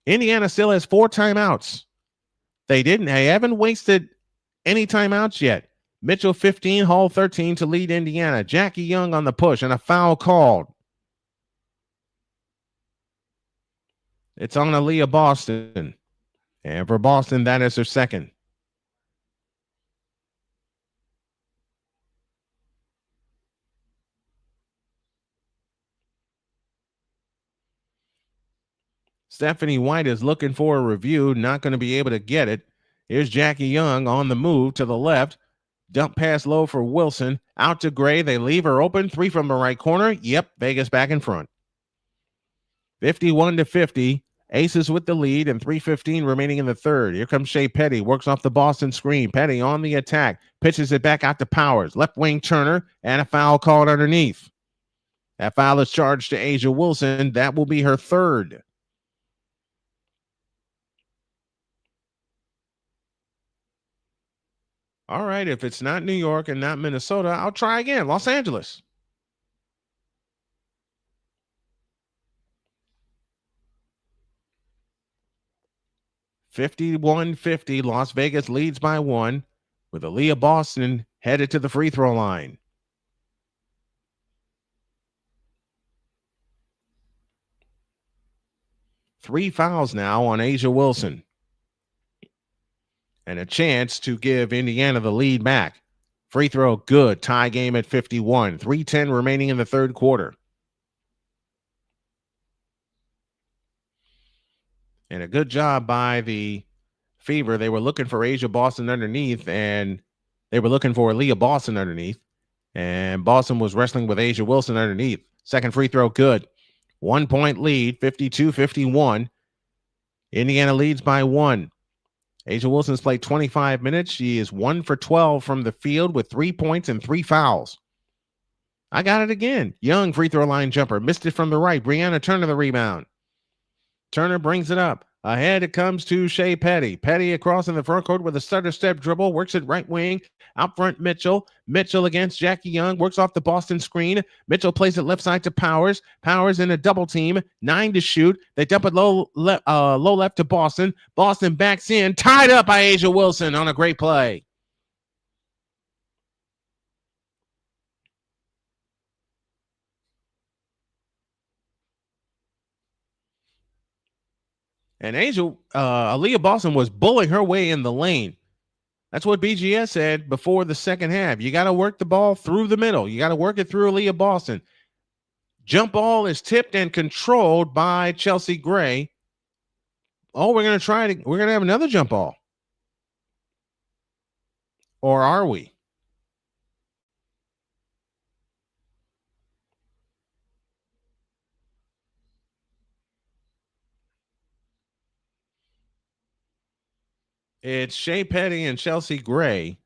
Indiana still has 4 timeouts. They haven't wasted any timeouts yet. Mitchell 15, Hull 13 to lead Indiana. Jackie Young on the push and a foul called. It's on Aliyah Boston. And for Boston, that is her second. Stephanie White is looking for a review, not going to be able to get it. Here's Jackie Young on the move to the left. Dump pass low for Wilson. Out to Gray. They leave her open. 3 from the right corner. Yep, Vegas back in front. 51-50. Aces with the lead and 3:15 remaining in the third. Here comes Shea Petty. Works off the Boston screen. Petty on the attack. Pitches it back out to Powers. Left wing Turner and a foul called underneath. That foul is charged to A'ja Wilson. That will be her third. All right, if it's not New York and not Minnesota, I'll try again. Los Angeles. (51-50). Las Vegas leads by 1 with Aliyah Boston headed to the free throw line. Three fouls now on A'ja Wilson. And a chance to give Indiana the lead back. Free throw, good. Tie game at 51. 3:10 remaining in the third quarter. And a good job by the Fever. They were looking for A'ja Boston underneath, and they were looking for Aliyah Boston underneath. And Boston was wrestling with A'ja Wilson underneath. Second free throw, good. 1-point lead, 52-51. Indiana leads by 1. Asia Wilson's played 25 minutes. She is 1 for 12 from the field with 3 points and 3 fouls. I got it again. Young free throw line jumper. Missed it from the right. Brianna Turner the rebound. Turner brings it up. Ahead it comes to Shea Petty. Petty across in the front court with a stutter step dribble. Works it right wing. Out front Mitchell. Mitchell against Jackie Young. Works off the Boston screen. Mitchell plays it left side to Powers. Powers in a double team. 9 to shoot. They dump it low left to Boston. Boston backs in. Tied up by Asia Wilson on a great play. And Aliyah Boston was bullying her way in the lane. That's what BGS said before the second half. You got to work the ball through the middle. You got to work it through Aliyah Boston. Jump ball is tipped and controlled by Chelsea Gray. Oh, we're going to have another jump ball. Or are we? It's Shea Petty and Chelsea Gray.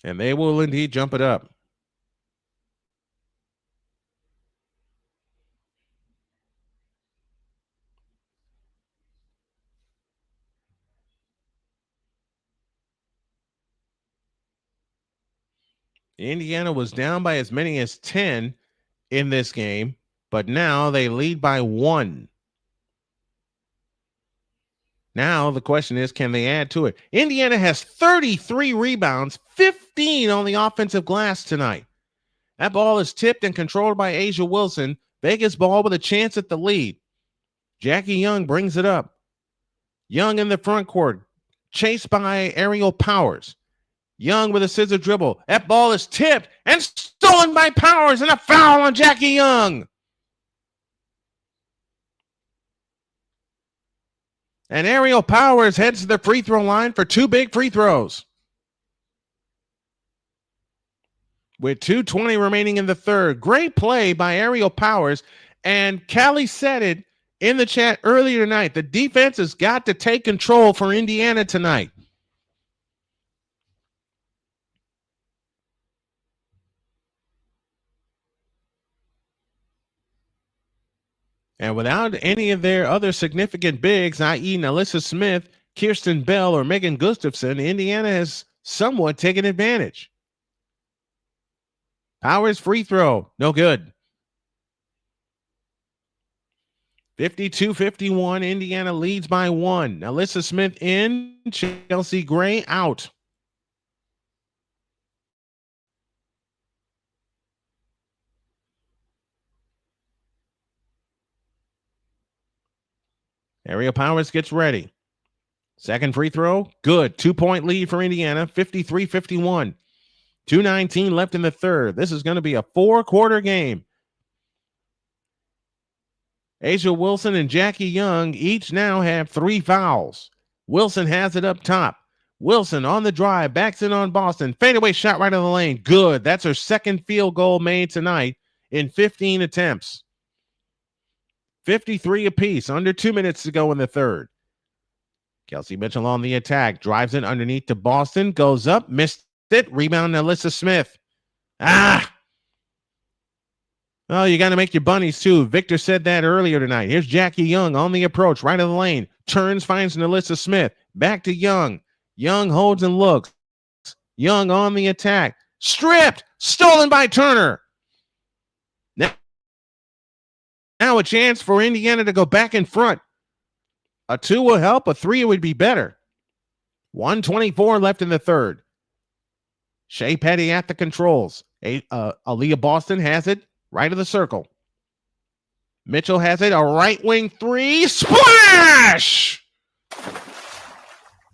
And they will indeed jump it up. Indiana was down by as many as 10 in this game, but now they lead by 1. Now the question is, can they add to it? Indiana has 33 rebounds, 15 on the offensive glass tonight. That ball is tipped and controlled by Asia Wilson. Vegas ball with a chance at the lead. Jackie Young brings it up. Young in the front court, chased by Aerial Powers. Young with a scissor dribble. That ball is tipped and stolen by Powers, and a foul on Jackie Young. And Aerial Powers heads to the free throw line for 2 big free throws. With 2:20 remaining in the third. Great play by Aerial Powers. And Callie said it in the chat earlier tonight. The defense has got to take control for Indiana tonight. And without any of their other significant bigs, i.e. Nalissa Smith, Kirsten Bell, or Megan Gustafson, Indiana has somewhat taken advantage. Powers free throw, no good. 52-51, Indiana leads by 1. Nalissa Smith in, Chelsea Gray out. Aerial Powers gets ready. Second free throw, good. 2-point lead for Indiana, 53-51. 2:19 left in the third. This is going to be a 4-quarter game. Asia Wilson and Jackie Young each now have 3 fouls. Wilson has it up top. Wilson on the drive, backs in on Boston. Fadeaway shot right in the lane. Good. That's her second field goal made tonight in 15 attempts. 53 apiece, under 2 minutes to go in the third. Kelsey Mitchell on the attack, drives it underneath to Boston, goes up, missed it, rebound Nalissa Smith. Oh, you got to make your bunnies too. Victor said that earlier tonight. Here's Jackie Young on the approach, right of the lane, turns, finds Nalissa Smith, back to Young. Young holds and looks. Young on the attack, stripped, stolen by Turner. Now a chance for Indiana to go back in front. A 2 will help. A 3 would be better. 1:24 left in the third. Shea Petty at the controls. Aliyah Boston has it right of the circle. Mitchell has it. A right wing 3. Splash!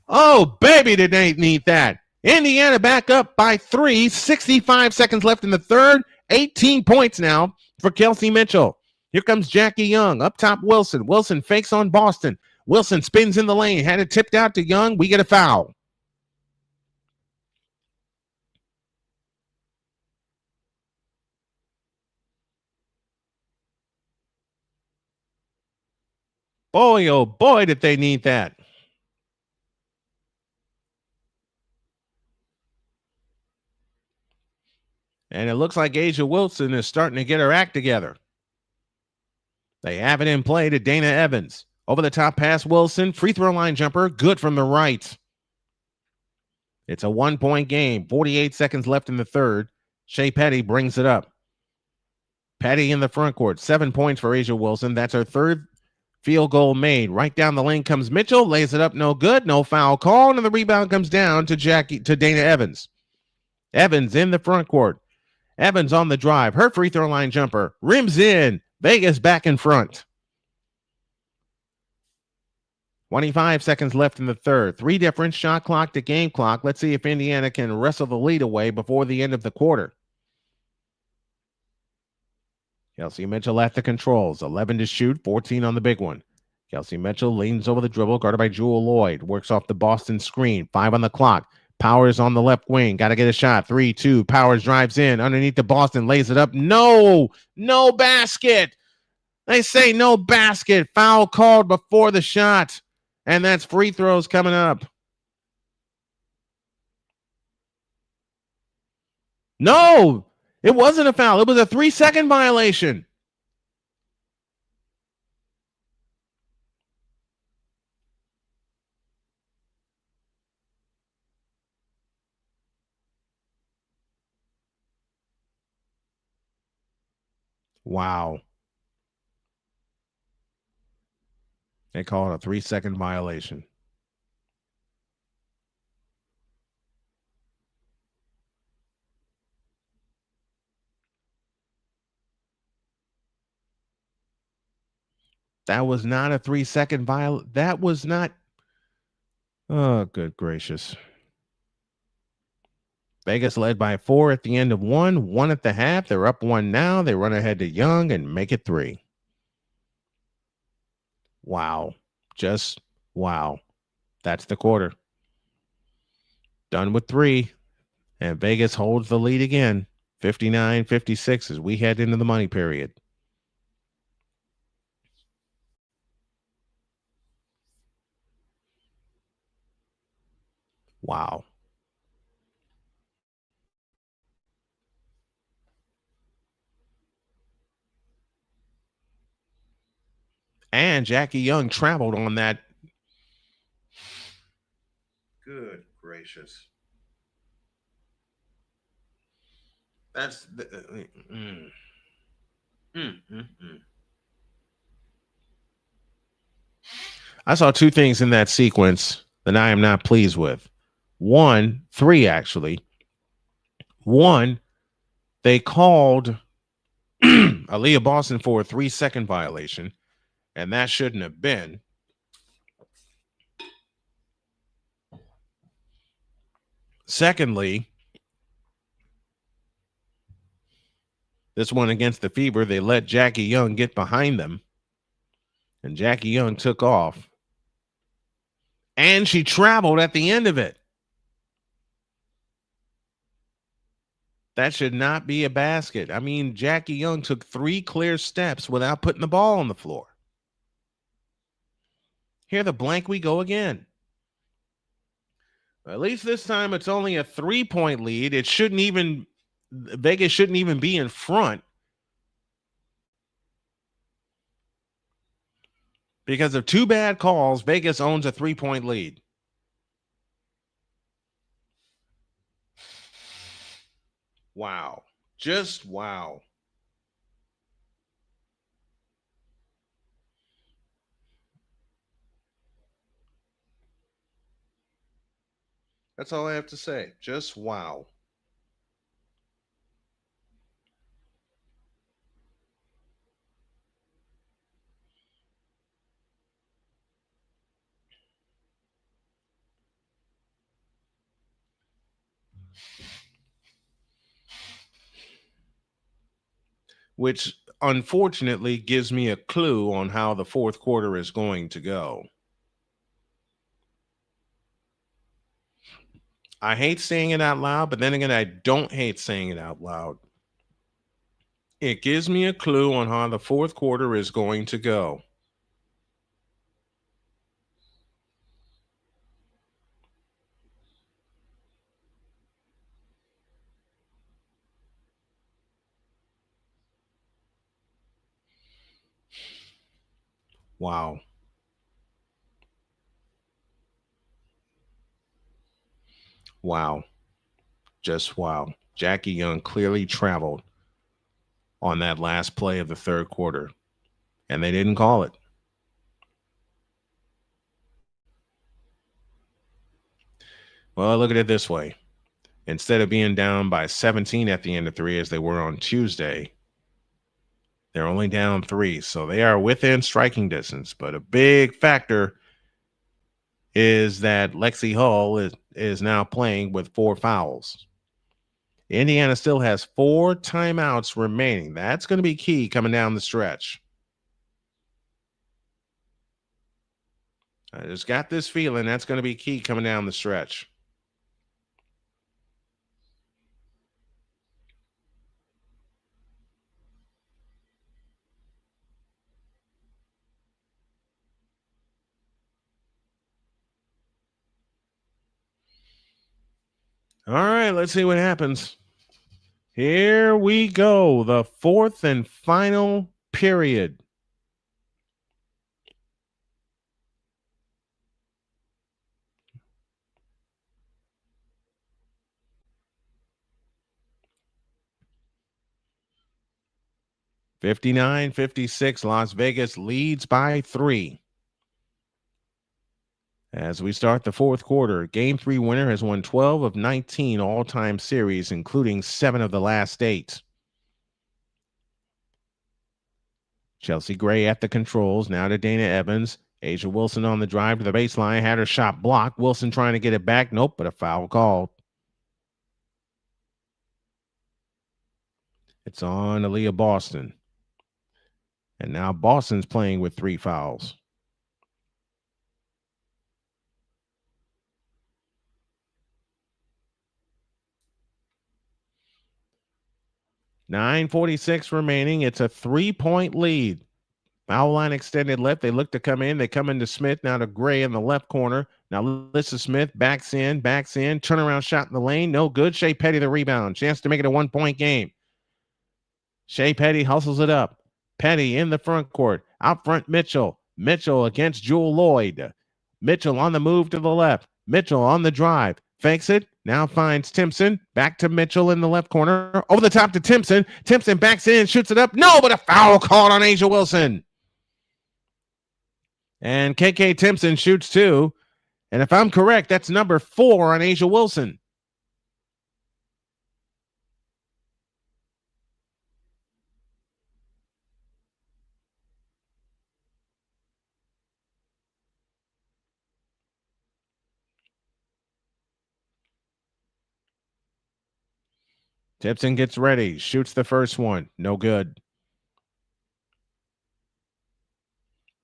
Oh, baby, did they need that. Indiana back up by 3. 65 seconds left in the third. 18 points now for Kelsey Mitchell. Here comes Jackie Young. Up top, Wilson. Wilson fakes on Boston. Wilson spins in the lane. Had it tipped out to Young. We get a foul. Boy, oh boy, did they need that. And it looks like Asia Wilson is starting to get her act together. They have it in play to Dana Evans. Over the top pass, Wilson. Free throw line jumper. Good from the right. It's a 1-point game. 48 seconds left in the third. Shea Petty brings it up. Petty in the front court. 7 points for Asia Wilson. That's her third field goal made. Right down the lane comes Mitchell. Lays it up. No good. No foul call. And the rebound comes down to Dana Evans. Evans in the front court. Evans on the drive. Her free throw line jumper. Rims in. Vegas back in front. 25 seconds left in the third. 3 different shot clock to game clock. Let's see if Indiana can wrestle the lead away before the end of the quarter. Kelsey Mitchell at the controls. 11 to shoot, 14 on the big one. Kelsey Mitchell leans over the dribble, guarded by Jewel Lloyd. Works off the Boston screen. 5 on the clock. Powers on the left wing. Got to get a shot. 3-2. Powers drives in. Underneath the Boston. Lays it up. No basket. They say no basket. Foul called before the shot. And that's free throws coming up. No, it wasn't a foul. It was a 3-second violation. Wow. They call it a 3-second violation. That was not a 3-second violation. That was not. Oh, good gracious. Vegas led by 4 at the end of 1 at the half. They're up 1 now. They run ahead to Young and make it 3. Wow. Just wow. That's the quarter. Done with 3. And Vegas holds the lead again. 59-56 as we head into the money period. Wow. And Jackie Young traveled on that. Good gracious. That's the. I saw 2 things in that sequence that I am not pleased with. 3 actually. 1, they called Aliyah Boston for a 3-second violation, and that shouldn't have been. Secondly, this one against the Fever, they let Jackie Young get behind them, and Jackie Young took off, and she traveled at the end of it. That should not be a basket. I mean, Jackie Young took 3 clear steps without putting the ball on the floor. Here, the blank we go again. At least this time it's only a 3-point lead. It shouldn't even, Vegas shouldn't even be in front. Because of 2 bad calls, Vegas owns a 3-point lead. Wow. Just wow. That's all I have to say. Just wow. Which unfortunately gives me a clue on how the fourth quarter is going to go. I hate saying it out loud, but then again, I don't hate saying it out loud. It gives me a clue on how the fourth quarter is going to go. Wow. Wow. Just wow. Jackie Young clearly traveled on that last play of the third quarter, and they didn't call it. Well, look at it this way. Instead of being down by 17 at the end of three, as they were on Tuesday, they're only down 3. So they are within striking distance. But a big factor is that Lexie Hull is now playing with 4 fouls. Indiana still has 4 timeouts remaining. That's going to be key coming down the stretch. I just got this feeling that's going to be key coming down the stretch. All right, let's see what happens. Here we go. The fourth and final period. (59-56), Las Vegas leads by 3. As we start the fourth quarter, Game 3 winner has won 12 of 19 all-time series, including 7 of the last 8. Chelsea Gray at the controls, now to Dana Evans. A'ja Wilson on the drive to the baseline, had her shot blocked. Wilson trying to get it back. Nope, but a foul called. It's on Aliyah Boston. And now Boston's playing with 3 fouls. .946 remaining. It's a 3-point lead. Foul line extended left. They look to come in. They come into Smith, now to Gray in the left corner. Now Alyssa Smith backs in. Turnaround shot in the lane. No good. Shea Petty the rebound. Chance to make it a 1-point game. Shea Petty hustles it up. Petty in the front court. Out front, Mitchell. Mitchell against Jewel Lloyd. Mitchell on the move to the left. Mitchell on the drive. Fakes it. Now finds Timpson. Back to Mitchell in the left corner. Over the top to Timpson. Timpson backs in, shoots it up. No, but a foul called on A'ja Wilson. And KK Timpson shoots 2. And if I'm correct, that's number 4 on A'ja Wilson. Timpson gets ready, shoots the first one. No good.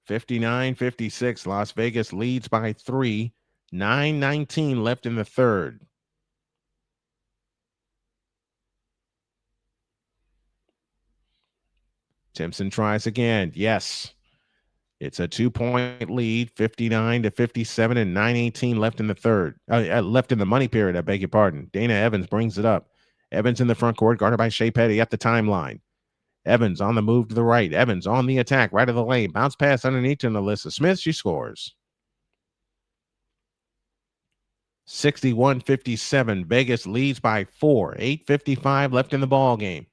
59-56. Las Vegas leads by 3. 9:19 left in the third. Timpson tries again. Yes. It's a 2-point lead, 59-57, and 9:18 left in the third. Left in the money period, I beg your pardon. Dana Evans brings it up. Evans in the front court, guarded by Shea Petty at the timeline. Evans on the move to the right. Evans on the attack, right of the lane. Bounce pass underneath to Alyssa Smith. She scores. 61-57. Vegas leads by 4. 8:55 left in the ball game.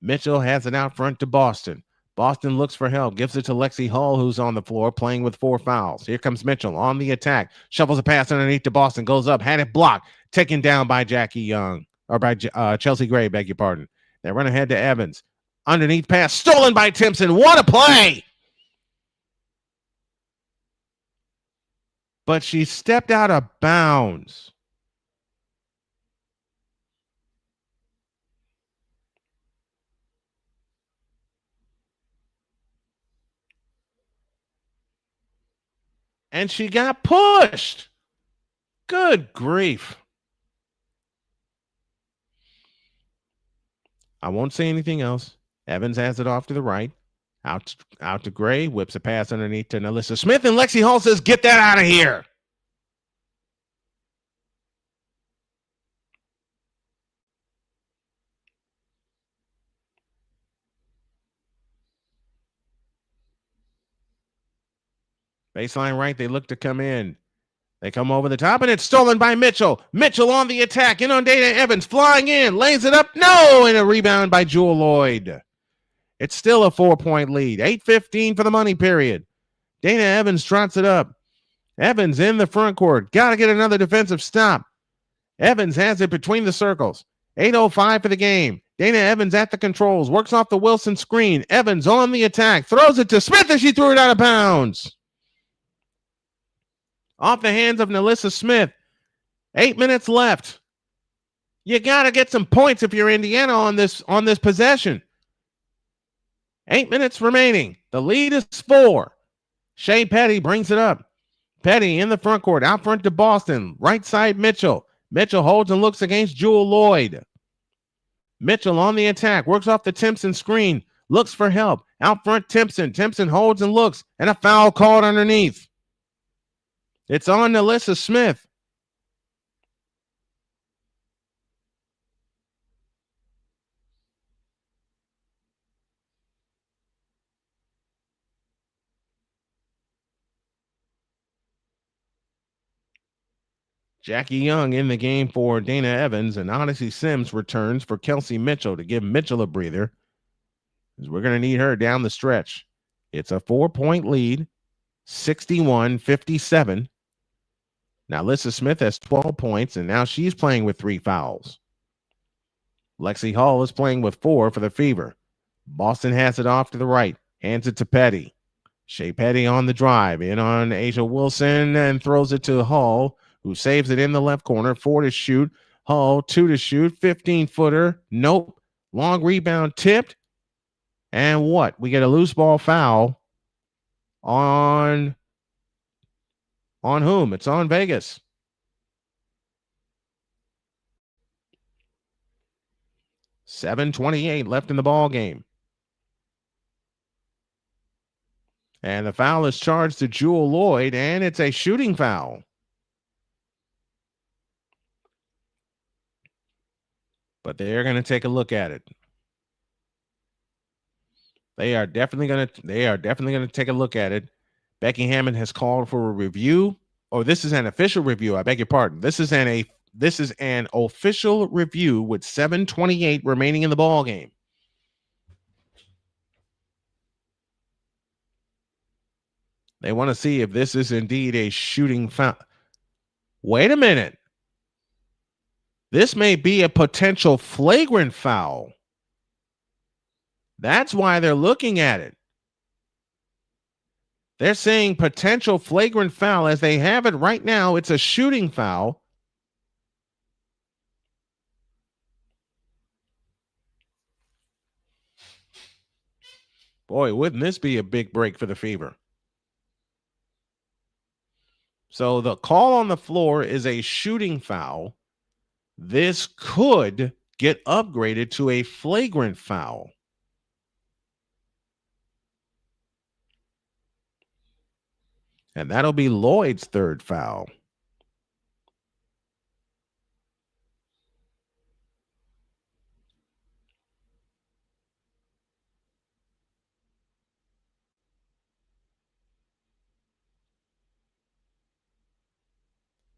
Mitchell has it out front to Boston. Boston looks for help, gives it to Lexie Hull, who's on the floor playing with 4 fouls. Here comes Mitchell on the attack. Shovels a pass underneath to Boston. Goes up, had it blocked. Taken down by Jackie Young. Or by Chelsea Gray, beg your pardon. They run ahead to Evans. Underneath pass, stolen by Timpson. What a play! But she stepped out of bounds. And she got pushed. Good grief. I won't say anything else. Evans has it off to the right. Out to Gray. Whips a pass underneath to Alyssa Smith. And Lexie Hull says, get that out of here. Baseline right, they look to come in. They come over the top, and it's stolen by Mitchell. Mitchell on the attack, in on Dana Evans, flying in, lays it up, no, and a rebound by Jewel Lloyd. It's still a 4-point lead, 8:15 for the money period. Dana Evans trots it up. Evans in the front court, got to get another defensive stop. Evans has it between the circles. 8:05 for the game. Dana Evans at the controls, works off the Wilson screen. Evans on the attack, throws it to Smith as she threw it out of bounds. Off the hands of Nalissa Smith. 8 minutes left. You got to get some points if you're Indiana on this possession. 8 minutes remaining. The lead is 4. Shea Petty brings it up. Petty in the front court, out front to Boston. Right side Mitchell. Mitchell holds and looks against Jewel Lloyd. Mitchell on the attack, works off the Timpson screen, looks for help. Out front Timpson. Timpson holds and looks, and a foul called underneath. It's on Nalissa Smith. Jackie Young in the game for Dana Evans, and Odyssey Sims returns for Kelsey Mitchell to give Mitchell a breather, because we're going to need her down the stretch. It's a 4-point lead, 61-57. Now, Lissa Smith has 12 points, and now she's playing with 3 fouls. Lexie Hull is playing with 4 for the Fever. Boston has it off to the right, hands it to Petty. Shea Petty on the drive, in on Asia Wilson, and throws it to Hull, who saves it in the left corner. 4 to shoot. Hull, 2 to shoot. 15-footer. Nope. Long rebound tipped. And what? We get a loose ball foul on whom? It's on Vegas. .7:28 left in the ball game. And the foul is charged to Jewel Lloyd, and it's a shooting foul. But they're going to take a look at it. They are definitely going to take a look at it. Becky Hammond has called for a review. Oh, this is an official review. I beg your pardon. This is an official review with 7:28 remaining in the ball game. They want to see if this is indeed a shooting foul. Wait a minute. This may be a potential flagrant foul. That's why they're looking at it. They're saying potential flagrant foul. As they have it right now, it's a shooting foul. Boy, wouldn't this be a big break for the Fever? So the call on the floor is a shooting foul. This could get upgraded to a flagrant foul. And that'll be Lloyd's third foul.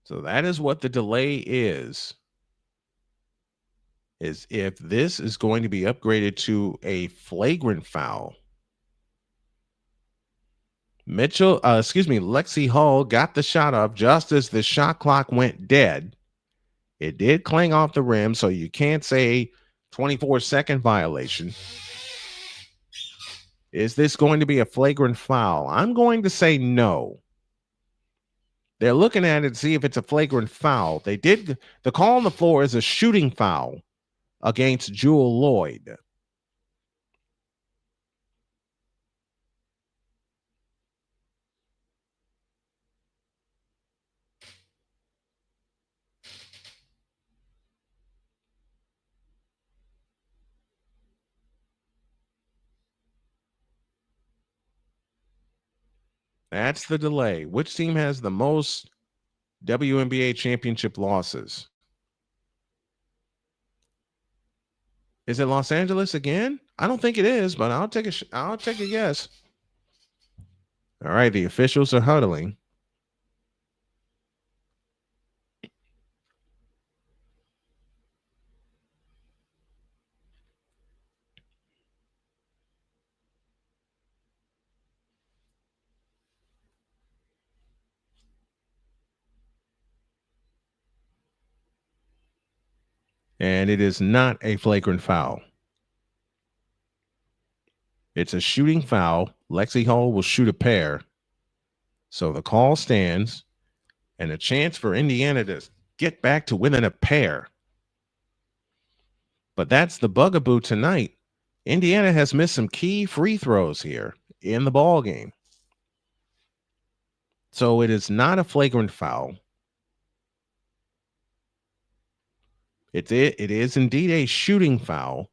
So that is what the delay is if this is going to be upgraded to a flagrant foul. Lexie Hull got the shot up just as the shot clock went dead. It did clang off the rim, so you can't say 24-second violation. Is this going to be a flagrant foul? I'm going to say no. They're looking at it to see if it's a flagrant foul. The call on the floor is a shooting foul against Jewel Lloyd. That's the delay. Which team has the most WNBA championship losses? Is it Los Angeles again? I don't think it is, but I'll take a guess. All right, the officials are huddling. And it is not a flagrant foul. It's a shooting foul. Lexie Hull will shoot a pair. So the call stands, and a chance for Indiana to get back to within a pair. But that's the bugaboo tonight. Indiana has missed some key free throws here in the ball game. So it is not a flagrant foul. It is indeed a shooting foul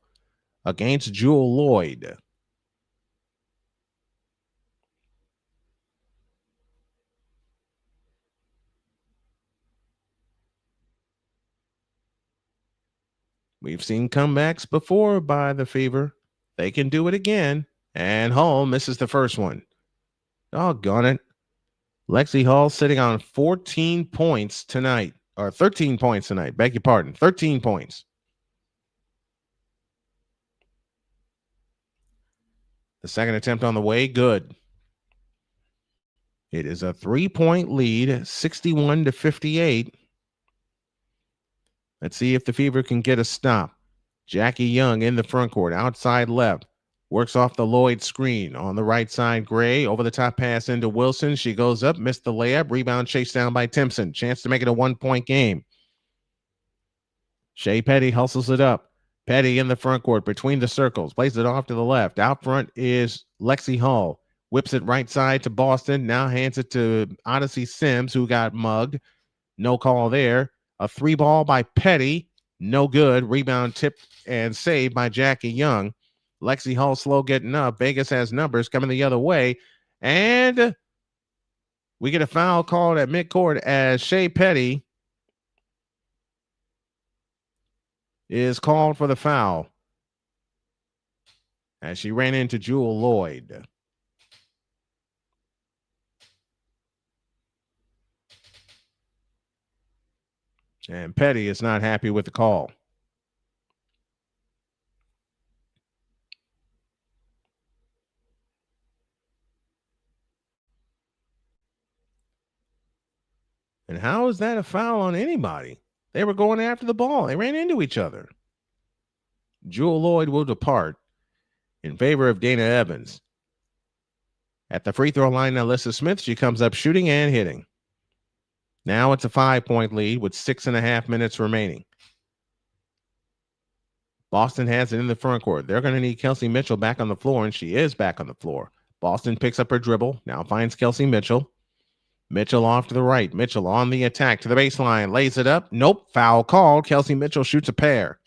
against Jewel Lloyd. We've seen comebacks before by the Fever. They can do it again. And Hull misses the first one. Doggone it. Lexie Hull sitting on 14 points tonight. Or 13 points tonight. Beg your pardon. 13 points. The second attempt on the way. Good. It is a 3-point lead. 61-58. Let's see if the Fever can get a stop. Jackie Young in the front court, outside left. Works off the Lloyd screen. On the right side, Gray. Over the top pass into Wilson. She goes up, missed the layup. Rebound chased down by Timpson. Chance to make it a 1-point game. Shea Petty hustles it up. Petty in the front court, between the circles. Plays it off to the left. Out front is Lexie Hull. Whips it right side to Boston. Now hands it to Odyssey Sims, who got mugged. No call there. A 3-ball by Petty. No good. Rebound tipped and saved by Jackie Young. Lexie Hull slow getting up. Vegas has numbers coming the other way. And we get a foul called at midcourt as Shea Petty is called for the foul as she ran into Jewel Lloyd. And Petty is not happy with the call. And how is that a foul on anybody? They were going after the ball. They ran into each other. Jewel Lloyd will depart in favor of Dana Evans. At the free throw line, Alyssa Smith, she comes up shooting and hitting. Now it's a 5-point lead with 6.5 minutes remaining. Boston has it in the front court. They're going to need Kelsey Mitchell back on the floor, and she is back on the floor. Boston picks up her dribble, now finds Kelsey Mitchell. Mitchell off to the right. Mitchell on the attack to the baseline. Lays it up. Nope. Foul called. Kelsey Mitchell shoots a pair.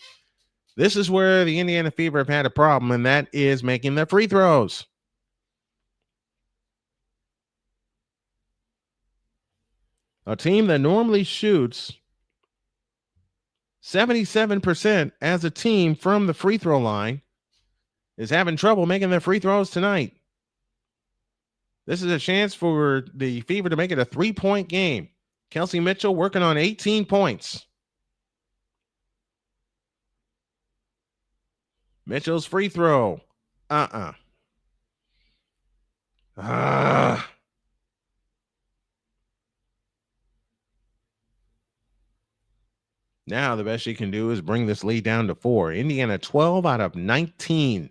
This is where the Indiana Fever have had a problem, and that is making their free throws. A team that normally shoots 77% as a team from the free throw line is having trouble making their free throws tonight. This is a chance for the Fever to make it a 3-point game. Kelsey Mitchell working on 18 points. Mitchell's free throw. Now the best she can do is bring this lead down to 4. Indiana 12 out of 19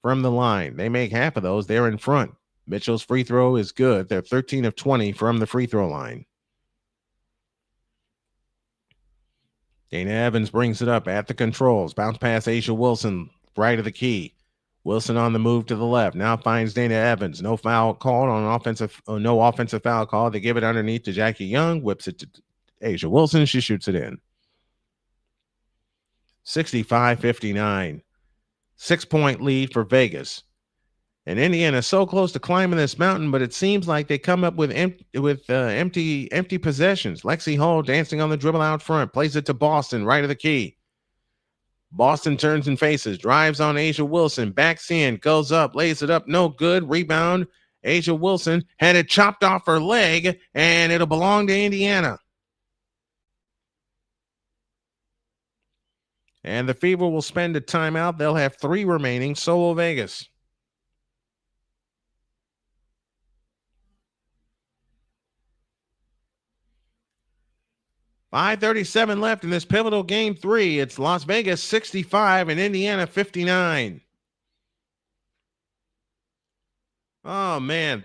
from the line. They make half of those. They're in front. Mitchell's free throw is good. They're 13 of 20 from the free throw line. Dana Evans brings it up at the controls. Bounce pass Asia Wilson, right of the key. Wilson on the move to the left. Now finds Dana Evans. No foul called on offensive. No offensive foul call. They give it underneath to Jackie Young. Whips it to Asia Wilson. She shoots it in. 65-59. 6-point lead for Vegas. And Indiana is so close to climbing this mountain, but it seems like they come up with empty possessions. Lexie Hull dancing on the dribble out front, plays it to Boston, right of the key. Boston turns and faces, drives on Asia Wilson, backs in, goes up, lays it up, no good. Rebound, A'ja Wilson had it chopped off her leg, and it'll belong to Indiana. And the Fever will spend a timeout. They'll have 3 remaining. So will Vegas. .537 left in this pivotal game 3. It's Las Vegas 65 and Indiana 59. Oh, man.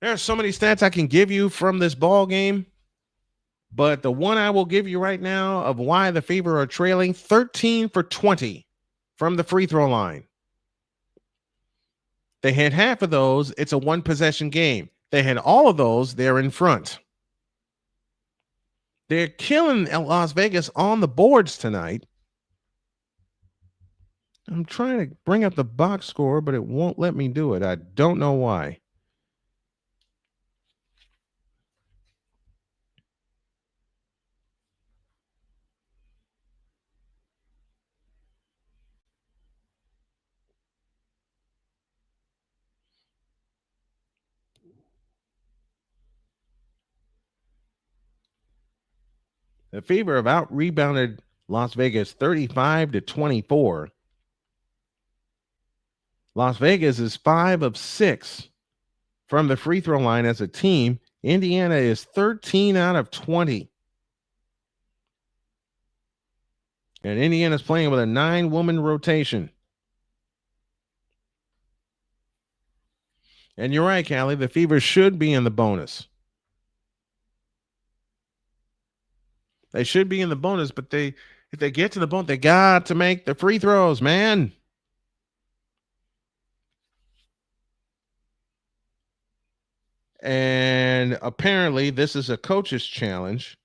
There are so many stats I can give you from this ball game. But the one I will give you right now of why the Fever are trailing, 13 for 20 from the free throw line. They had half of those. It's a 1-possession game. They had all of those. They're in front. They're killing Las Vegas on the boards tonight. I'm trying to bring up the box score, but it won't let me do it. I don't know why. The Fever have out-rebounded Las Vegas 35-24. Las Vegas is 5 of 6 from the free throw line as a team. Indiana is 13 out of 20. And Indiana's playing with a 9-woman rotation. And you're right, Callie. The Fever should be in the bonus. They should be in the bonus, but if they get to the bonus, they got to make the free throws, man. And apparently this is a coach's challenge.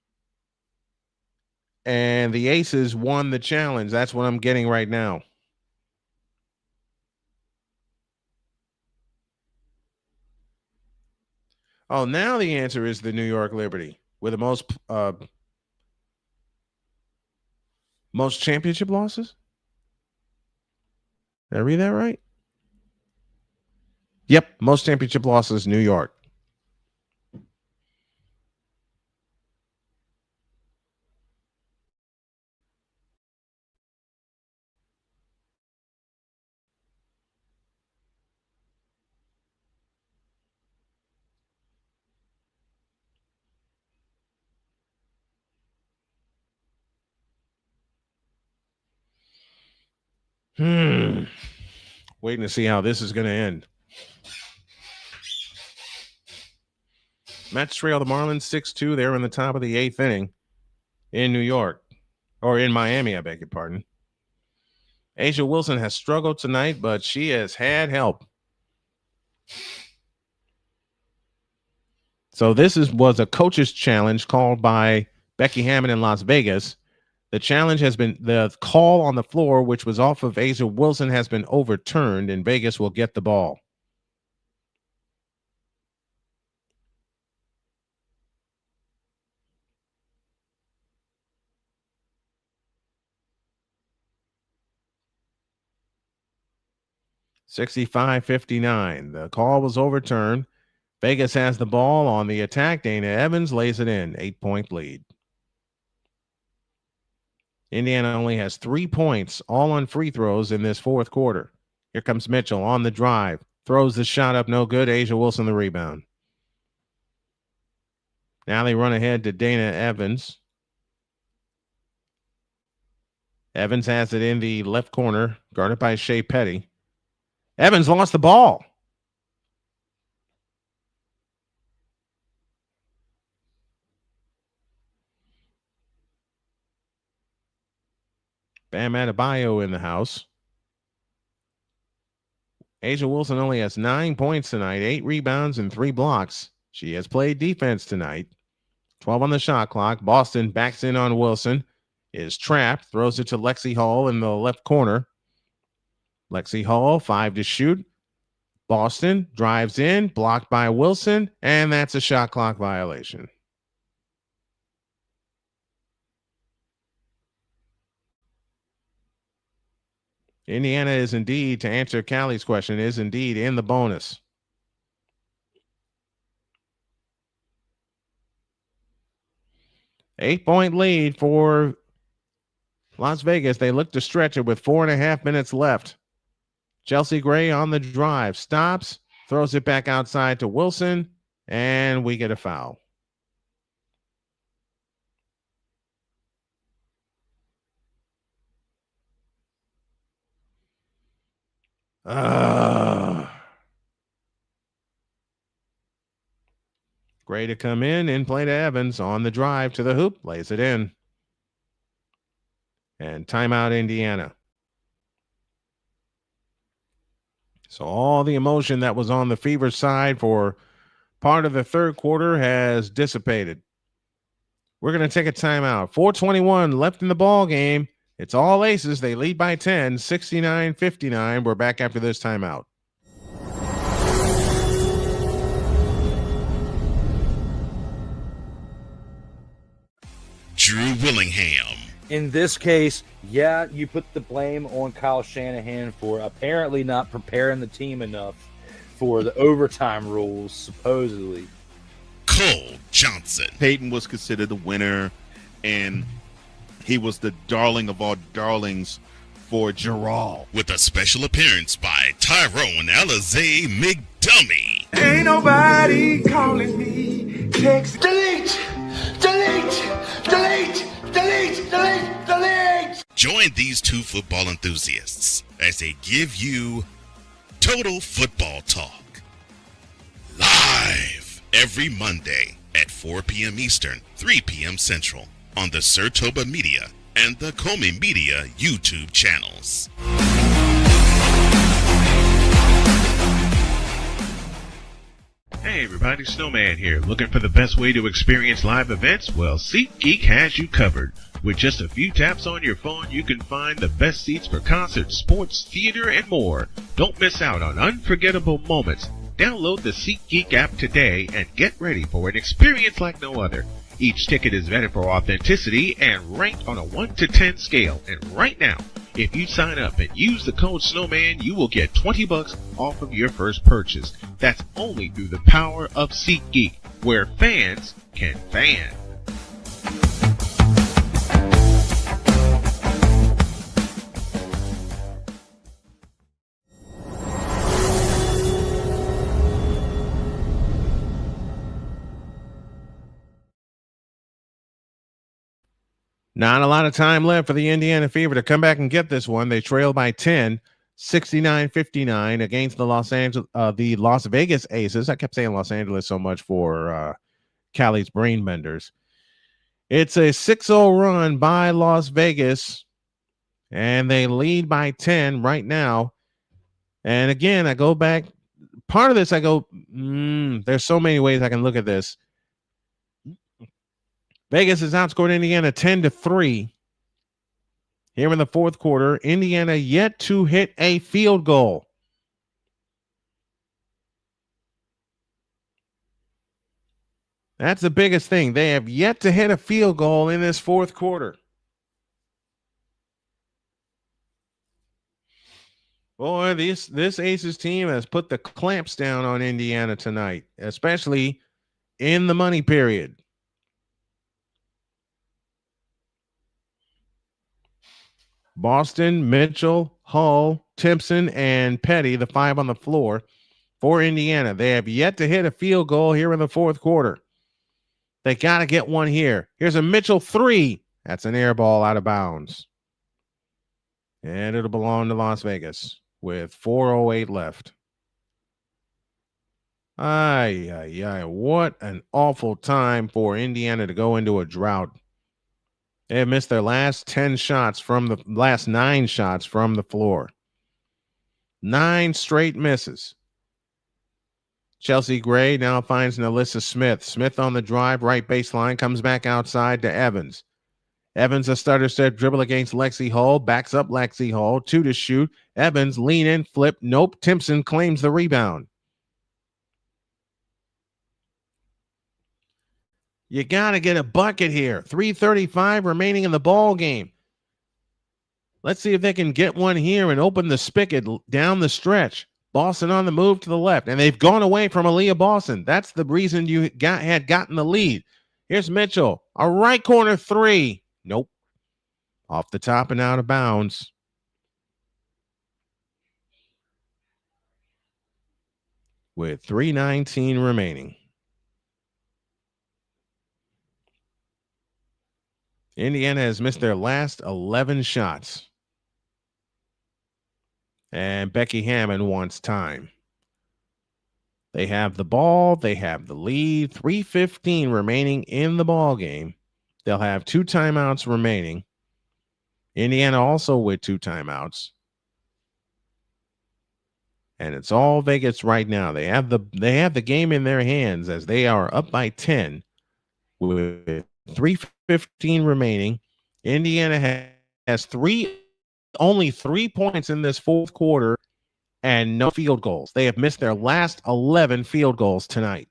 And the Aces won the challenge. That's what I'm getting right now. Oh, now the answer is the New York Liberty with the most championship losses. Did I read that right? Yep, most championship losses, New York. Waiting to see how this is going to end. Match trail the Marlins 6-2. They're in the top of the 8th inning in New York, or in Miami, I beg your pardon. A'ja Wilson has struggled tonight, but she has had help. So this was a coach's challenge called by Becky Hammond in Las Vegas. The challenge has been, the call on the floor, which was off of A'ja Wilson, has been overturned, and Vegas will get the ball. (65-59). The call was overturned. Vegas has the ball on the attack. Dana Evans lays it in. 8-point lead. Indiana only has 3 points, all on free throws in this fourth quarter. Here comes Mitchell on the drive. Throws the shot up, no good. A'ja Wilson the rebound. Now they run ahead to Dana Evans. Evans has it in the left corner, guarded by Shea Petty. Evans lost the ball. Bam Adebayo in the house. A'ja Wilson only has 9 points tonight, 8 rebounds and 3 blocks. She has played defense tonight. 12 on the shot clock. Boston backs in on Wilson. Is trapped. Throws it to Lexie Hull in the left corner. Lexie Hull, 5 to shoot. Boston drives in, blocked by Wilson, and that's a shot clock violation. Indiana is indeed, to answer Callie's question, is indeed in the bonus. 8-point lead for Las Vegas. They look to stretch it with 4.5 minutes left. Chelsea Gray on the drive, stops, throws it back outside to Wilson, and we get a foul. Gray to come in play to Evans on the drive to the hoop, lays it in. And timeout Indiana. So all the emotion that was on the Fever side for part of the third quarter has dissipated. We're going to take a timeout. 4:21 left in the ball game. It's all aces. They lead by 10, 69-59. We're back after this timeout. Drew Willingham. In this case, yeah, you put the blame on Kyle Shanahan for apparently not preparing the team enough for the overtime rules, supposedly. Cole Johnson. Peyton was considered the winner, and he was the darling of all darlings for Gerald. With a special appearance by Tyrone Alizé McDummy. Ain't nobody calling me. Text. Delete! Join these two football enthusiasts as they give you Total Football Talk. Live every Monday at 4 p.m. Eastern, 3 p.m. Central on the Sertoba Media and the Comey Media YouTube channels. Hey everybody, Snowman here. Looking for the best way to experience live events? Well, SeatGeek has you covered. With just a few taps on your phone, you can find the best seats for concerts, sports, theater, and more. Don't miss out on unforgettable moments. Download the SeatGeek app today and get ready for an experience like no other. Each ticket is vetted for authenticity and ranked on a 1 to 10 scale. And right now, if you sign up and use the code Snowman, you will get $20 off of your first purchase. That's only through the power of SeatGeek, where fans can fan. Not a lot of time left for the Indiana Fever to come back and get this one. They trail by 10, 69-59 against the Las Vegas Aces. I kept saying Los Angeles so much for Callie's brain benders. It's a 6-0 run by Las Vegas, and they lead by 10 right now. And again, I go back. Part of this, I go, there's so many ways I can look at this. Vegas has outscored Indiana 10-3 here in the fourth quarter. Indiana yet to hit a field goal. That's the biggest thing. They have yet to hit a field goal in this fourth quarter. Boy, this Aces team has put the clamps down on Indiana tonight, especially in the money period. Boston, Mitchell, Hull, Timpson, and Petty, the 5 on the floor for Indiana. They have yet to hit a field goal here in the fourth quarter. They got to get one here. Here's a Mitchell 3. That's an air ball out of bounds. And it'll belong to Las Vegas with 4:08 left. What an awful time for Indiana to go into a drought. They have missed their last 9 shots from the floor. 9 straight misses. Chelsea Gray now finds Nalissa Smith. Smith on the drive, right baseline, comes back outside to Evans. Evans, a stutter step dribble against Lexie Hull, backs up Lexie Hull, 2 to shoot. Evans, lean in, flip. Nope, Timpson claims the rebound. You got to get a bucket here. 3:35 remaining in the ball game. Let's see if they can get one here and open the spigot down the stretch. Boston on the move to the left, and they've gone away from Aliyah Boston. That's the reason you had gotten the lead. Here's Mitchell. A right corner three. Nope. Off the top and out of bounds. With 3:19 remaining. Indiana has missed their last 11 shots. And Becky Hammond wants time. They have the ball. They have the lead. 3:15 remaining in the ball game. They'll have 2 timeouts remaining. Indiana also with 2 timeouts. And it's all Vegas right now. They have the game in their hands as they are up by 10 with 3:15 remaining. Indiana has only 3 points in this fourth quarter and no field goals. They have missed their last 11 field goals tonight.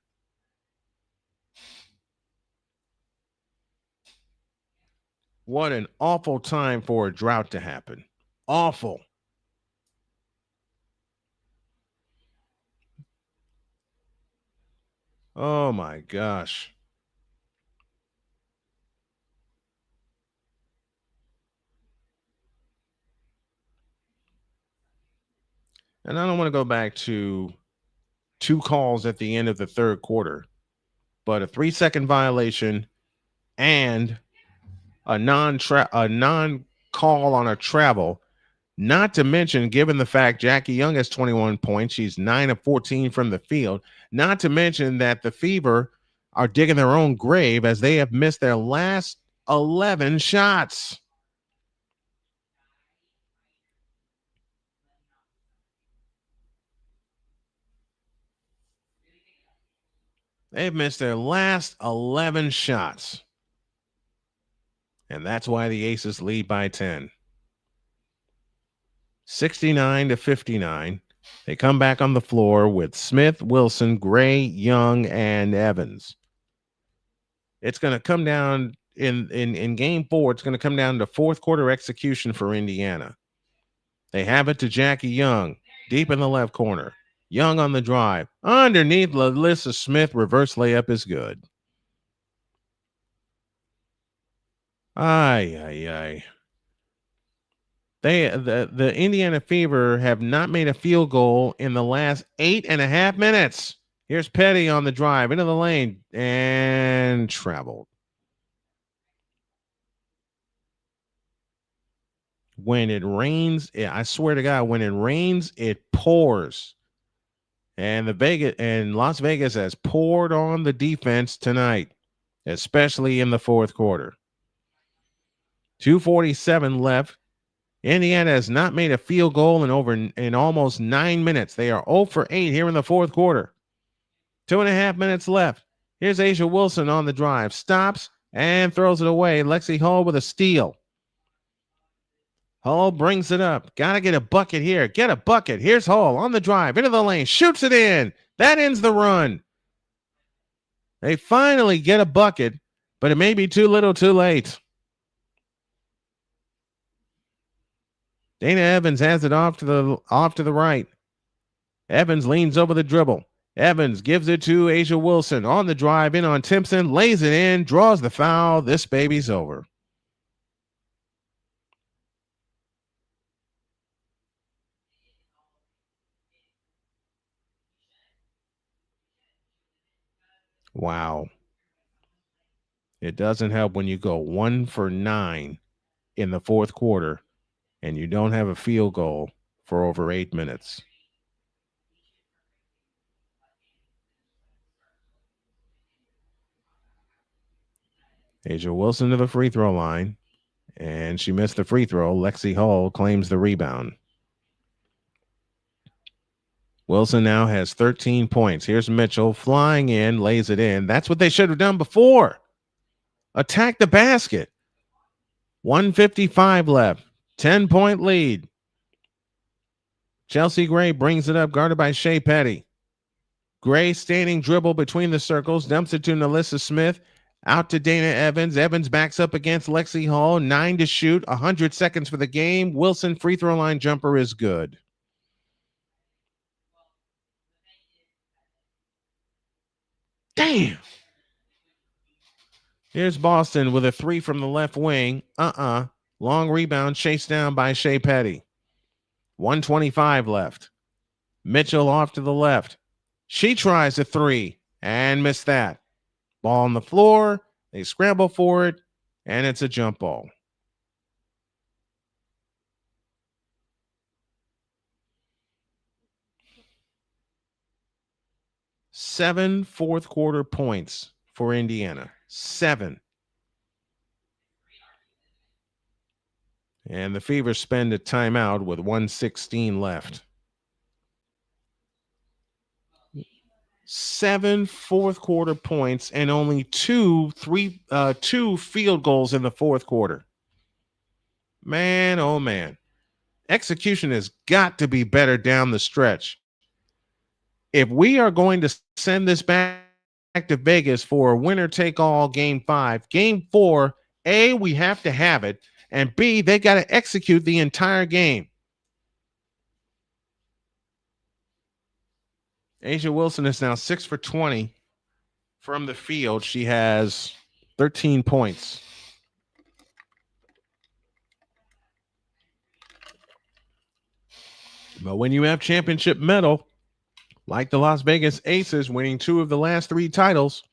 What an awful time for a drought to happen. Awful. Oh my gosh. And I don't want to go back to 2 calls at the end of the third quarter, but a 3-second violation and a non-call on a travel. Not to mention, given the fact Jackie Young has 21 points, she's 9 of 14 from the field. Not to mention that the Fever are digging their own grave as they have missed their last 11 shots. They've missed their last 11 shots. And that's why the Aces lead by 10. 69-59. They come back on the floor with Smith, Wilson, Gray, Young, and Evans. It's going to come down in game 4. It's going to come down to fourth quarter execution for Indiana. They have it to Jackie Young, deep in the left corner. Young on the drive. Underneath, Alyssa Smith, reverse layup is good. Ay. The Indiana Fever have not made a field goal in the last 8.5 minutes. Here's Petty on the drive into the lane and traveled. When it rains, I swear to God, when it rains, it pours. And Las Vegas has poured on the defense tonight, especially in the fourth quarter. 2:47 left. Indiana has not made a field goal in almost 9 minutes. They are 0 for 8 here in the fourth quarter. 2.5 minutes left. Here's A'ja Wilson on the drive. Stops and throws it away. Lexie Hull with a steal. Hull brings it up. Got to get a bucket here. Get a bucket. Here's Hull on the drive. Into the lane. Shoots it in. That ends the run. They finally get a bucket, but it may be too little too late. Dana Evans has it off to the right. Evans leans over the dribble. Evans gives it to A'ja Wilson on the drive in on Timpson, lays it in, draws the foul. This baby's over. Wow. It doesn't help when you go 1 for 9 in the fourth quarter and you don't have a field goal for over 8 minutes. A'ja Wilson to the free throw line, and she missed the free throw. Lexie Hull claims the rebound. Wilson now has 13 points. Here's Mitchell flying in, lays it in. That's what they should have done before. Attack the basket. 1:55 left. 10-point lead. Chelsea Gray brings it up, guarded by Shea Petty. Gray standing dribble between the circles, dumps it to Alyssa Smith. Out to Dana Evans. Evans backs up against Lexie Hull. 9 to shoot. 100 seconds for the game. Wilson free throw line jumper is good. Damn. Here's Boston with a 3 from the left wing. Long rebound chased down by Shea Petty. 1:25 left. Mitchell off to the left. She tries a 3 and missed that. Ball on the floor. They scramble for it, and it's a jump ball. Seven fourth quarter points for Indiana. 7. And the Fever spend a timeout with 1:16 left. 7 fourth quarter points and only two field goals in the fourth quarter. Man, oh man. Execution has got to be better down the stretch. If we are going to send this back to Vegas for a winner-take-all game 5, game 4, A, we have to have it, and B, they got to execute the entire game. Asia Wilson is now 6 for 20 from the field. She has 13 points. But when you have championship medal, like the Las Vegas Aces winning 2 of the last 3 titles,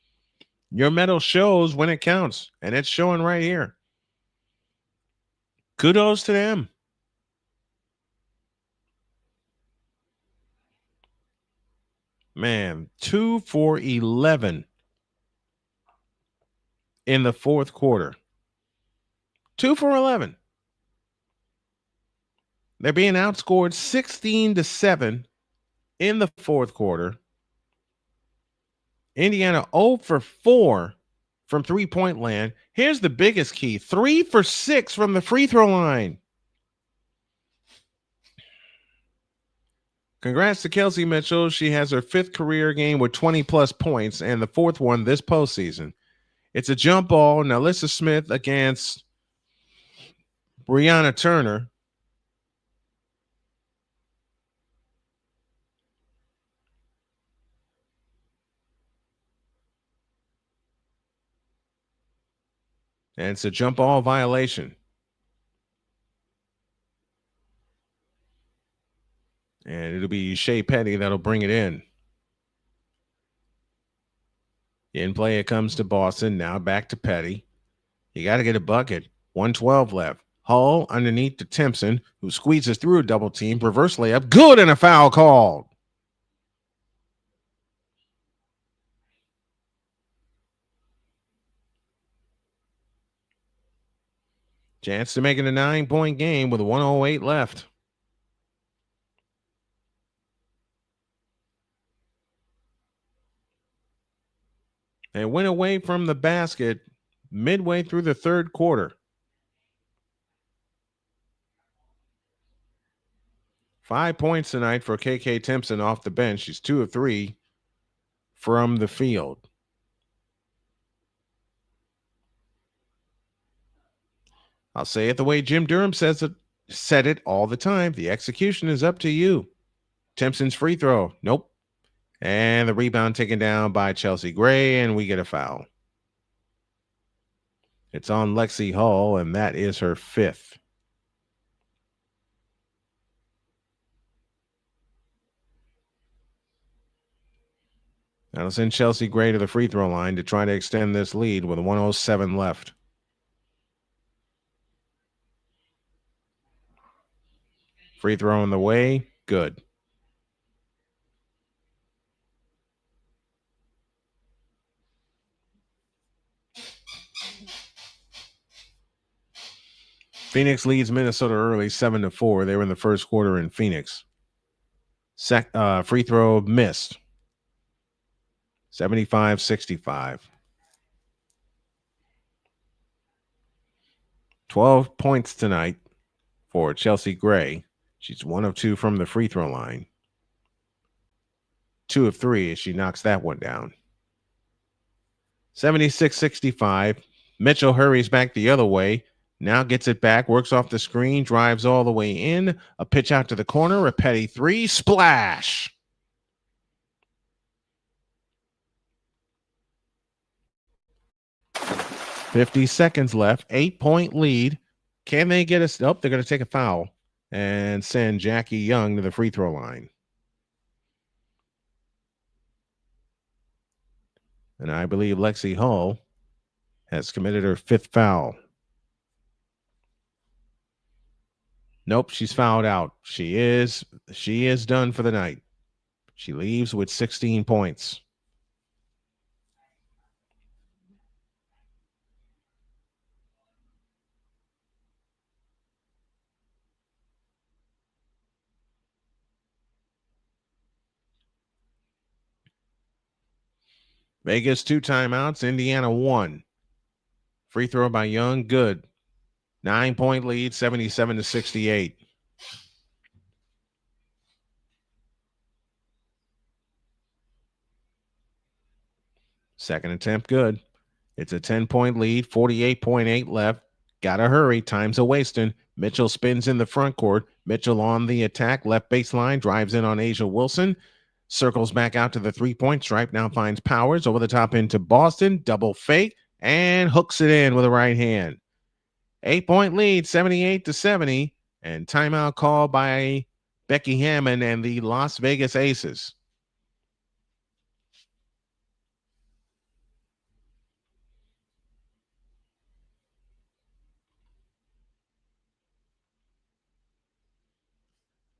your medal shows when it counts, and it's showing right here. Kudos to them. Man, 2 for 11 in the fourth quarter. 2 for 11. They're being outscored 16-7 in the fourth quarter. Indiana 0 for 4 from three-point land. Here's the biggest key. 3 for 6 from the free throw line. Congrats to Kelsey Mitchell. She has her 5th career game with 20-plus points and the 4th one this postseason. It's a jump ball. Now, Alyssa Smith against Brianna Turner. And it's a jump ball violation. And it'll be Shea Petty that'll bring it in. In play, it comes to Boston. Now back to Petty. You got to get a bucket. 1:12 left. Hull underneath to Timpson, who squeezes through a double team. Reverse layup. Good, and a foul called. Chance to make it a 9-point game with 1:08 left. They went away from the basket midway through the third quarter. 5 points tonight for KK Timpson off the bench. She's 2 of 3 from the field. I'll say it the way Jim Durham said it all the time. The execution is up to you. Timpson's free throw. Nope. And the rebound taken down by Chelsea Gray, and we get a foul. It's on Lexie Hull, and that is her 5th. That'll send Chelsea Gray to the free throw line to try to extend this lead with 1:07 left. Free throw in the way. Good. Phoenix leads Minnesota early, 7-4. They were in the first quarter in Phoenix. Free throw missed. 75-65. 12 points tonight for Chelsea Gray. She's 1 of 2 from the free throw line. 2 of 3 as she knocks that one down. 76-65. Mitchell hurries back the other way. Now gets it back, works off the screen, drives all the way in. A pitch out to the corner, a Petty 3, splash. 50 seconds left. 8-point lead. Can they get us? Nope, they're going to take a foul and send Jackie Young to the free throw line. And I believe Lexie Hull has committed her 5th foul. Nope, she's fouled out. She is done for the night. She leaves with 16 points. Vegas 2 timeouts. Indiana 1. Free throw by Young, good. 9-point lead, 77-68. Second attempt, good. It's a 10-point lead, 48.8 left. Gotta hurry. Time's a wasting. Mitchell spins in the front court. Mitchell on the attack, left baseline, drives in on Asia Wilson. Circles back out to the three-point stripe. Now finds Powers over the top into Boston. Double fake and hooks it in with a right hand. 8-point lead, 78-70. And timeout call by Becky Hammond and the Las Vegas Aces.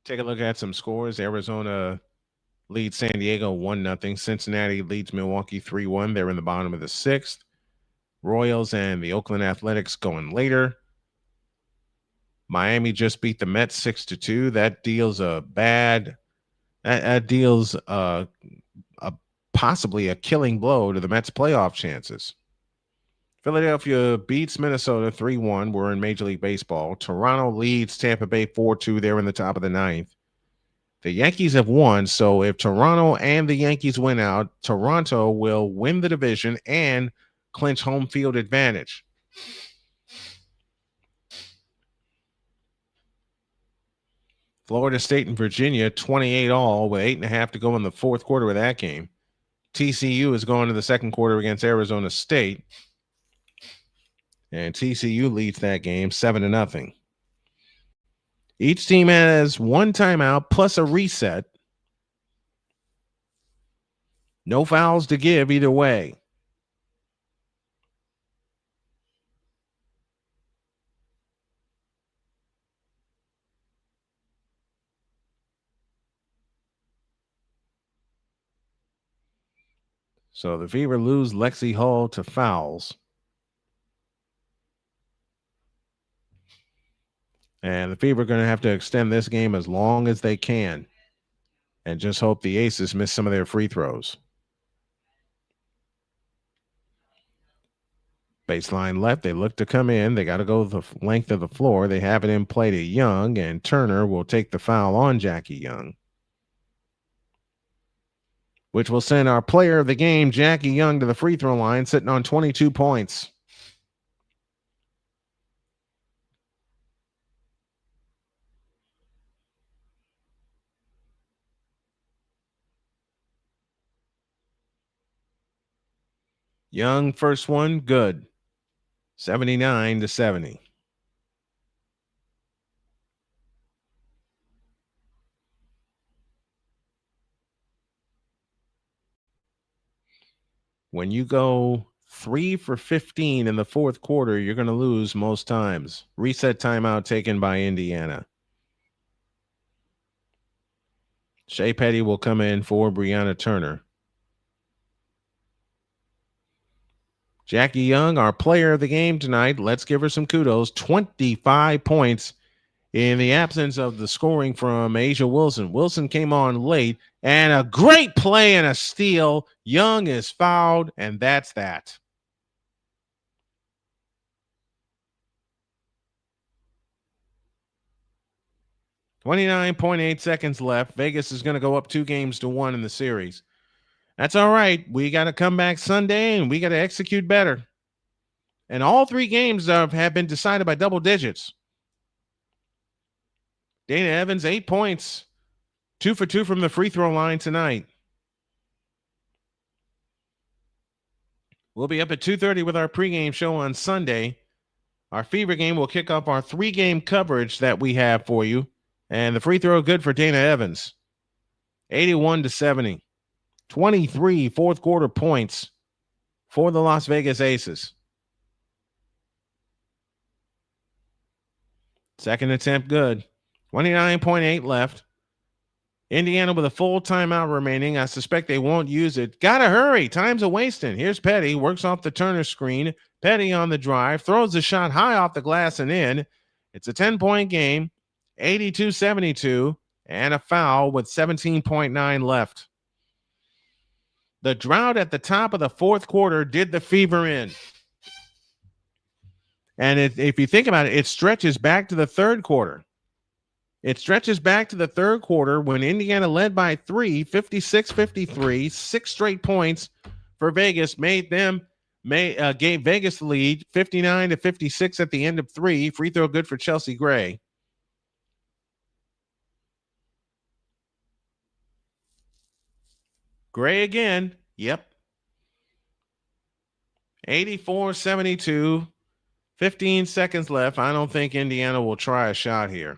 Take a look at some scores. Arizona leads San Diego 1-0. Cincinnati leads Milwaukee 3-1. They're in the bottom of the 6th. Royals and the Oakland Athletics going later. Miami just beat the Mets 6-2. That deals possibly a killing blow to the Mets' playoff chances. Philadelphia beats Minnesota 3-1. We're in Major League Baseball. Toronto leads Tampa Bay 4-2. They're in the top of the 9th. The Yankees have won, so if Toronto and the Yankees win out, Toronto will win the division and clinch home field advantage. Florida State and Virginia, 28-all with 8.5 to go in the fourth quarter of that game. TCU is going to the second quarter against Arizona State. And TCU leads that game 7-0. Each team has one timeout plus a reset. No fouls to give either way. So the Fever lose Lexie Hull to fouls. And the Fever are going to have to extend this game as long as they can and just hope the Aces miss some of their free throws. Baseline left. They look to come in. They got to go the length of the floor. They have it in play to Young, and Turner will take the foul on Jackie Young, which will send our player of the game, Jackie Young, to the free throw line, sitting on 22 points. Young, first one, good. 79-70. When you go 3 for 15 in the fourth quarter, you're going to lose most times. Reset timeout taken by Indiana. Shea Petty will come in for Brianna Turner. Jackie Young, our player of the game tonight. Let's give her some kudos. 25 points in the absence of the scoring from Asia Wilson. Wilson came on late, and a great play and a steal. Young is fouled, and that's that. .8 seconds left. Vegas is going to go up 2-1 in the series. That's all right. We got to come back Sunday, and we got to execute better. And all 3 games have been decided by double digits. Dana Evans, 8 points. 2 for 2 from the free throw line tonight. We'll be up at 2:30 with our pregame show on Sunday. Our Fever game will kick off our 3-game coverage that we have for you. And the free throw good for Dana Evans. 81-70. 23 fourth quarter points for the Las Vegas Aces. Second attempt good. 29.8 left. Indiana with a full timeout remaining. I suspect they won't use it. Gotta hurry. Time's a wasting. Here's Petty. Works off the Turner screen. Petty on the drive. Throws the shot high off the glass and in. It's a 10-point game. 82-72. And a foul with 17.9 left. The drought at the top of the fourth quarter did the Fever in. And if you think about it, it stretches back to the third quarter. It stretches back to the third quarter when Indiana led by 3, 56-53, 6 straight points for Vegas, gave Vegas the lead, 59-56 at the end of 3. Free throw good for Chelsea Gray. Gray again. Yep. 84-72. 15 seconds left. I don't think Indiana will try a shot here.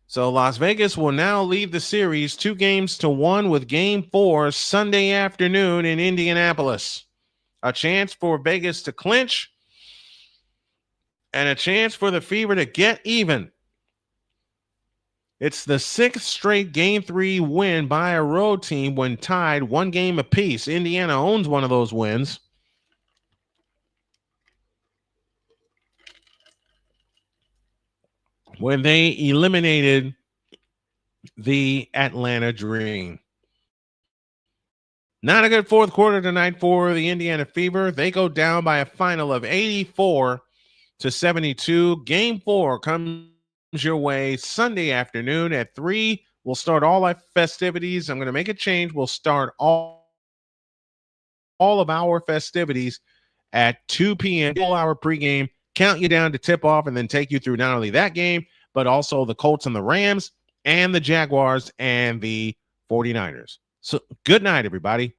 So Las Vegas will now lead the series 2-1 with Game 4 Sunday afternoon in Indianapolis. A chance for Vegas to clinch and a chance for the Fever to get even. It's the 6th straight Game 3 win by a road team when tied 1 game apiece. Indiana owns one of those wins. When they eliminated the Atlanta Dream. Not a good fourth quarter tonight for the Indiana Fever. They go down by a final of 84-72. Game 4 comes your way Sunday afternoon at 3. We'll start all our festivities. I'm going to make a change. We'll start all of our festivities at 2 p.m. Full-hour pregame. Count you down to tip off and then take you through not only that game, but also the Colts and the Rams and the Jaguars and the 49ers. So good night, everybody.